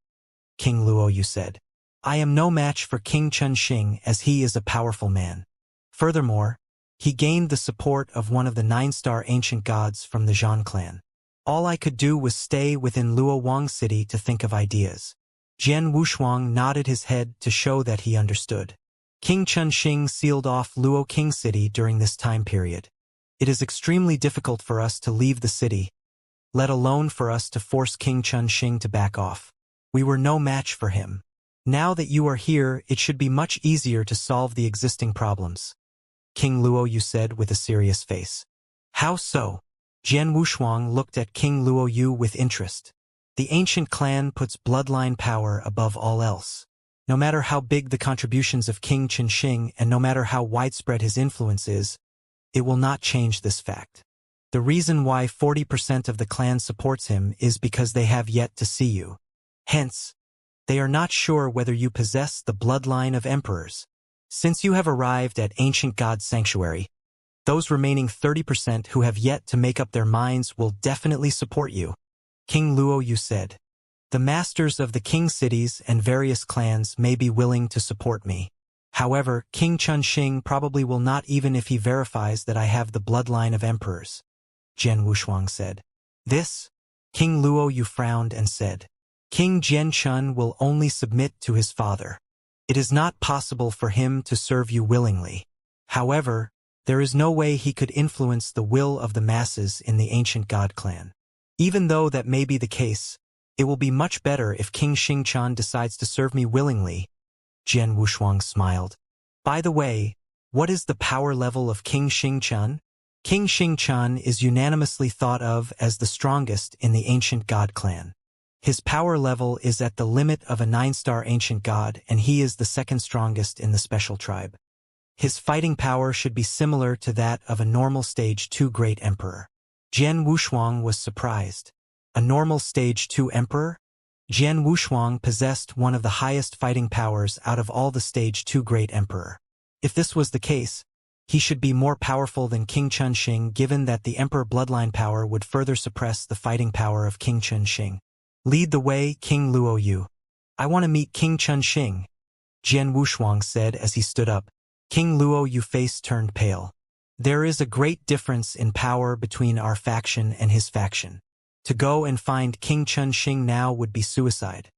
King Luo Yu said. I am no match for King Chunxing as he is a powerful man. Furthermore, he gained the support of one of the 9-star ancient gods from the Zhan clan. All I could do was stay within Luo Wang City to think of ideas. Jian Wushuang nodded his head to show that he understood. King Chunxing sealed off Luo King City during this time period. It is extremely difficult for us to leave the city, let alone for us to force King Chunxing to back off. We were no match for him. Now that you are here, it should be much easier to solve the existing problems. King Luo Yu said with a serious face. How so? Jian Wushuang looked at King Luo Yu with interest. The ancient clan puts bloodline power above all else. No matter how big the contributions of King Chunxing and no matter how widespread his influence is, it will not change this fact. The reason why 40% of the clan supports him is because they have yet to see you. Hence, they are not sure whether you possess the bloodline of emperors. Since you have arrived at Ancient God's Sanctuary, those remaining 30% who have yet to make up their minds will definitely support you. King Luo Yu said. The masters of the king cities and various clans may be willing to support me. However, King Chunxing probably will not even if he verifies that I have the bloodline of emperors. Jian Wushuang said. This? King Luo Yu frowned and said. King Jian Chun will only submit to his father. It is not possible for him to serve you willingly. However, there is no way he could influence the will of the masses in the ancient God clan. Even though that may be the case, it will be much better if King Xingchan decides to serve me willingly. Jian Wushuang smiled. By the way, what is the power level of King Xingchan? King Xingchan is unanimously thought of as the strongest in the ancient God clan. His power level is at the limit of a 9-star ancient god, and he is the second strongest in the special tribe. His fighting power should be similar to that of a normal stage 2 great emperor. Jian Wushuang was surprised. A normal stage 2 emperor? Jian Wushuang possessed one of the highest fighting powers out of all the stage 2 great emperor. If this was the case, he should be more powerful than King Chunxing, given that the emperor bloodline power would further suppress the fighting power of King Chunxing. Lead the way, King Luo Yu. I want to meet King Chunxing, Jian Wushuang said as he stood up. King Luo Yu's face turned pale. There is a great difference in power between our faction and his faction. To go and find King Chunxing now would be suicide.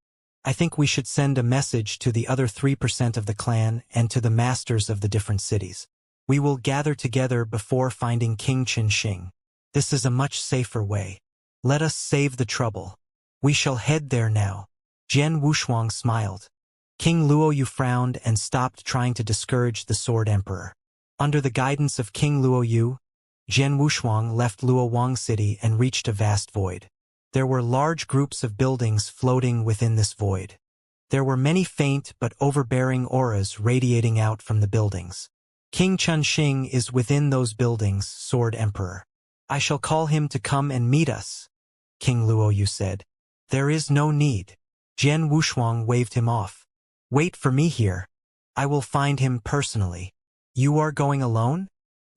I think we should send a message to the other 3% of the clan and to the masters of the different cities. We will gather together before finding King Chunxing. This is a much safer way. Let us save the trouble. We shall head there now. Jian Wushuang smiled. King Luo Yu frowned and stopped trying to discourage the Sword Emperor. Under the guidance of King Luo Yu, Jian Wushuang left Luowang City and reached a vast void. There were large groups of buildings floating within this void. There were many faint but overbearing auras radiating out from the buildings. King Chunxing is within those buildings, Sword Emperor. I shall call him to come and meet us, King Luo Yu said. There is no need. Jian Wushuang waved him off. Wait for me here. I will find him personally. You are going alone?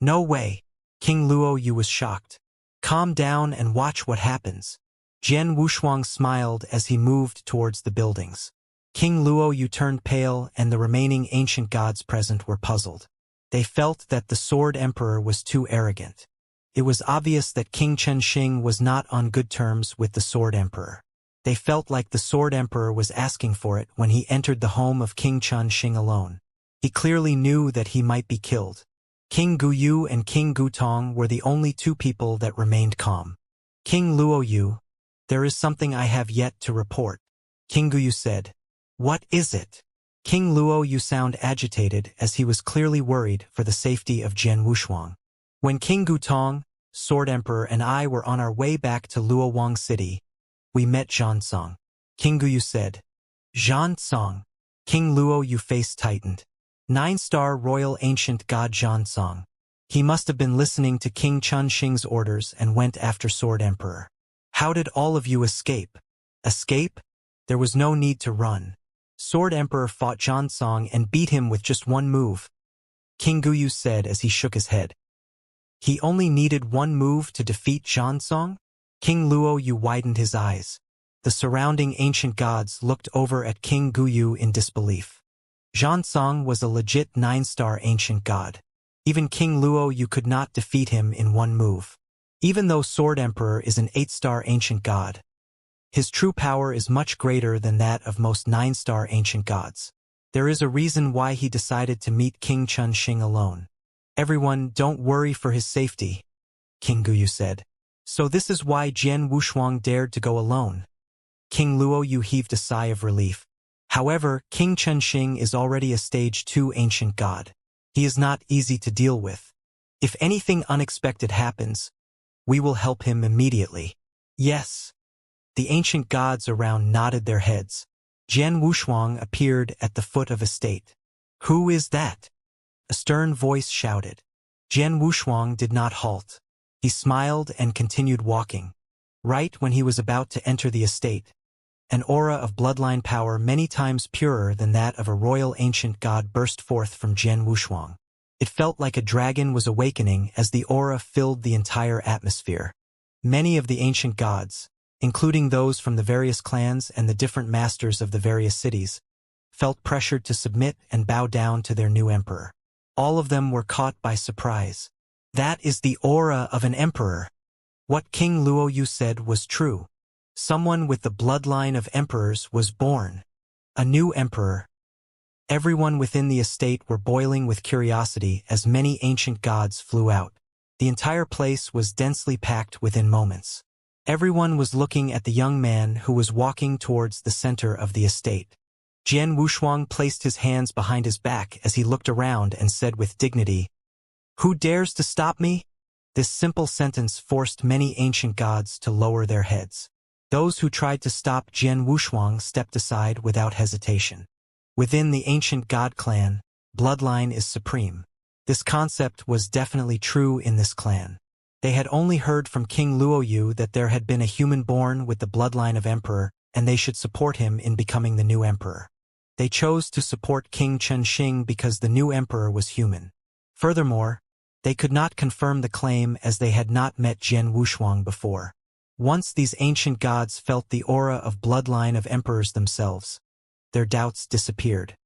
No way. King Luo Yu was shocked. Calm down and watch what happens. Jian Wushuang smiled as he moved towards the buildings. King Luo Yu turned pale and the remaining ancient gods present were puzzled. They felt that the Sword Emperor was too arrogant. It was obvious that King Chunxing was not on good terms with the Sword Emperor. They felt like the Sword Emperor was asking for it when he entered the home of King Chunxing alone. He clearly knew that he might be killed. King Guyu and King Gutong were the only two people that remained calm. King Luo Yu, there is something I have yet to report. King Guyu said. What is it? King Luo Yu sounded agitated as he was clearly worried for the safety of Jian Wushuang. When King Gutong, Sword Emperor, and I were on our way back to Luowang City, we met Xianxia. King Guyu said. Xianxia. King Luo Yu's face tightened. 9-star royal ancient god Xianxia. He must have been listening to King Chunxing's orders and went after Sword Emperor. How did all of you escape? Escape? There was no need to run. Sword Emperor fought Xianxia and beat him with just one move. King Guyu said as he shook his head. He only needed one move to defeat Xianxia? King Luo Yu widened his eyes. The surrounding ancient gods looked over at King Guyu in disbelief. Xianxia was a legit 9-star ancient god. Even King Luo Yu could not defeat him in one move. Even though Sword Emperor is an 8-star ancient god, his true power is much greater than that of most 9-star ancient gods. There is a reason why he decided to meet King Chunxing alone. Everyone, don't worry for his safety, King Guyu said. So this is why Jian Wushuang dared to go alone. King Luo Yu heaved a sigh of relief. However, King Chunxing is already a stage 2 ancient god. He is not easy to deal with. If anything unexpected happens, we will help him immediately. Yes. The ancient gods around nodded their heads. Jian Wushuang appeared at the foot of a state. Who is that? A stern voice shouted. Jian Wushuang did not halt. He smiled and continued walking. Right when he was about to enter the estate, An aura of bloodline power many times purer than that of a royal ancient god burst forth from Jian Wushuang. It felt like a dragon was awakening as the aura filled the entire atmosphere. Many of the ancient gods, including those from the various clans and the different masters of the various cities, felt pressured to submit and bow down to their new emperor. All of them were caught by surprise. That is the aura of an emperor. What King Luoyu said was true. Someone with the bloodline of emperors was born. A new emperor. Everyone within the estate were boiling with curiosity as many ancient gods flew out. The entire place was densely packed within moments. Everyone was looking at the young man who was walking towards the center of the estate. Jian Wushuang placed his hands behind his back as he looked around and said with dignity, "Who dares to stop me?" This simple sentence forced many ancient gods to lower their heads. Those who tried to stop Jian Wushuang stepped aside without hesitation. Within the ancient god clan, bloodline is supreme. This concept was definitely true in this clan. They had only heard from King Luoyu that there had been a human born with the bloodline of emperor, and they should support him in becoming the new emperor. They chose to support King Chunxing because the new emperor was human. Furthermore, they could not confirm the claim as they had not met Jian Wushuang before. Once these ancient gods felt the aura of bloodline of emperors themselves, their doubts disappeared.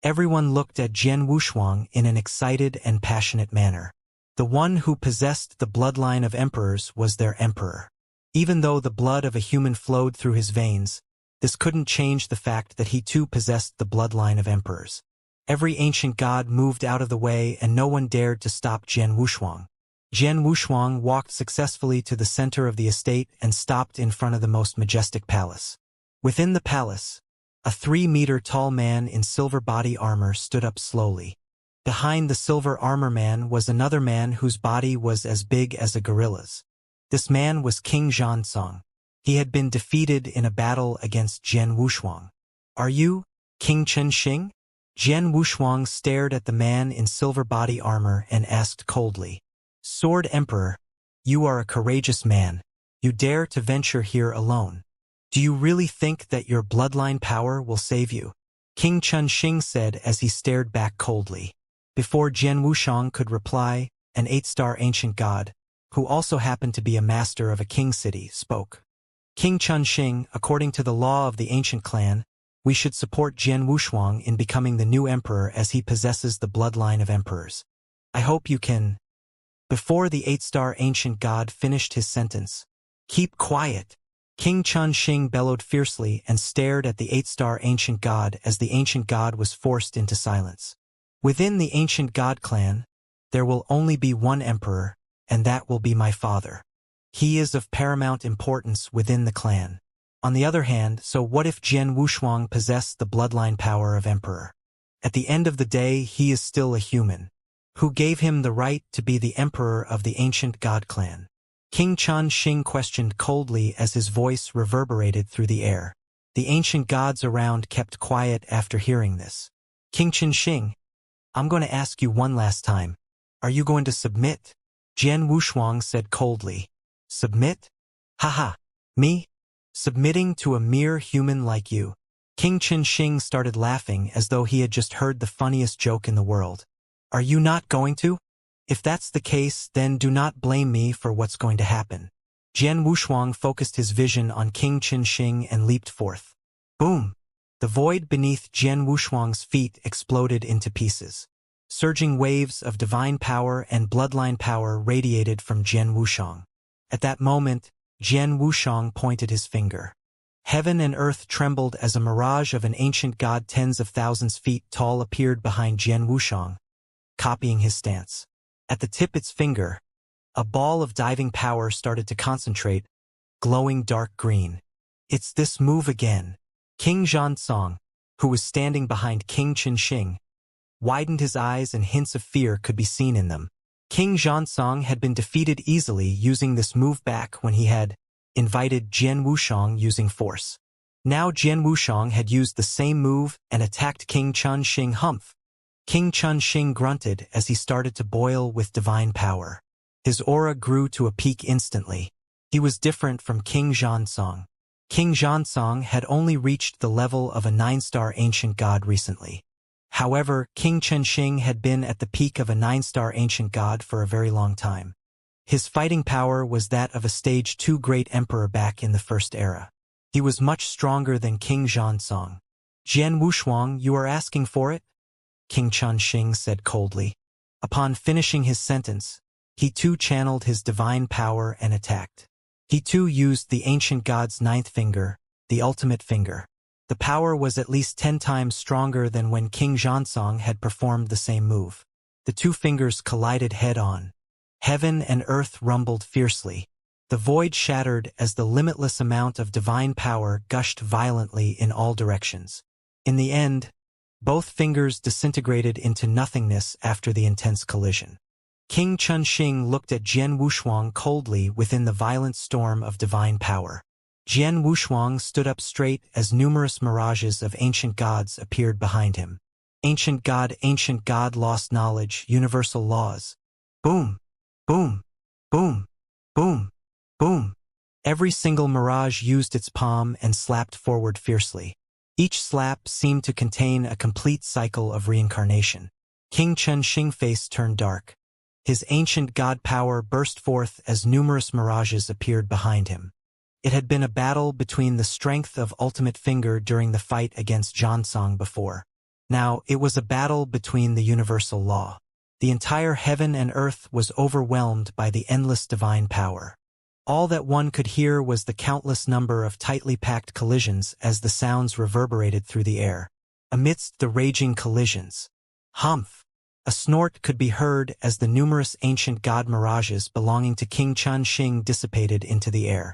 Everyone looked at Jian Wushuang in an excited and passionate manner. The one who possessed the bloodline of emperors was their emperor. Even though the blood of a human flowed through his veins, this couldn't change the fact that he too possessed the bloodline of emperors. Every ancient god moved out of the way and no one dared to stop Jian Wushuang. Jian Wushuang walked successfully to the center of the estate and stopped in front of the most majestic palace. Within the palace, a 3-meter-tall man in silver body armor stood up slowly. Behind the silver armor man was another man whose body was as big as a gorilla's. This man was King Xianxia. He had been defeated in a battle against Jian Wushuang. "Are you King Chunxing?" Jian Wushuang stared at the man in silver body armor and asked coldly. "Sword Emperor, you are a courageous man. You dare to venture here alone. Do you really think that your bloodline power will save you?" King Chunxing said as he stared back coldly. Before Jian Wushuang could reply, an 8-star ancient god, who also happened to be a master of a king city, spoke. "King Chunxing, according to the law of the ancient clan, we should support Jian Wushuang in becoming the new emperor as he possesses the bloodline of emperors. I hope you can—" Before the 8-star ancient god finished his sentence, "Keep quiet." King Chunxing bellowed fiercely and stared at the 8-star ancient god as the ancient god was forced into silence. Within the ancient god clan, there will only be one emperor, and that will be my father. He is of paramount importance within the clan. On the other hand, so what if Jian Wushuang possessed the bloodline power of emperor? At the end of the day, he is still a human. Who gave him the right to be the emperor of the ancient god clan? King Chunxing questioned coldly as his voice reverberated through the air. The ancient gods around kept quiet after hearing this. "King Chunxing, I'm going to ask you one last time. Are you going to submit?" Jian Wushuang said coldly. "Submit? Haha, me? Submitting to a mere human like you?" King Chunxing started laughing as though he had just heard the funniest joke in the world. "Are you not going to? If that's the case, then do not blame me for what's going to happen." Jian Wushuang focused his vision on King Chunxing and leaped forth. Boom! The void beneath Jian Wushuang's feet exploded into pieces. Surging waves of divine power and bloodline power radiated from Jian Wushuang. At that moment, Jian Wushuang pointed his finger. Heaven and earth trembled as a mirage of an ancient god tens of thousands feet tall appeared behind Jian Wushuang, copying his stance. At the tip of its finger, a ball of diving power started to concentrate, glowing dark green. "It's this move again." King Xianxia, who was standing behind King Chunxing, widened his eyes and hints of fear could be seen in them. King Xianxia had been defeated easily using this move back when he had invited Jian Wushuang using force. Now Jian Wushuang had used the same move and attacked King Chunxing. Humph! King Chunxing grunted as he started to boil with divine power. His aura grew to a peak instantly. He was different from King Xianxia. King Xianxia had only reached the level of a 9-star ancient god recently. However, King Chenxing had been at the peak of a 9-star ancient god for a very long time. His fighting power was that of a stage 2 great emperor back in the First Era. He was much stronger than King Xianxia. Jian Wushuang, you are asking for it? King Chenxing said coldly. Upon finishing his sentence, he too channeled his divine power and attacked. He too used the ancient god's 9th finger, the ultimate finger. The power was at least 10 times stronger than when King Xianxia had performed the same move. The two fingers collided head-on. Heaven and earth rumbled fiercely. The void shattered as the limitless amount of divine power gushed violently in all directions. In the end, both fingers disintegrated into nothingness after the intense collision. King Chenxing looked at Jian Wushuang coldly within the violent storm of divine power. Jian Wushuang stood up straight as numerous mirages of ancient gods appeared behind him. Ancient god, lost knowledge, universal laws. Boom, boom, boom, boom, boom. Every single mirage used its palm and slapped forward fiercely. Each slap seemed to contain a complete cycle of reincarnation. King Chenxing's face turned dark. His ancient god power burst forth as numerous mirages appeared behind him. It had been a battle between the strength of Ultimate Finger during the fight against Xianxia before. Now, it was a battle between the universal law. The entire heaven and earth was overwhelmed by the endless divine power. All that one could hear was the countless number of tightly packed collisions as the sounds reverberated through the air. Amidst the raging collisions, humph! A snort could be heard as the numerous ancient god mirages belonging to King Chenxing dissipated into the air.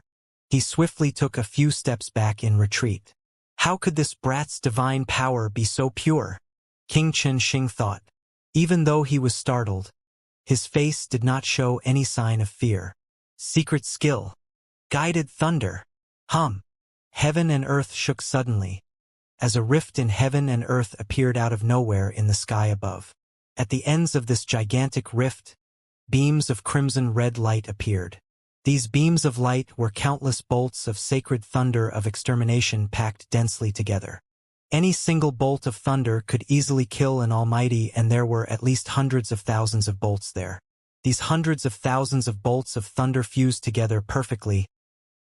He swiftly took a few steps back in retreat. How could this brat's divine power be so pure? King Chenxing thought. Even though he was startled, his face did not show any sign of fear. Secret skill. Guided thunder. Hum. Heaven and earth shook suddenly, as a rift in heaven and earth appeared out of nowhere in the sky above. At the ends of this gigantic rift, beams of crimson-red light appeared. These beams of light were countless bolts of sacred thunder of extermination packed densely together. Any single bolt of thunder could easily kill an almighty, and there were at least hundreds of thousands of bolts there. These hundreds of thousands of bolts of thunder fused together perfectly,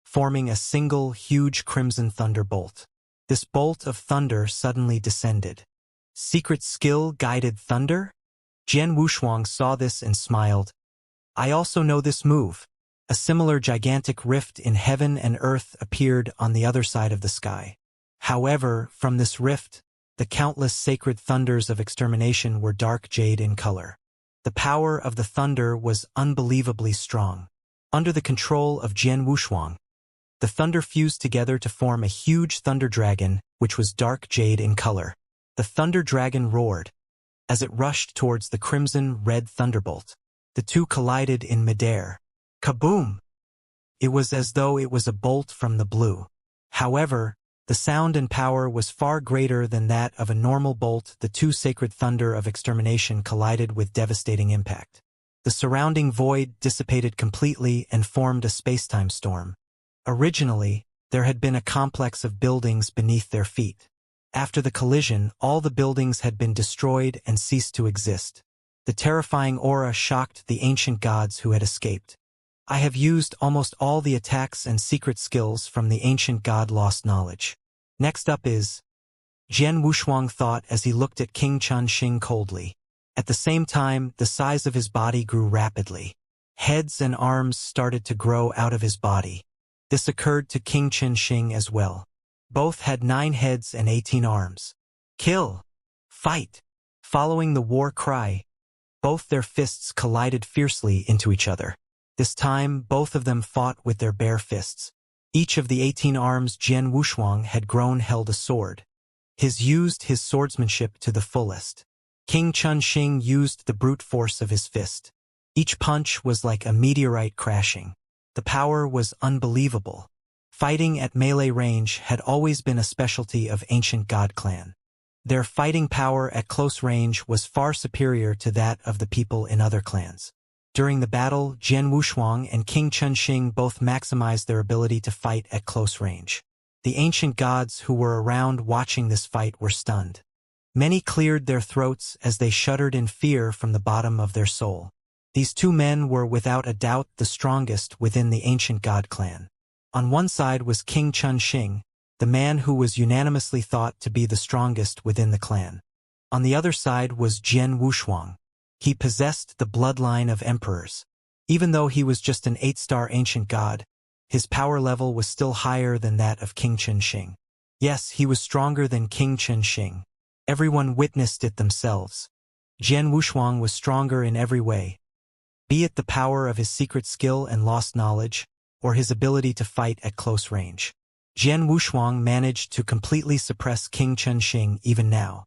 forming a single huge crimson thunderbolt. This bolt of thunder suddenly descended. Secret skill guided thunder? Jian Wushuang saw this and smiled. I also know this move. A similar gigantic rift in heaven and earth appeared on the other side of the sky. However, from this rift, the countless sacred thunders of extermination were dark jade in color. The power of the thunder was unbelievably strong. Under the control of Jian Wushuang, the thunder fused together to form a huge thunder dragon, which was dark jade in color. The thunder dragon roared as it rushed towards the crimson-red thunderbolt. The two collided in midair. Kaboom! It was as though it was a bolt from the blue. However, the sound and power was far greater than that of a normal bolt. The two sacred thunder of extermination collided with devastating impact. The surrounding void dissipated completely and formed a space-time storm. Originally, there had been a complex of buildings beneath their feet. After the collision, all the buildings had been destroyed and ceased to exist. The terrifying aura shocked the ancient gods who had escaped. I have used almost all the attacks and secret skills from the ancient god lost knowledge. Next up is... Jian Wushuang thought as he looked at King Chenxing coldly. At the same time, the size of his body grew rapidly. Heads and arms started to grow out of his body. This occurred to King Chenxing as well. Both had 9 heads and 18 arms. Kill! Fight! Following the war cry, both their fists collided fiercely into each other. This time, both of them fought with their bare fists. Each of the 18 arms Jian Wushuang had grown held a sword. He used his swordsmanship to the fullest. King Chenxing used the brute force of his fist. Each punch was like a meteorite crashing. The power was unbelievable. Fighting at melee range had always been a specialty of ancient god clan. Their fighting power at close range was far superior to that of the people in other clans. During the battle, Jian Wushuang and King Chenxing both maximized their ability to fight at close range. The ancient gods who were around watching this fight were stunned. Many cleared their throats as they shuddered in fear from the bottom of their soul. These two men were without a doubt the strongest within the ancient god clan. On one side was King Chunxing, the man who was unanimously thought to be the strongest within the clan. On the other side was Jian Wushuang. He possessed the bloodline of emperors. Even though he was just an 8-star ancient god, his power level was still higher than that of King Chunxing. Yes, he was stronger than King Chunxing. Everyone witnessed it themselves. Jian Wushuang was stronger in every way, be it the power of his secret skill and lost knowledge, or his ability to fight at close range. Jian Wushuang managed to completely suppress King Chunxing even now.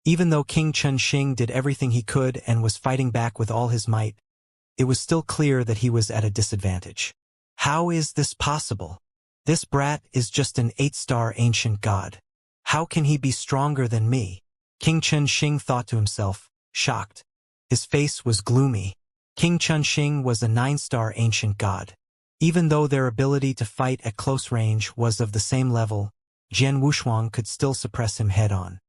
Even though King Chunxing did everything he could and was fighting back with all his might, it was still clear that he was at a disadvantage. How is this possible? This brat is just an 8-star ancient god. How can he be stronger than me? King Chunxing thought to himself, shocked. His face was gloomy. King Chunxing was a 9-star ancient god. Even though their ability to fight at close range was of the same level, Jian Wushuang could still suppress him head-on.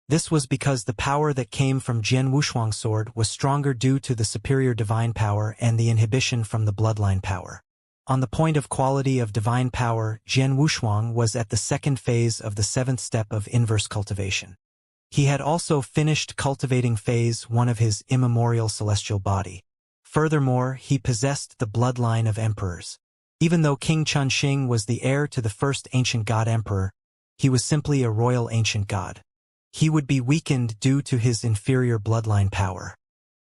This was because the power that came from Jian Wushuang's sword was stronger due to the superior divine power and the inhibition from the bloodline power. On the point of quality of divine power, Jian Wushuang was at the second phase of the 7th step of inverse cultivation. He had also finished cultivating phase 1 of his immemorial celestial body. Furthermore, he possessed the bloodline of emperors. Even though King Chunxing was the heir to the first ancient god emperor, he was simply a royal ancient god. He would be weakened due to his inferior bloodline power.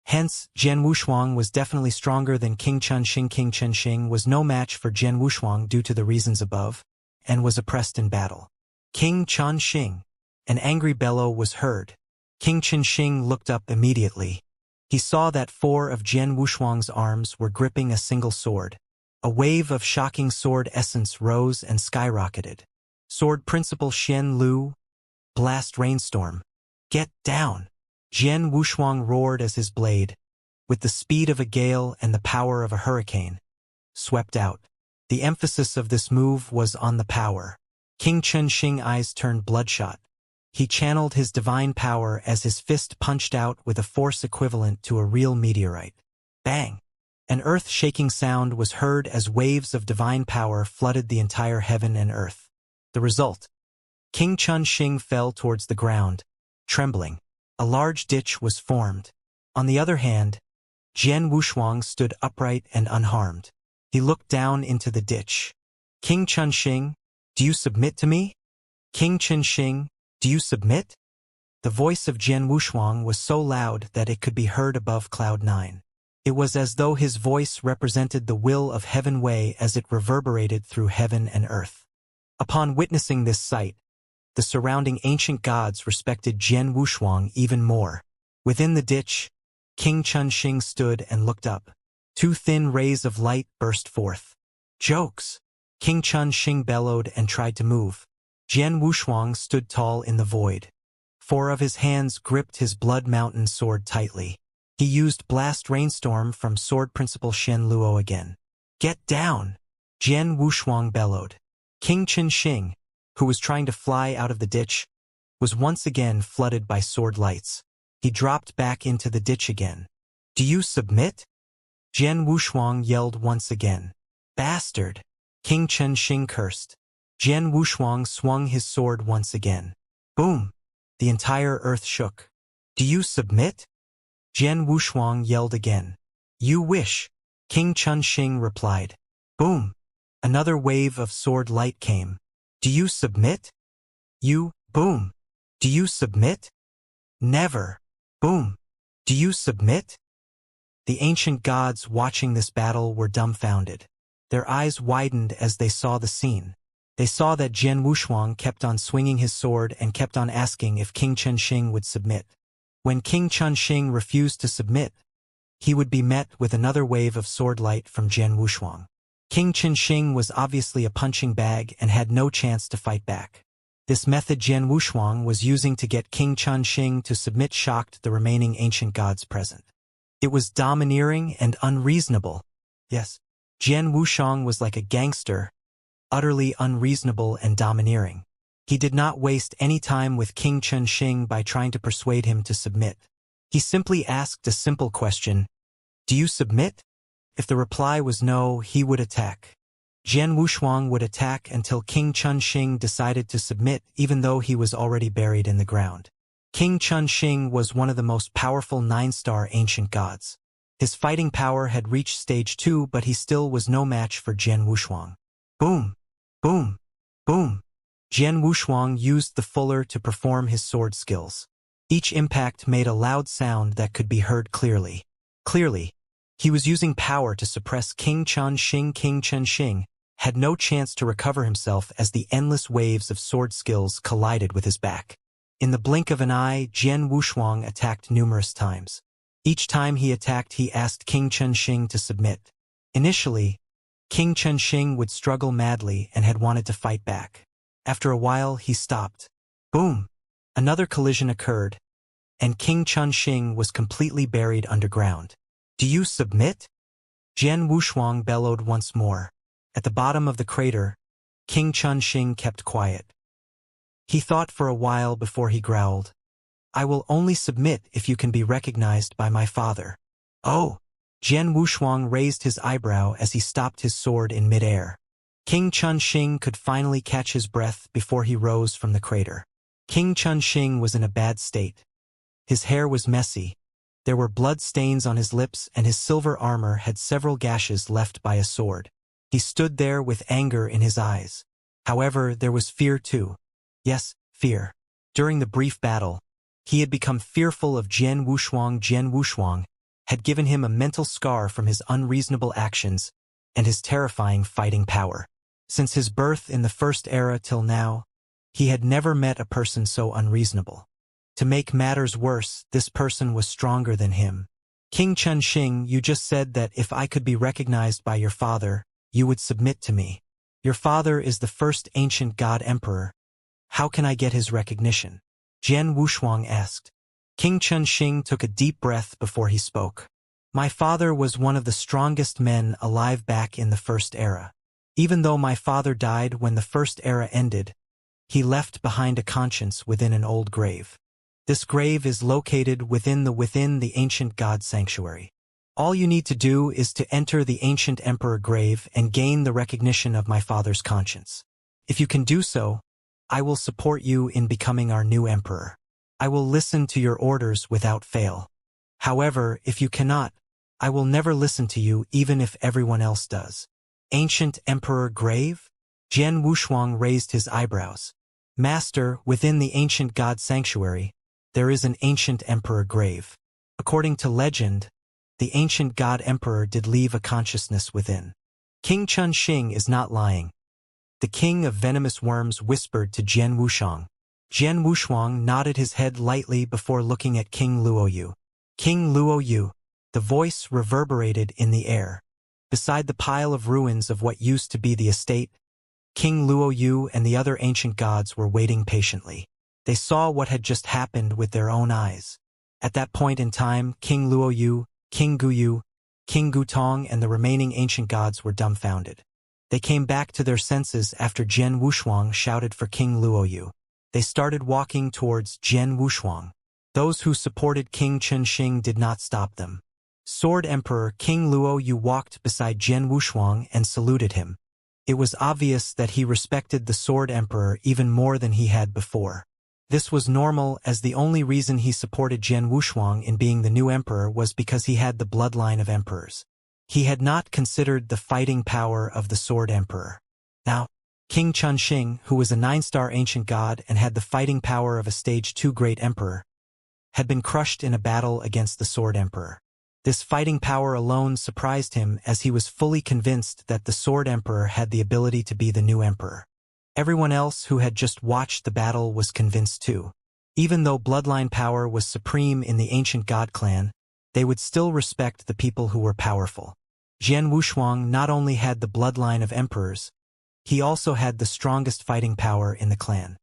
Hence, Jian Wushuang was definitely stronger than King Chunxing. King Chunxing was no match for Jian Wushuang due to the reasons above, and was oppressed in battle. King Chunxing. An angry bellow was heard. King Chunxing looked up immediately. He saw that 4 of Jian Wushuang's arms were gripping a single sword. A wave of shocking sword essence rose and skyrocketed. Sword Principal Xian Lu. Blast Rainstorm. Get down! Jian Wushuang roared as his blade, with the speed of a gale and the power of a hurricane, swept out. The emphasis of this move was on the power. King Chunxing's eyes turned bloodshot. He channeled his divine power as his fist punched out with a force equivalent to a real meteorite. Bang! An earth-shaking sound was heard as waves of divine power flooded the entire heaven and earth. The result: King Chunxing fell towards the ground, trembling. A large ditch was formed. On the other hand, Jian Wushuang stood upright and unharmed. He looked down into the ditch. King Chunxing, do you submit to me? King Chunxing, do you submit? The voice of Jian Wushuang was so loud that it could be heard above Cloud 9. It was as though his voice represented the will of Heaven Wei as it reverberated through heaven and earth. Upon witnessing this sight, the surrounding ancient gods respected Jian Wushuang even more. Within the ditch, King Chunxing stood and looked up. 2 thin rays of light burst forth. Jokes! King Chunxing bellowed and tried to move. Jian Wushuang stood tall in the void. 4 of his hands gripped his Blood Mountain sword tightly. He used Blast Rainstorm from Sword Principal Shen Luo again. Get down! Jian Wushuang bellowed. King Chunxing, who was trying to fly out of the ditch, was once again flooded by sword lights. He dropped back into the ditch again. Do you submit? Jian Wushuang yelled once again. Bastard! King Chunxing cursed. Jian Wushuang swung his sword once again. Boom! The entire earth shook. Do you submit? Jian Wushuang yelled again. You wish. King Chunxing replied. Boom! Another wave of sword light came. Do you submit? You, boom. Do you submit? Never. Boom. Do you submit? The ancient gods watching this battle were dumbfounded. Their eyes widened as they saw the scene. They saw that Jian Wushuang kept on swinging his sword and kept on asking if King Chunxing would submit. When King Chunxing refused to submit, he would be met with another wave of sword light from Jian Wushuang. King Chunxing was obviously a punching bag and had no chance to fight back. This method Jian Wushuang was using to get King Chunxing to submit shocked the remaining ancient gods present. It was domineering and unreasonable. Yes, Jian Wushuang was like a gangster, utterly unreasonable and domineering. He did not waste any time with King Chunxing by trying to persuade him to submit. He simply asked a simple question, "Do you submit?" If the reply was no, he would attack. Jian Wushuang would attack until King Chunxing decided to submit, even though he was already buried in the ground. King Chunxing was one of the most powerful 9-star ancient gods. His fighting power had reached stage 2, but he still was no match for Jian Wushuang. Boom! Boom! Boom! Jian Wushuang used the fuller to perform his sword skills. Each impact made a loud sound that could be heard clearly. Clearly, he was using power to suppress King Chunxing. King Chunxing had no chance to recover himself as the endless waves of sword skills collided with his back. In the blink of an eye, Jian Wushuang attacked numerous times. Each time he attacked, he asked King Chunxing to submit. Initially, King Chunxing would struggle madly and had wanted to fight back. After a while, he stopped. Boom! Another collision occurred, and King Chunxing was completely buried underground. "Do you submit?" Jian Wushuang bellowed once more. At the bottom of the crater, King Chunxing kept quiet. He thought for a while before he growled, "I will only submit if you can be recognized by my father." "Oh!" Jian Wushuang raised his eyebrow as he stopped his sword in midair. King Chunxing could finally catch his breath before he rose from the crater. King Chunxing was in a bad state. His hair was messy. There were blood stains on his lips, and his silver armor had several gashes left by a sword. He stood there with anger in his eyes. However, there was fear too. Yes, fear. During the brief battle, he had become fearful of Jian Wushuang. Jian Wushuang had given him a mental scar from his unreasonable actions and his terrifying fighting power. Since his birth in the First Era till now, he had never met a person so unreasonable. To make matters worse, this person was stronger than him. "King Chunxing, you just said that if I could be recognized by your father, you would submit to me. Your father is the first ancient god emperor. How can I get his recognition?" Jian Wushuang asked. King Chunxing took a deep breath before he spoke. "My father was one of the strongest men alive back in the First Era. Even though my father died when the First Era ended, he left behind a conscience within an old grave. This grave is located within the ancient god sanctuary. All you need to do is to enter the ancient emperor grave and gain the recognition of my father's conscience. If you can do so, I will support you in becoming our new emperor. I will listen to your orders without fail. However, if you cannot, I will never listen to you even if everyone else does." "Ancient emperor grave?" Jian Wushuang raised his eyebrows. "Master, within the ancient god sanctuary, there is an ancient emperor grave. According to legend, the ancient god emperor did leave a consciousness within." King Chunxing is not lying. The king of venomous worms whispered to Jian Wushuang. Jian Wushuang nodded his head lightly before looking at King Luoyu. "King Luoyu." The voice reverberated in the air. Beside the pile of ruins of what used to be the estate, King Luoyu and the other ancient gods were waiting patiently. They saw what had just happened with their own eyes. At that point in time, King Luoyu, King Guyu, King Gutong, and the remaining ancient gods were dumbfounded. They came back to their senses after Jian Wushuang shouted for King Luoyu. They started walking towards Jian Wushuang. Those who supported King Chunxing did not stop them. Sword Emperor King Luoyu walked beside Jian Wushuang and saluted him. It was obvious that he respected the Sword Emperor even more than he had before. This was normal, as the only reason he supported Jian Wushuang in being the new emperor was because he had the bloodline of emperors. He had not considered the fighting power of the Sword Emperor. Now, King Chunxing, who was a 9-star ancient god and had the fighting power of a stage 2 great emperor, had been crushed in a battle against the Sword Emperor. This fighting power alone surprised him, as he was fully convinced that the Sword Emperor had the ability to be the new emperor. Everyone else who had just watched the battle was convinced too. Even though bloodline power was supreme in the ancient god clan, they would still respect the people who were powerful. Jian Wushuang not only had the bloodline of emperors, he also had the strongest fighting power in the clan.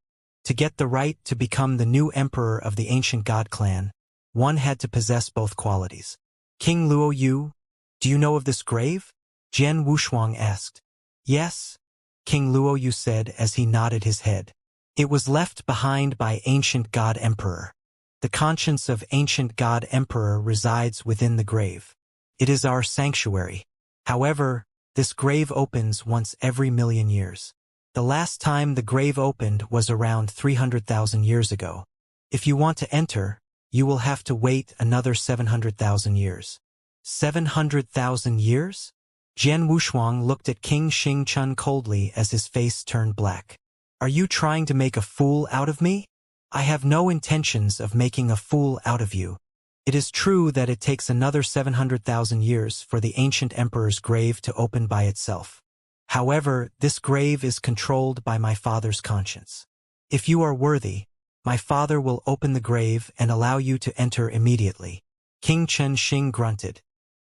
To get the right to become the new emperor of the ancient god clan, one had to possess both qualities. "King Luoyu, do you know of this grave?" Jian Wushuang asked. "Yes. King Luoyu said as he nodded his head. It was left behind by ancient God Emperor. The conscience of ancient God Emperor resides within the grave. It is our sanctuary. However, this grave opens once every million years. The last time the grave opened was around 300,000 years ago. If you want to enter, you will have to wait another 700,000 years. 700,000 years? Jian Wushuang looked at King Xingchun coldly as his face turned black. Are you trying to make a fool out of me? I have no intentions of making a fool out of you. It is true that it takes another 700,000 years for the ancient emperor's grave to open by itself. However, this grave is controlled by my father's conscience. If you are worthy, my father will open the grave and allow you to enter immediately. King Chen Xing grunted.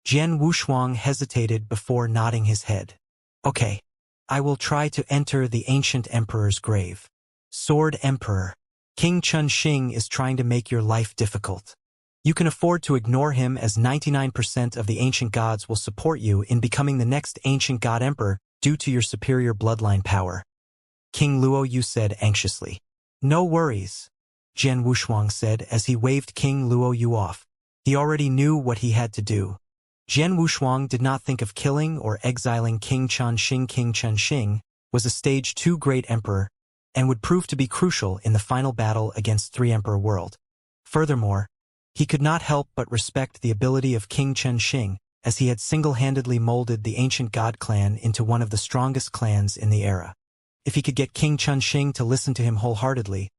Jian Wushuang hesitated before nodding his head. Okay. I will try to enter the ancient emperor's grave. Sword Emperor. King Chen Xing is trying to make your life difficult. You can afford to ignore him as 99% of the ancient gods will support you in becoming the next ancient god emperor due to your superior bloodline power. King Luoyu said anxiously. No worries, Jian Wushuang said as he waved King Luoyu off. He already knew what he had to do. Jian Wushuang did not think of killing or exiling King Chen Xing. King Chen Xing was a stage 2 great emperor and would prove to be crucial in the final battle against 3 emperor world. Furthermore, he could not help but respect the ability of King Chen Xing, as he had single-handedly molded the ancient god clan into one of the strongest clans in the era. If he could get King Chen Xing to listen to him wholeheartedly,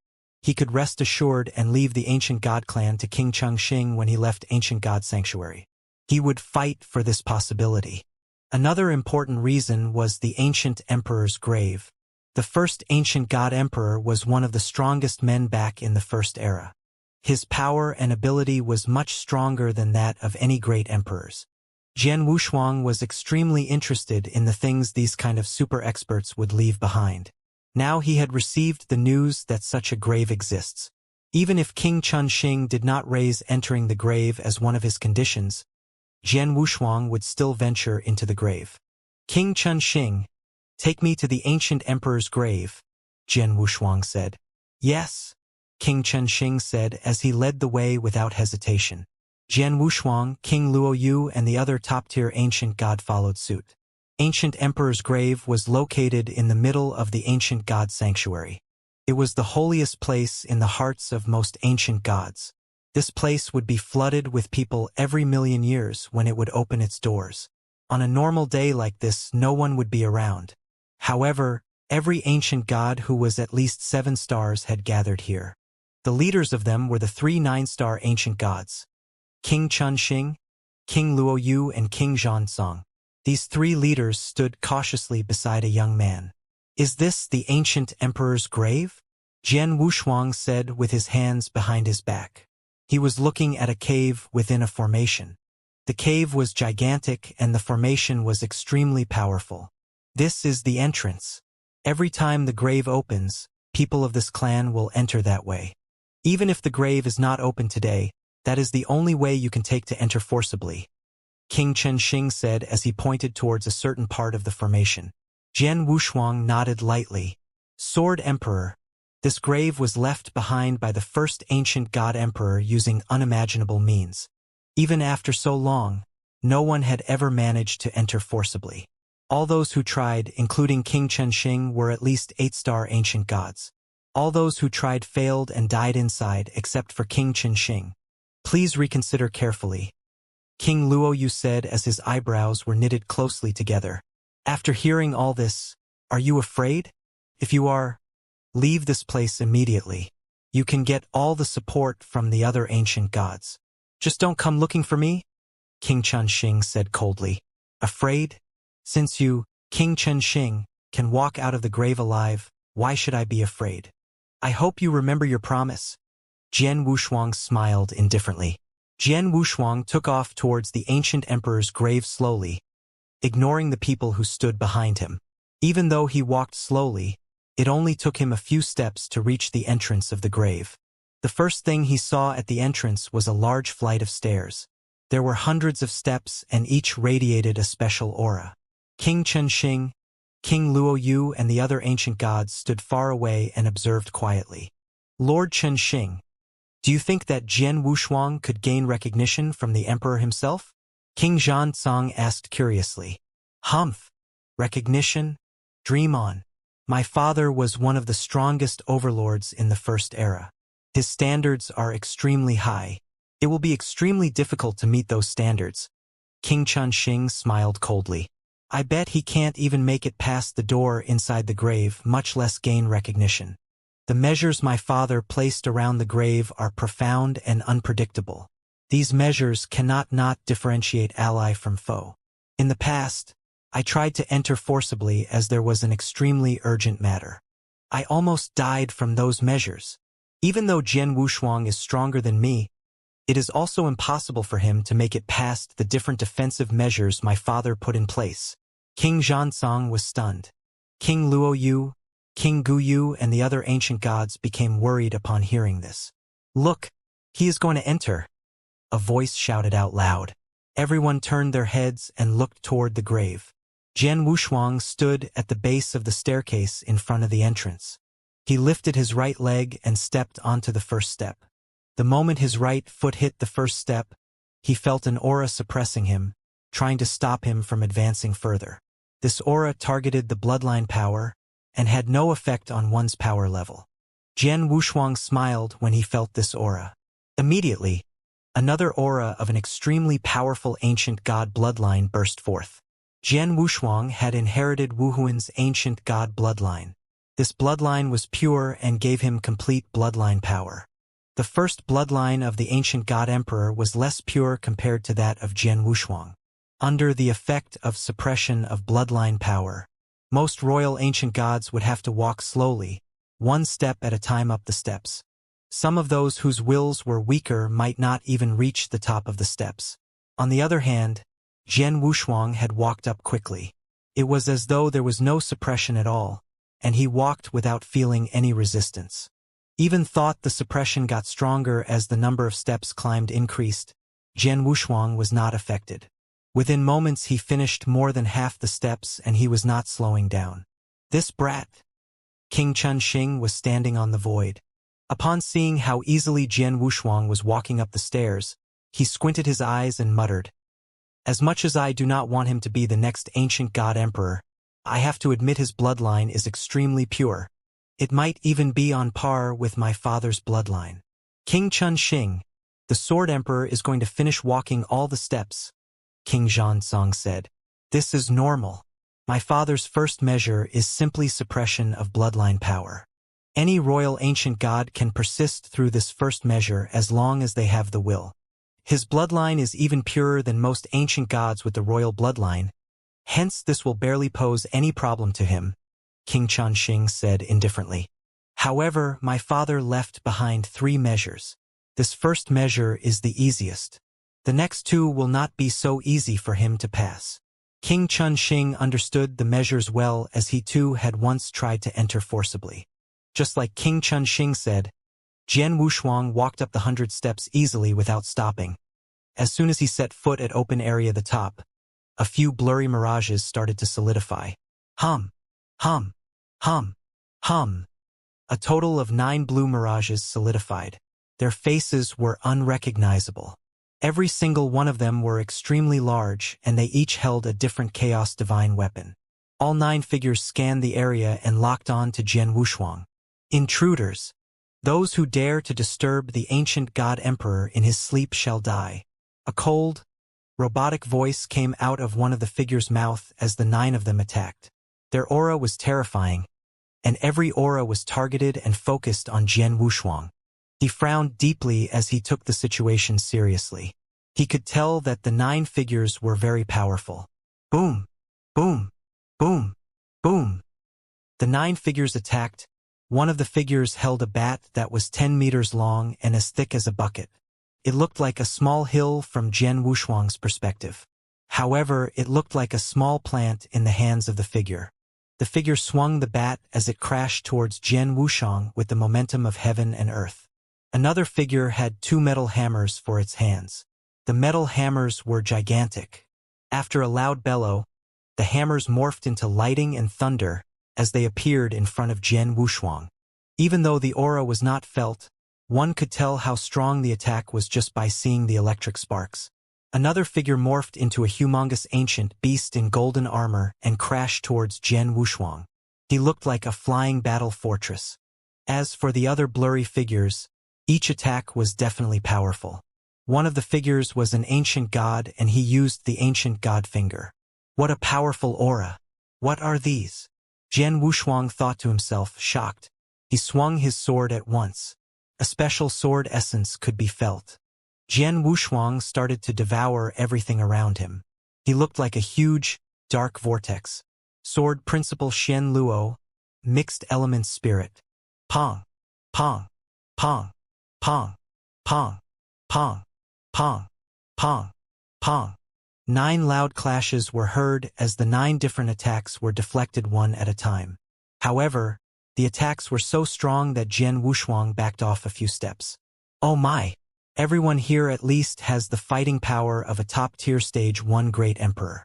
he could rest assured and leave the ancient god clan to King Chen Xing when he left ancient god sanctuary. He would fight for this possibility. Another important reason was the ancient emperor's grave. The first ancient god emperor was one of the strongest men back in the first era. His power and ability was much stronger than that of any great emperors. Jian Wushuang was extremely interested in the things these kind of super experts would leave behind. Now he had received the news that such a grave exists. Even if King Chen Xing did not raise entering the grave as one of his conditions, Jian Wushuang would still venture into the grave. King Chen Xing, take me to the ancient emperor's grave, Jian Wushuang said. Yes, King Chen Xing said as he led the way without hesitation. Jian Wushuang, King Luoyu, and the other top-tier ancient god followed suit. Ancient emperor's grave was located in the middle of the ancient god sanctuary. It was the holiest place in the hearts of most ancient gods. This place would be flooded with people every million years when it would open its doors. On a normal day like this, no one would be around. However, every ancient god who was at least 7 stars had gathered here. The leaders of them were the 3 9-star ancient gods. King Chen Xing, King Luoyu, and King Xianxia. These 3 leaders stood cautiously beside a young man. Is this the ancient emperor's grave? Jian Wushuang said with his hands behind his back. He was looking at a cave within a formation. The cave was gigantic and the formation was extremely powerful. This is the entrance. Every time the grave opens, people of this clan will enter that way. Even if the grave is not open today, that is the only way you can take to enter forcibly, King Chen Xing said as he pointed towards a certain part of the formation. Jian Wushuang nodded lightly. Sword Emperor. This grave was left behind by the first ancient god emperor using unimaginable means. Even after so long, no one had ever managed to enter forcibly. All those who tried, including King Chen Xing, were at least 8-star ancient gods. All those who tried failed and died inside except for King Chen Xing. Please reconsider carefully, King Luoyu said as his eyebrows were knitted closely together. After hearing all this, are you afraid? If you are, leave this place immediately. You can get all the support from the other ancient gods. Just don't come looking for me, King Chen Xing said coldly. Afraid? Since you, King Chen Xing, can walk out of the grave alive, why should I be afraid? I hope you remember your promise. Jian Wushuang smiled indifferently. Jian Wushuang took off towards the ancient emperor's grave slowly, ignoring the people who stood behind him. Even though he walked slowly, it only took him a few steps to reach the entrance of the grave. The first thing he saw at the entrance was a large flight of stairs. There were hundreds of steps and each radiated a special aura. King Chen Xing, King Luoyu and the other ancient gods stood far away and observed quietly. Lord Chenxing, do you think that Jian Wushuang could gain recognition from the emperor himself? King Zhanzong asked curiously. Humph. Recognition? Dream on. My father was one of the strongest overlords in the First Era. His standards are extremely high. It will be extremely difficult to meet those standards. King Chenxing smiled coldly. I bet he can't even make it past the door inside the grave, much less gain recognition. The measures my father placed around the grave are profound and unpredictable. These measures cannot not differentiate ally from foe. In the past, I tried to enter forcibly as there was an extremely urgent matter. I almost died from those measures. Even though Jian Wushuang is stronger than me, it is also impossible for him to make it past the different defensive measures my father put in place. King Zhanzong was stunned. King Luoyu, King Guyu, and the other ancient gods became worried upon hearing this. Look, he is going to enter. A voice shouted out loud. Everyone turned their heads and looked toward the grave. Jian Wushuang stood at the base of the staircase in front of the entrance. He lifted his right leg and stepped onto the first step. The moment his right foot hit the first step, he felt an aura suppressing him, trying to stop him from advancing further. This aura targeted the bloodline power and had no effect on one's power level. Jian Wushuang smiled when he felt this aura. Immediately, another aura of an extremely powerful ancient god bloodline burst forth. Jian Wushuang had inherited Wuhuan's ancient god bloodline. This bloodline was pure and gave him complete bloodline power. The first bloodline of the ancient god emperor was less pure compared to that of Jian Wushuang. Under the effect of suppression of bloodline power, most royal ancient gods would have to walk slowly, one step at a time up the steps. Some of those whose wills were weaker might not even reach the top of the steps. On the other hand, Jian Wushuang had walked up quickly. It was as though there was no suppression at all, and he walked without feeling any resistance. Even thought the suppression got stronger as the number of steps climbed increased, Jian Wushuang was not affected. Within moments he finished more than half the steps and he was not slowing down. This brat! King Chenxing was standing on the void. Upon seeing how easily Jian Wushuang was walking up the stairs, he squinted his eyes and muttered, As much as I do not want him to be the next ancient god emperor, I have to admit his bloodline is extremely pure. It might even be on par with my father's bloodline. King Chenxing, the Sword Emperor is going to finish walking all the steps, King Zhanzong said. This is normal. My father's first measure is simply suppression of bloodline power. Any royal ancient god can persist through this first measure as long as they have the will. His bloodline is even purer than most ancient gods with the royal bloodline, hence this will barely pose any problem to him, King Chenxing said indifferently. However, my father left behind 3 measures. This first measure is the easiest. The next 2 will not be so easy for him to pass. King Chenxing understood the measures well as he too had once tried to enter forcibly. Just like King Chenxing said, Jian Wushuang walked up the 100 steps easily without stopping. As soon as he set foot at open area the top, a few blurry mirages started to solidify. Hum, hum, hum, hum. A total of 9 blue mirages solidified. Their faces were unrecognizable. Every single one of them were extremely large, and they each held a different Chaos Divine weapon. All 9 figures scanned the area and locked on to Jian Wushuang. Intruders. Those who dare to disturb the ancient god emperor in his sleep shall die. A cold, robotic voice came out of one of the figures' mouth as the 9 of them attacked. Their aura was terrifying, and every aura was targeted and focused on Jian Wushuang. He frowned deeply as he took the situation seriously. He could tell that the 9 figures were very powerful. Boom! Boom! Boom! Boom! The 9 figures attacked. One of the figures held a bat that was 10 meters long and as thick as a bucket. It looked like a small hill from Jian Wushuang's perspective. However, it looked like a small plant in the hands of the figure. The figure swung the bat as it crashed towards Jian Wushuang with the momentum of heaven and earth. Another figure had 2 metal hammers for its hands. The metal hammers were gigantic. After a loud bellow, The hammers morphed into lightning and thunder as they appeared in front of Jian Wushuang. Even though the aura was not felt, one could tell how strong the attack was just by seeing the electric sparks. Another figure morphed into a humongous ancient beast in golden armor and crashed towards Jian Wushuang. He looked like a flying battle fortress. As for the other blurry figures, each attack was definitely powerful. One of the figures was an ancient god and he used the ancient god finger. What a powerful aura! What are these? Jian Wushuang thought to himself, shocked. He swung his sword at once. A special sword essence could be felt. Jian Wushuang started to devour everything around him. He looked like a huge, dark vortex. Sword Principle Xian Luo, Mixed Elements Spirit. Pong, pong, pong, pong, pong, pong, pong, pong, pong. 9 loud clashes were heard as the 9 different attacks were deflected one at a time. However, the attacks were so strong that Jian Wushuang backed off a few steps. Oh my! Everyone here at least has the fighting power of a top-tier Stage 1 Great Emperor.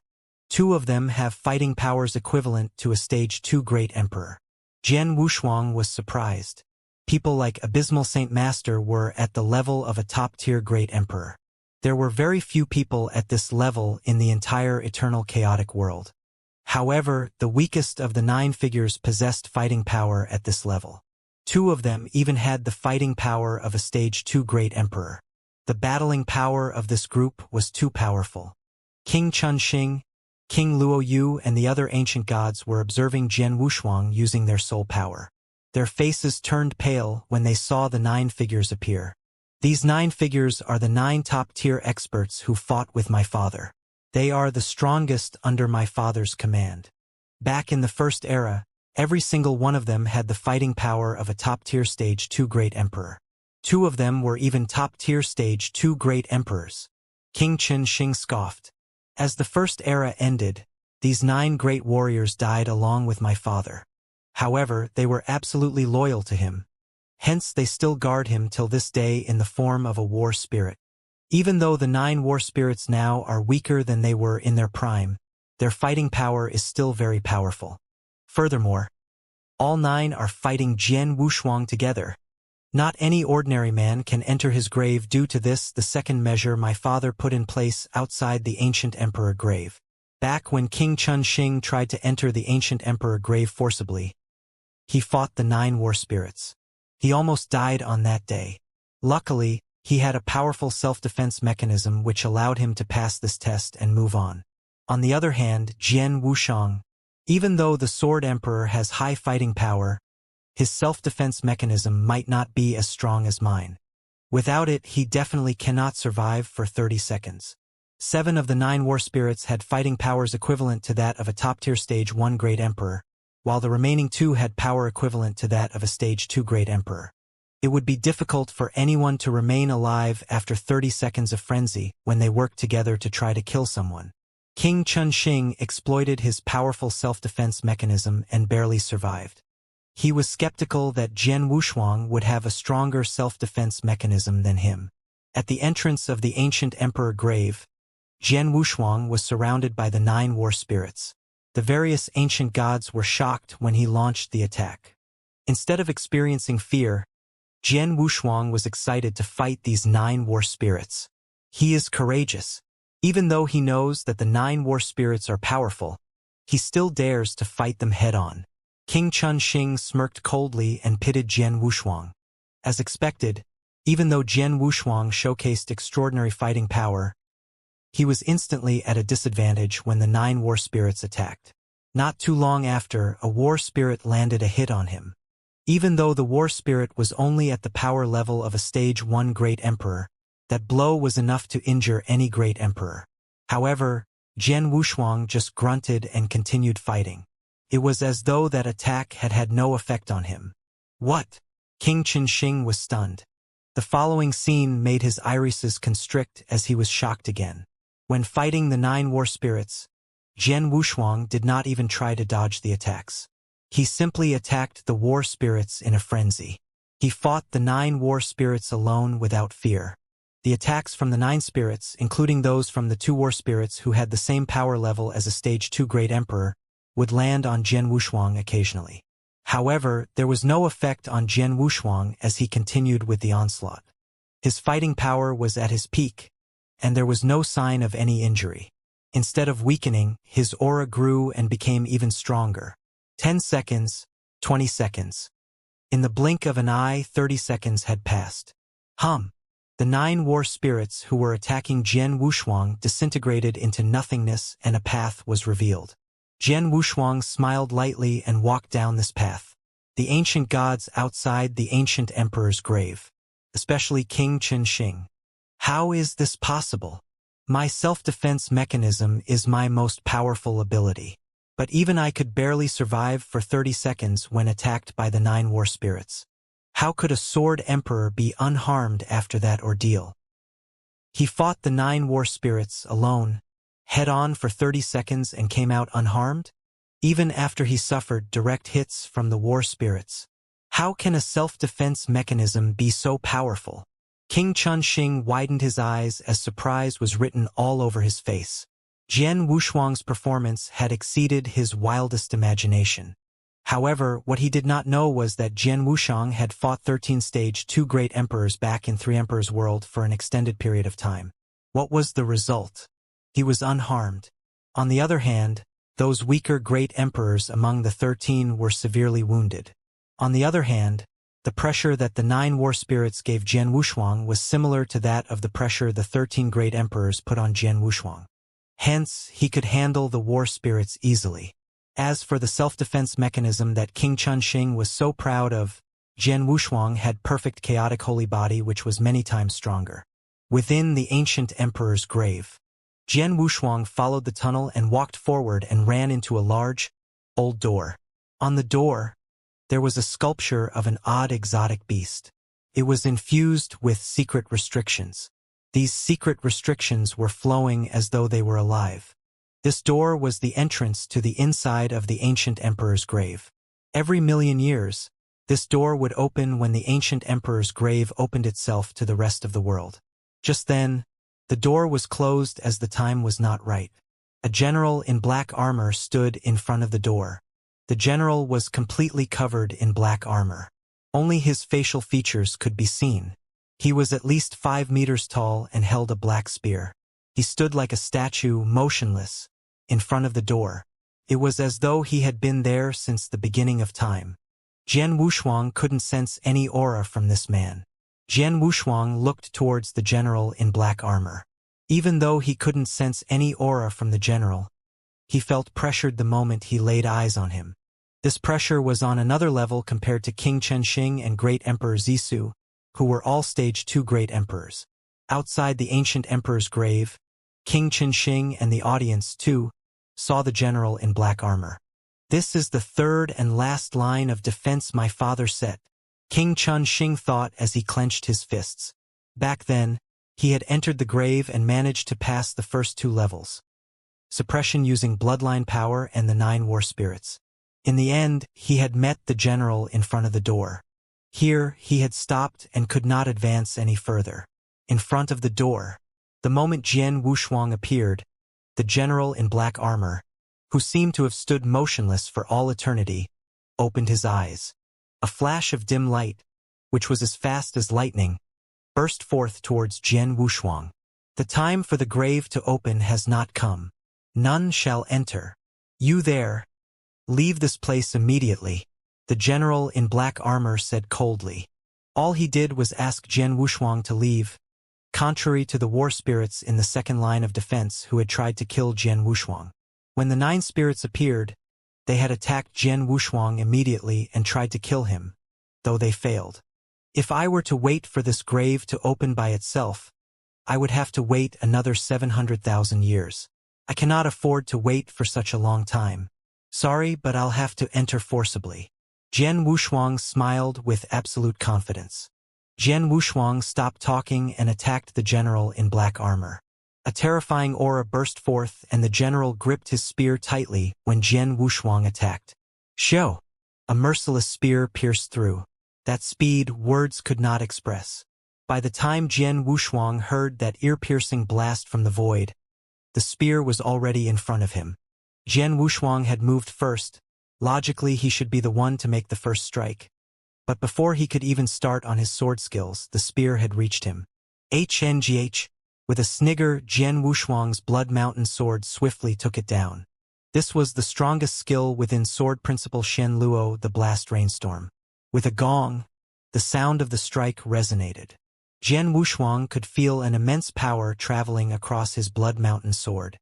2 of them have fighting powers equivalent to a Stage 2 Great Emperor. Jian Wushuang was surprised. People like Abysmal Saint Master were at the level of a top-tier Great Emperor. There were very few people at this level in the entire eternal chaotic world. However, the weakest of the 9 figures possessed fighting power at this level. 2 of them even had the fighting power of a Stage 2 Great Emperor. The battling power of this group was too powerful. King Chunxing, King Luo Yu and the other ancient gods were observing Jian Wushuang using their soul power. Their faces turned pale when they saw the 9 figures appear. These 9 figures are the 9 top-tier experts who fought with my father. They are the strongest under my father's command. Back in the first era, every single one of them had the fighting power of a top-tier Stage 2 Great Emperor. 2 of them were even top-tier Stage 2 Great Emperors. King Chunxing scoffed. As the first era ended, these 9 great warriors died along with my father. However, they were absolutely loyal to him. Hence they still guard him till this day in the form of a war spirit. Even though the 9 war spirits now are weaker than they were in their prime, their fighting power is still very powerful. Furthermore, all 9 are fighting Jian Wushuang together. Not any ordinary man can enter his grave. Due to this, the second measure my father put in place outside the ancient emperor grave. Back when King Chunxing tried to enter the ancient emperor grave forcibly, he fought the 9 war spirits. He almost died on that day. Luckily, he had a powerful self-defense mechanism which allowed him to pass this test and move on. On the other hand, Jian Wushuang, even though the Sword Emperor has high fighting power, his self-defense mechanism might not be as strong as mine. Without it, he definitely cannot survive for 30 seconds. 7 of the 9 war spirits had fighting powers equivalent to that of a top-tier Stage 1 Great Emperor, while the remaining 2 had power equivalent to that of a Stage 2 Great Emperor. It would be difficult for anyone to remain alive after 30 seconds of frenzy when they worked together to try to kill someone. King Chunxing exploited his powerful self-defense mechanism and barely survived. He was skeptical that Jian Wushuang would have a stronger self-defense mechanism than him. At the entrance of the ancient emperor grave, Jian Wushuang was surrounded by the 9 war spirits. The various ancient gods were shocked when he launched the attack. Instead of experiencing fear, Jian Wushuang was excited to fight these 9 war spirits. He is courageous. Even though he knows that the 9 war spirits are powerful, he still dares to fight them head-on. King Chunxing smirked coldly and pitted Jian Wushuang. As expected, even though Jian Wushuang showcased extraordinary fighting power, he was instantly at a disadvantage when the 9 war spirits attacked. Not too long after, a war spirit landed a hit on him. Even though the war spirit was only at the power level of a Stage 1 Great Emperor, that blow was enough to injure any Great Emperor. However, Jian Wushuang just grunted and continued fighting. It was as though that attack had had no effect on him. What? King Chunxing was stunned. The following scene made his irises constrict as he was shocked again. When fighting the 9 war spirits, Jian Wushuang did not even try to dodge the attacks. He simply attacked the war spirits in a frenzy. He fought the 9 war spirits alone without fear. The attacks from the 9 spirits, including those from the 2 war spirits who had the same power level as a Stage 2 Great Emperor, would land on Jian Wushuang occasionally. However, there was no effect on Jian Wushuang as he continued with the onslaught. His fighting power was at his peak, and there was no sign of any injury. Instead of weakening, his aura grew and became even stronger. 10 seconds, 20 seconds. In the blink of an eye, 30 seconds had passed. The 9 war spirits who were attacking Jian Wushuang disintegrated into nothingness and a path was revealed. Jian Wushuang smiled lightly and walked down this path. The ancient gods outside the ancient emperor's grave, especially King Qianxing. How is this possible? My self-defense mechanism is my most powerful ability. But even I could barely survive for 30 seconds when attacked by the 9 war spirits. How could a sword emperor be unharmed after that ordeal? He fought the 9 war spirits alone, head-on for 30 seconds and came out unharmed? Even after he suffered direct hits from the war spirits. How can a self-defense mechanism be so powerful? King Qianxing widened his eyes as surprise was written all over his face. Jian Wushuang's performance had exceeded his wildest imagination. However, what he did not know was that Jian Wushuang had fought 13 Stage 2 Great Emperors back in 3 Emperors World for an extended period of time. What was the result? He was unharmed. On the other hand, those weaker Great Emperors among the 13 were severely wounded. On the other hand, the pressure that the 9 war spirits gave Jian Wushuang was similar to that of the pressure the 13 Great Emperors put on Jian Wushuang. Hence, he could handle the war spirits easily. As for the self-defense mechanism that King Qianxing was so proud of, Jian Wushuang had perfect chaotic holy body which was many times stronger. Within the ancient emperor's grave, Jian Wushuang followed the tunnel and walked forward and ran into a large, old door. On the door, there was a sculpture of an odd exotic beast. It was infused with secret restrictions. These secret restrictions were flowing as though they were alive. This door was the entrance to the inside of the ancient emperor's grave. Every million years, this door would open when the ancient emperor's grave opened itself to the rest of the world. Just then, the door was closed as the time was not right. A general in black armor stood in front of the door. The general was completely covered in black armor. Only his facial features could be seen. He was at least 5 meters tall and held a black spear. He stood like a statue, motionless, in front of the door. It was as though he had been there since the beginning of time. Jian Wushuang couldn't sense any aura from this man. Jian Wushuang looked towards the general in black armor. Even though he couldn't sense any aura from the general, he felt pressured the moment he laid eyes on him. This pressure was on another level compared to King Qianxing and Great Emperor Zixu, who were all Stage 2 Great Emperors. Outside the ancient emperor's grave, King Qianxing and the audience, too, saw the general in black armor. This is the third and last line of defense my father set, King Qianxing thought as he clenched his fists. Back then, he had entered the grave and managed to pass the first 2 levels. Suppression using bloodline power and the 9 war spirits. In the end, he had met the general in front of the door. Here, he had stopped and could not advance any further. In front of the door, the moment Jian Wushuang appeared, the general in black armor, who seemed to have stood motionless for all eternity, opened his eyes. A flash of dim light, which was as fast as lightning, burst forth towards Jian Wushuang. The time for the grave to open has not come. None shall enter. You there, leave this place immediately, the general in black armor said coldly. All he did was ask Jian Wushuang to leave, contrary to the war spirits in the second line of defense who had tried to kill Jian Wushuang. When the 9 spirits appeared, they had attacked Jian Wushuang immediately and tried to kill him, though they failed. If I were to wait for this grave to open by itself, I would have to wait another 700,000 years. I cannot afford to wait for such a long time. Sorry, but I'll have to enter forcibly. Jian Wushuang smiled with absolute confidence. Jian Wushuang stopped talking and attacked the general in black armor. A terrifying aura burst forth and the general gripped his spear tightly when Jian Wushuang attacked. Show! A merciless spear pierced through. That speed words could not express. By the time Jian Wushuang heard that ear-piercing blast from the void, the spear was already in front of him. Jian Wushuang had moved first. Logically, he should be the one to make the first strike. But before he could even start on his sword skills, the spear had reached him. HNGH. With a snigger, Jian Wushuang's Blood Mountain sword swiftly took it down. This was the strongest skill within sword principle Shen Luo, the blast rainstorm. With a gong, the sound of the strike resonated. Jian Wushuang could feel an immense power traveling across his Blood Mountain sword.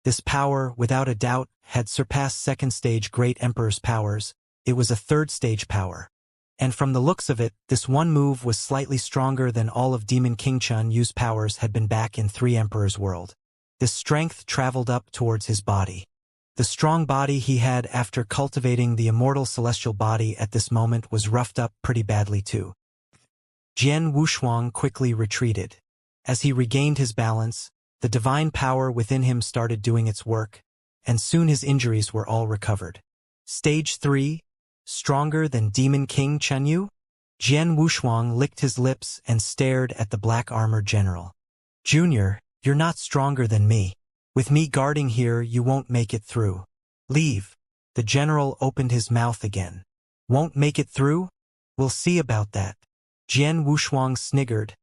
This power, without a doubt, had surpassed second-stage Great Emperor's powers. It was a third-stage power. And from the looks of it, this one move was slightly stronger than all of Demon King Chun Yu's powers had been back in Three Emperors' world. This strength traveled up towards his body. The strong body he had after cultivating the immortal celestial body at this moment was roughed up pretty badly too. Jian Wushuang quickly retreated. As he regained his balance, the divine power within him started doing its work, and soon his injuries were all recovered. Stage 3, stronger than Demon King Chun Yu? Jian Wushuang licked his lips and stared at the black armored general. Junior, you're not stronger than me. With me guarding here, you won't make it through. Leave. The general opened his mouth again. Won't make it through? We'll see about that. Jian Wushuang sniggered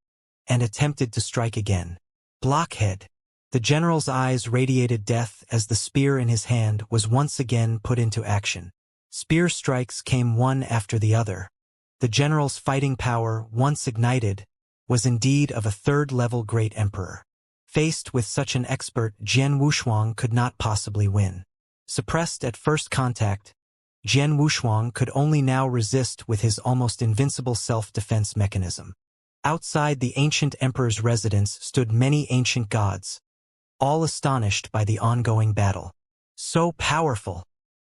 and attempted to strike again. Blockhead. The general's eyes radiated death as the spear in his hand was once again put into action. Spear strikes came one after the other. The general's fighting power, once ignited, was indeed of a third-level Great Emperor. Faced with such an expert, Jian Wushuang could not possibly win. Suppressed at first contact, Jian Wushuang could only now resist with his almost invincible self-defense mechanism. Outside the ancient emperor's residence stood many ancient gods, all astonished by the ongoing battle. So powerful!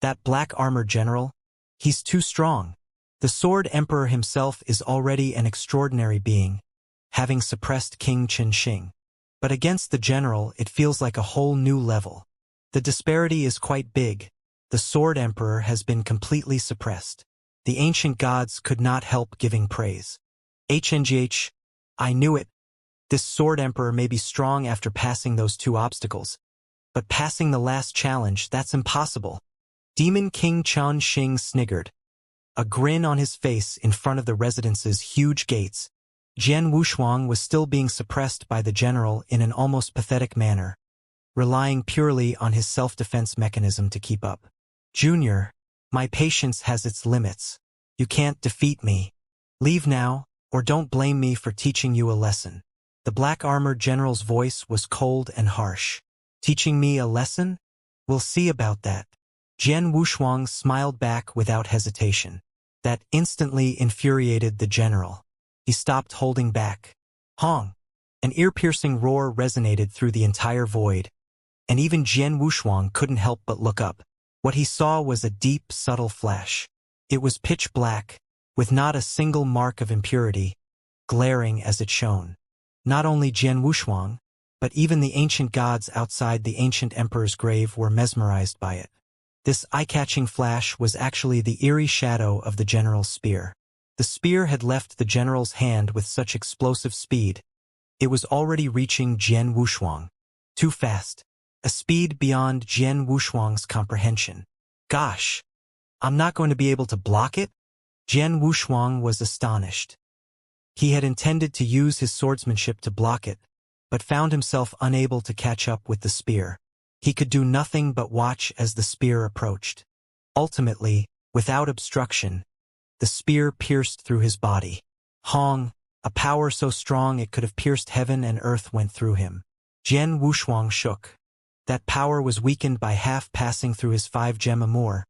That black armored general? He's too strong. The Sword Emperor himself is already an extraordinary being, having suppressed King Qinsheng. But against the general, it feels like a whole new level. The disparity is quite big. The Sword Emperor has been completely suppressed. The ancient gods could not help giving praise. HNGH, I knew it. This Sword Emperor may be strong after passing those two obstacles, but passing the last challenge, that's impossible. Demon King Chun Xing sniggered, a grin on his face in front of the residence's huge gates. Jian Wushuang was still being suppressed by the general in an almost pathetic manner, relying purely on his self-defense mechanism to keep up. Junior, my patience has its limits. You can't defeat me. Leave now, or don't blame me for teaching you a lesson. The black-armored general's voice was cold and harsh. Teaching me a lesson? We'll see about that. Jian Wushuang smiled back without hesitation. That instantly infuriated the general. He stopped holding back. Hong! An ear-piercing roar resonated through the entire void, and even Jian Wushuang couldn't help but look up. What he saw was a deep, subtle flash. It was pitch black, with not a single mark of impurity, glaring as it shone. Not only Jian Wushuang, but even the ancient gods outside the ancient emperor's grave were mesmerized by it. This eye-catching flash was actually the eerie shadow of the general's spear. The spear had left the general's hand with such explosive speed. It was already reaching Jian Wushuang. Too fast. A speed beyond Jian Wushuang's comprehension. Gosh! I'm not going to be able to block it? Jian Wushuang was astonished. He had intended to use his swordsmanship to block it, but found himself unable to catch up with the spear. He could do nothing but watch as the spear approached. Ultimately, without obstruction, the spear pierced through his body. Hong, a power so strong it could have pierced heaven and earth, went through him. Jian Wushuang shook. That power was weakened by half passing through his 5-gem amour,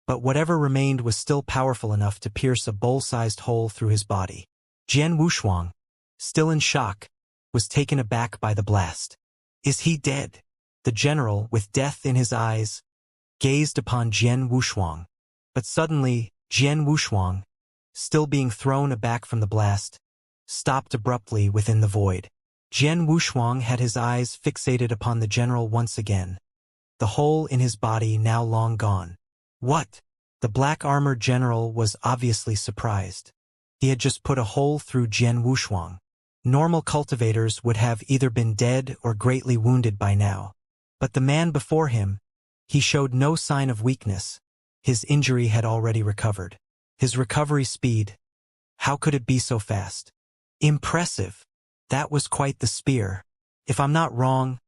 but whatever remained was still powerful enough to pierce a bowl-sized hole through his body. Jian Wushuang, still in shock, was taken aback by the blast. Is he dead? The general, with death in his eyes, gazed upon Jian Wushuang. But suddenly, Jian Wushuang, still being thrown aback from the blast, stopped abruptly within the void. Jian Wushuang had his eyes fixated upon the general once again, the hole in his body now long gone. What? The black-armored general was obviously surprised. He had just put a hole through Jian Wushuang. Normal cultivators would have either been dead or greatly wounded by now. But the man before him, he showed no sign of weakness. His injury had already recovered. His recovery speed, how could it be so fast? Impressive. That was quite the spear. If I'm not wrong,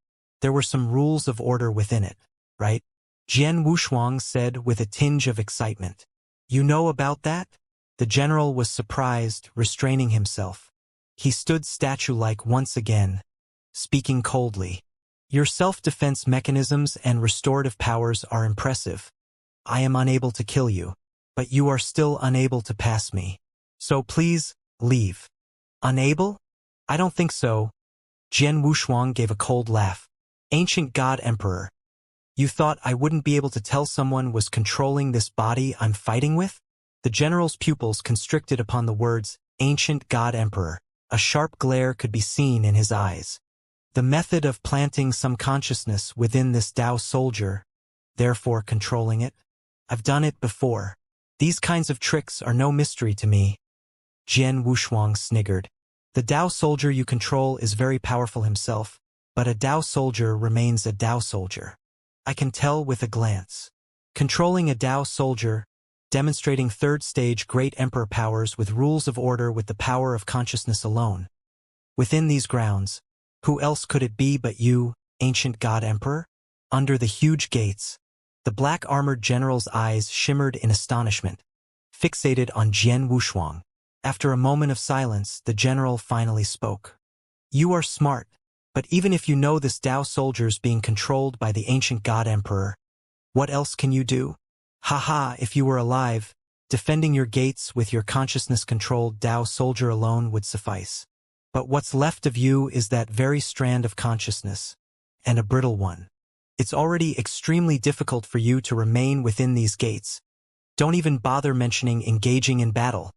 there were some rules of order within it, right? Jian Wushuang said with a tinge of excitement. You know about that? The general was surprised, restraining himself. He stood statue-like once again, speaking coldly. Your self-defense mechanisms and restorative powers are impressive. I am unable to kill you, but you are still unable to pass me. So please, leave. Unable? I don't think so. Jian Wushuang gave a cold laugh. Ancient God Emperor. You thought I wouldn't be able to tell someone was controlling this body I'm fighting with? The general's pupils constricted upon the words, Ancient God Emperor. A sharp glare could be seen in his eyes. The method of planting some consciousness within this Tao soldier, therefore controlling it? I've done it before. These kinds of tricks are no mystery to me. Jian Wushuang sniggered. The Tao soldier you control is very powerful himself, but a Tao soldier remains a Tao soldier. I can tell with a glance. Controlling a Tao soldier, demonstrating third-stage great emperor powers with rules of order with the power of consciousness alone. Within these grounds, who else could it be but you, ancient God Emperor? Under the huge gates, the black-armored general's eyes shimmered in astonishment, fixated on Jian Wushuang. After a moment of silence, the general finally spoke. You are smart, but even if you know this Tao soldier's being controlled by the ancient God Emperor, what else can you do? Haha, if you were alive, defending your gates with your consciousness-controlled Tao soldier alone would suffice. But what's left of you is that very strand of consciousness, and a brittle one. It's already extremely difficult for you to remain within these gates. Don't even bother mentioning engaging in battle.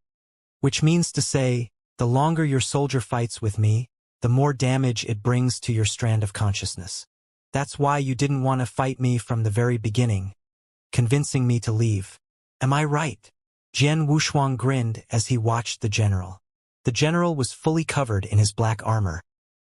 Which means to say, the longer your soldier fights with me, the more damage it brings to your strand of consciousness. That's why you didn't want to fight me from the very beginning, convincing me to leave. Am I right? Jian Wushuang grinned as he watched the general. The general was fully covered in his black armor,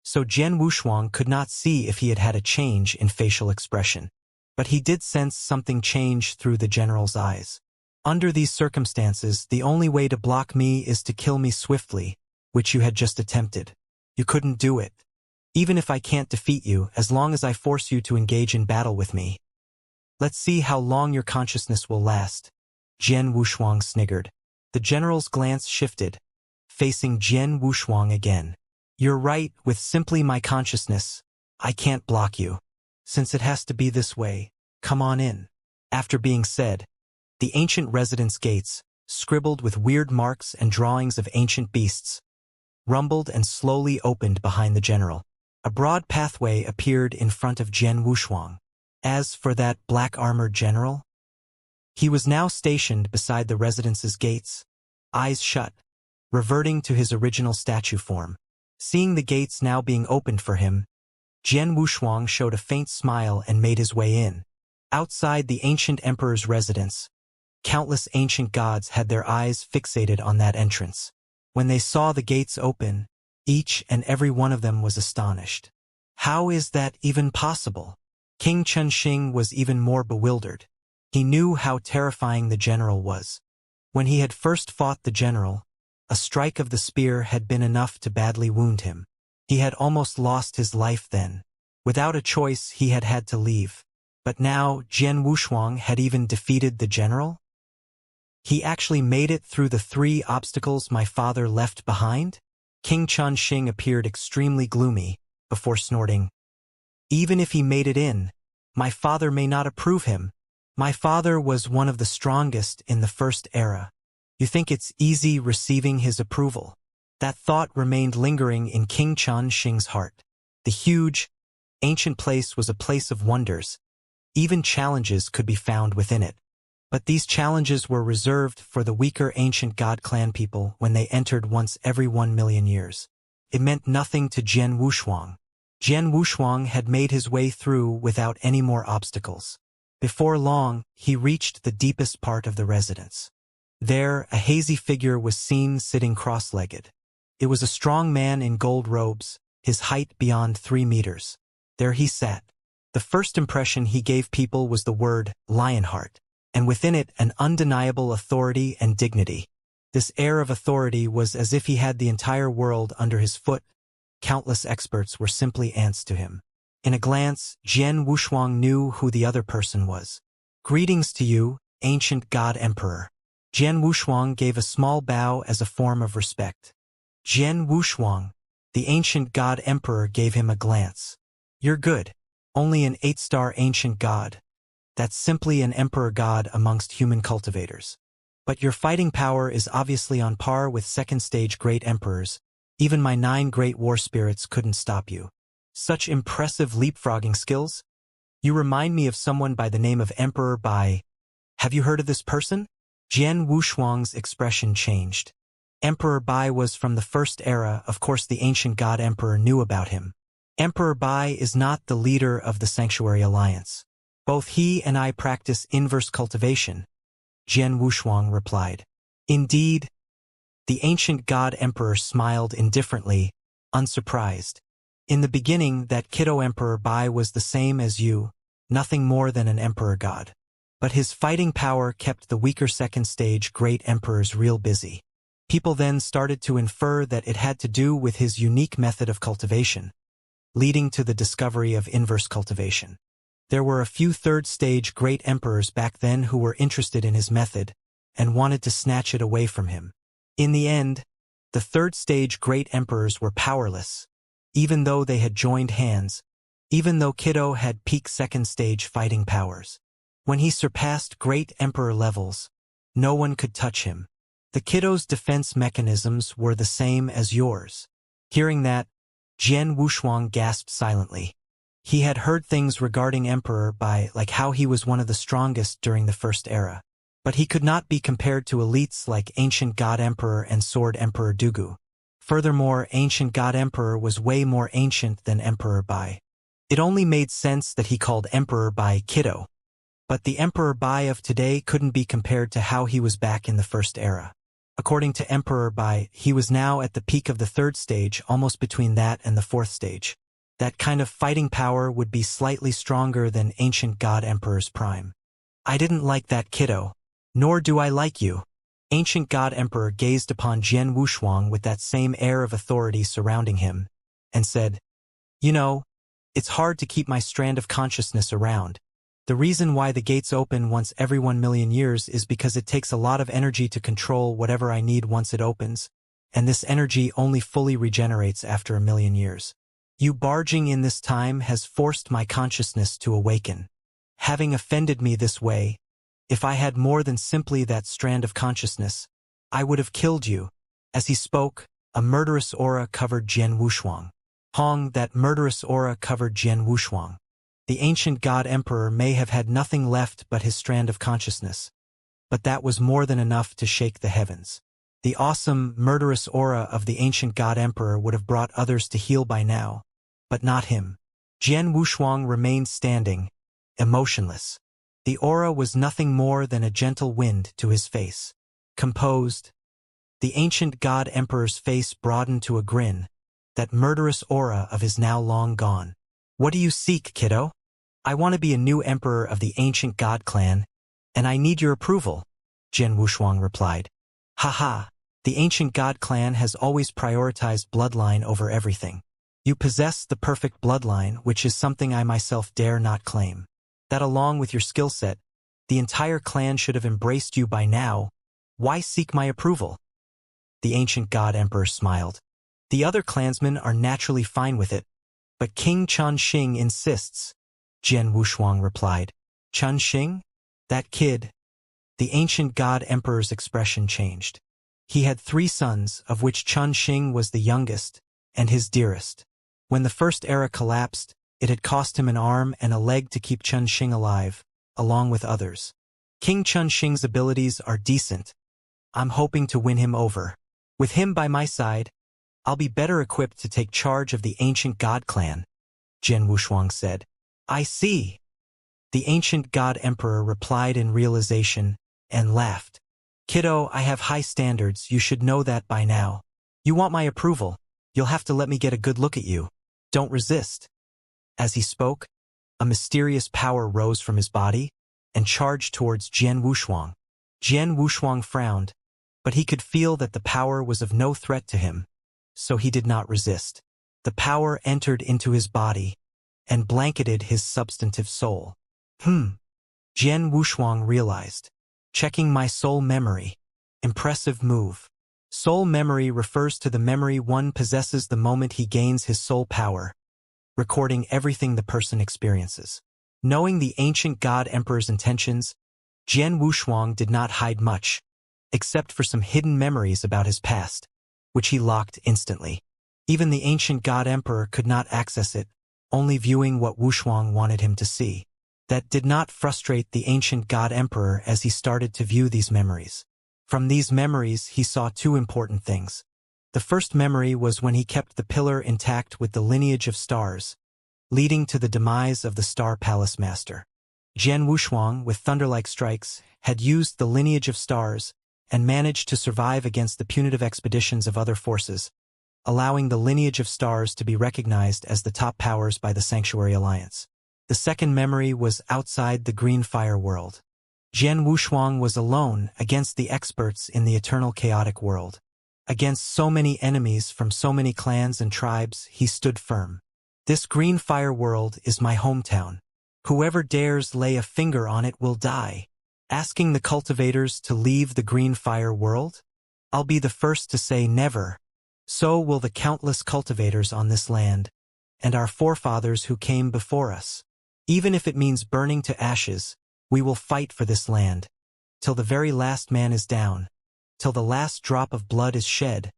so Jian Wushuang could not see if he had had a change in facial expression. But he did sense something change through the general's eyes. Under these circumstances, the only way to block me is to kill me swiftly, which you had just attempted. You couldn't do it. Even if I can't defeat you, as long as I force you to engage in battle with me. Let's see how long your consciousness will last. Jian Wushuang sniggered. The general's glance shifted, facing Jian Wushuang again. You're right, with simply my consciousness, I can't block you. Since it has to be this way, come on in. After being said, the ancient residence gates, scribbled with weird marks and drawings of ancient beasts, rumbled and slowly opened behind the general. A broad pathway appeared in front of Jian Wushuang. As for that black-armored general, he was now stationed beside the residence's gates, eyes shut, reverting to his original statue form. Seeing the gates now being opened for him, Jian Wushuang showed a faint smile and made his way in. Outside the ancient emperor's residence, countless ancient gods had their eyes fixated on that entrance. When they saw the gates open, each and every one of them was astonished. How is that even possible? King Chunxing was even more bewildered. He knew how terrifying the general was. When he had first fought the general, a strike of the spear had been enough to badly wound him. He had almost lost his life then. Without a choice, he had had to leave. But now, Jian Wushuang had even defeated the general? He actually made it through the 3 obstacles my father left behind? King Chunxing appeared extremely gloomy, before snorting. Even if he made it in, my father may not approve him. My father was one of the strongest in the first era. You think it's easy receiving his approval? That thought remained lingering in King Chunxing's heart. The huge, ancient place was a place of wonders. Even challenges could be found within it. But these challenges were reserved for the weaker ancient god clan people when they entered once every 1 million years. It meant nothing to Jian Wushuang. Jian Wushuang had made his way through without any more obstacles. Before long, he reached the deepest part of the residence. There, a hazy figure was seen sitting cross-legged. It was a strong man in gold robes, his height beyond 3 meters. There he sat. The first impression he gave people was the word Lionheart, and within it an undeniable authority and dignity. This air of authority was as if he had the entire world under his foot. Countless experts were simply ants to him. In a glance, Jian Wushuang knew who the other person was. "Greetings to you, ancient God Emperor." Jian Wushuang gave a small bow as a form of respect. Jian Wushuang, the ancient God Emperor, gave him a glance. "You're good. Only an 8-star ancient god. That's simply an emperor god amongst human cultivators. But your fighting power is obviously on par with second-stage great emperors. Even my 9 great war spirits couldn't stop you. Such impressive leapfrogging skills? You remind me of someone by the name of Emperor Bai. Have you heard of this person?" Jian Wushuang's expression changed. Emperor Bai was from the first era. Of course the ancient god emperor knew about him. Emperor Bai is not the leader of the Sanctuary Alliance. Both he and I practice inverse cultivation, Jian Wushuang replied. Indeed? The ancient god emperor smiled indifferently, unsurprised. In the beginning, that kiddo Emperor Bai was the same as you, nothing more than an emperor god. But his fighting power kept the weaker second-stage great emperors real busy. People then started to infer that it had to do with his unique method of cultivation, leading to the discovery of inverse cultivation. There were a few third-stage great emperors back then who were interested in his method and wanted to snatch it away from him. In the end, the third-stage great emperors were powerless, even though they had joined hands, even though Kiddo had peak second-stage fighting powers. When he surpassed great emperor levels, no one could touch him. The Kiddo's defense mechanisms were the same as yours. Hearing that, Jian Wushuang gasped silently. He had heard things regarding Emperor Bai, like how he was one of the strongest during the First Era. But he could not be compared to elites like Ancient God Emperor and Sword Emperor Dugu. Furthermore, Ancient God Emperor was way more ancient than Emperor Bai. It only made sense that he called Emperor Bai Kiddo. But the Emperor Bai of today couldn't be compared to how he was back in the First Era. According to Emperor Bai, he was now at the peak of the third stage, almost between that and the fourth stage. That kind of fighting power would be slightly stronger than Ancient God Emperor's prime. I didn't like that kiddo. Nor do I like you. Ancient God Emperor gazed upon Jian Wushuang with that same air of authority surrounding him, and said, "You know, it's hard to keep my strand of consciousness around. The reason why the gates open once every 1,000,000 years is because it takes a lot of energy to control whatever I need once it opens, and this energy only fully regenerates after 1,000,000 years. You barging in this time has forced my consciousness to awaken. Having offended me this way, if I had more than simply that strand of consciousness, I would have killed you." As he spoke, a murderous aura covered Jian Wushuang. Hong, that murderous aura covered Jian Wushuang. The ancient God Emperor may have had nothing left but his strand of consciousness, but that was more than enough to shake the heavens. The awesome, murderous aura of the ancient God Emperor would have brought others to heel by now, but not him. Jian Wushuang remained standing, emotionless. The aura was nothing more than a gentle wind to his face. Composed. The ancient God Emperor's face broadened to a grin, that murderous aura of his now long gone. "What do you seek, kiddo?" "I want to be a new emperor of the ancient God clan, and I need your approval," Jian Wushuang replied. "Haha, the ancient God clan has always prioritized bloodline over everything. You possess the perfect bloodline, which is something I myself dare not claim. That along with your skill set, the entire clan should have embraced you by now. Why seek my approval?" The ancient God Emperor smiled. "The other clansmen are naturally fine with it, but King Chunxing insists," Jian Wushuang replied. "Chunxing? That kid?" The ancient God Emperor's expression changed. He had 3 sons, of which Chunxing was the youngest, and his dearest. When the First Era collapsed, it had cost him an arm and a leg to keep Chunxing alive, along with others. King Chunxing's abilities are decent. I'm hoping to win him over. With him by my side, I'll be better equipped to take charge of the ancient God clan," Jian Wushuang said. "I see." The ancient God Emperor replied in realization, and laughed. "Kiddo, I have high standards, you should know that by now. You want my approval? You'll have to let me get a good look at you. Don't resist. As he spoke, a mysterious power rose from his body and charged towards Jian Wushuang. Jian Wushuang frowned, but he could feel that the power was of no threat to him, so he did not resist. The power entered into his body and blanketed his substantive soul. Jian Wushuang realized. Checking my soul memory. Impressive move. Soul memory refers to the memory one possesses the moment he gains his soul power, recording everything the person experiences. Knowing the ancient God Emperor's intentions, Jian Wushuang did not hide much, except for some hidden memories about his past, which he locked instantly. Even the ancient God Emperor could not access it, only viewing what Wushuang wanted him to see. That did not frustrate the ancient God Emperor as he started to view these memories. From these memories, he saw two important things. The first memory was when he kept the pillar intact with the lineage of stars, leading to the demise of the Star Palace Master. Jian Wushuang, with thunder-like strikes, had used the lineage of stars and managed to survive against the punitive expeditions of other forces, allowing the lineage of stars to be recognized as the top powers by the Sanctuary Alliance. The second memory was outside the Green Fire world. Jian Wushuang was alone against the experts in the eternal chaotic world. Against so many enemies from so many clans and tribes, he stood firm. This Green Fire world is my hometown. Whoever dares lay a finger on it will die. Asking the cultivators to leave the Green Fire world? I'll be the first to say never. So will the countless cultivators on this land, and our forefathers who came before us. Even if it means burning to ashes, we will fight for this land, till the very last man is down, till the last drop of blood is shed.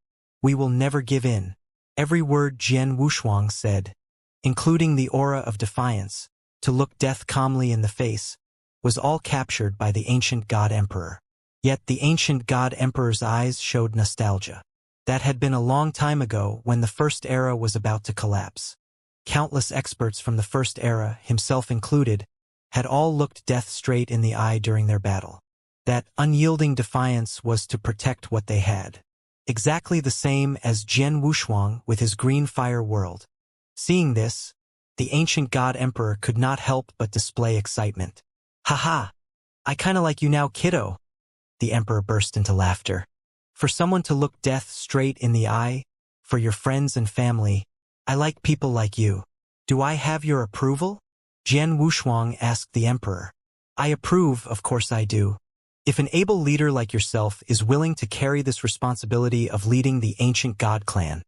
We will never give in. Every word Jian Wushuang said, including the aura of defiance, to look death calmly in the face, was all captured by the ancient God Emperor. Yet the ancient God Emperor's eyes showed nostalgia. That had been a long time ago when the First Era was about to collapse. Countless experts from the First Era, himself included, had all looked death straight in the eye during their battle. That unyielding defiance was to protect what they had. Exactly the same as Jian Wushuang with his Green Fire world. Seeing this, the ancient God Emperor could not help but display excitement. "Haha! I kinda like you now, kiddo!" The Emperor burst into laughter. For someone to look death straight in the eye, for your friends and family, I like people like you. Do I have your approval? Jian Wushuang asked the Emperor. I approve, of course I do. If an able leader like yourself is willing to carry this responsibility of leading the ancient God clan,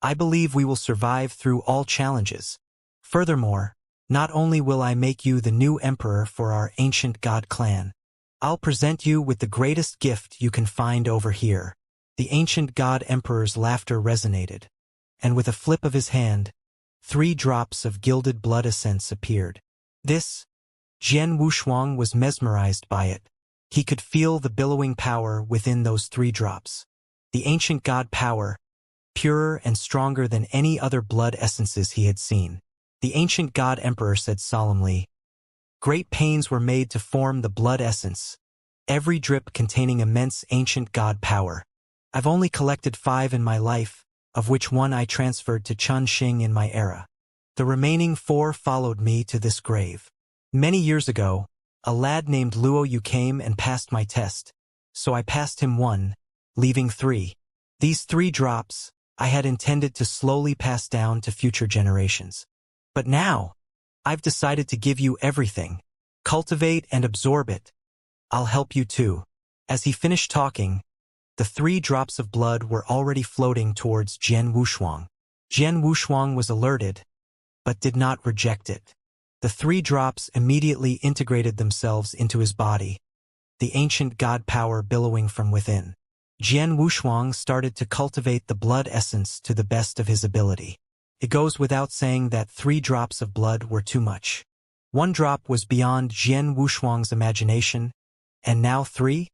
I believe we will survive through all challenges. Furthermore, not only will I make you the new emperor for our ancient God clan, I'll present you with the greatest gift you can find over here. The ancient God Emperor's laughter resonated, and with a flip of his hand, 3 drops of gilded blood essence appeared. Jian Wushuang was mesmerized by it. He could feel the billowing power within those 3 drops. The ancient God power, purer and stronger than any other blood essences he had seen. The ancient God Emperor said solemnly, Great pains were made to form the blood essence, every drip containing immense ancient God power. I've only collected 5 in my life, of which 1 I transferred to Chunxing in my era. The remaining 4 followed me to this grave. Many years ago, a lad named Luo Yu came and passed my test, so I passed him 1, leaving 3. These 3 drops, I had intended to slowly pass down to future generations. But now, I've decided to give you everything. Cultivate and absorb it. I'll help you too. As he finished talking, the 3 drops of blood were already floating towards Jian Wushuang. Jian Wushuang was alerted, but did not reject it. The 3 drops immediately integrated themselves into his body, the ancient God power billowing from within. Jian Wushuang started to cultivate the blood essence to the best of his ability. It goes without saying that 3 drops of blood were too much. 1 drop was beyond Jian Wushuang's imagination, and now 3?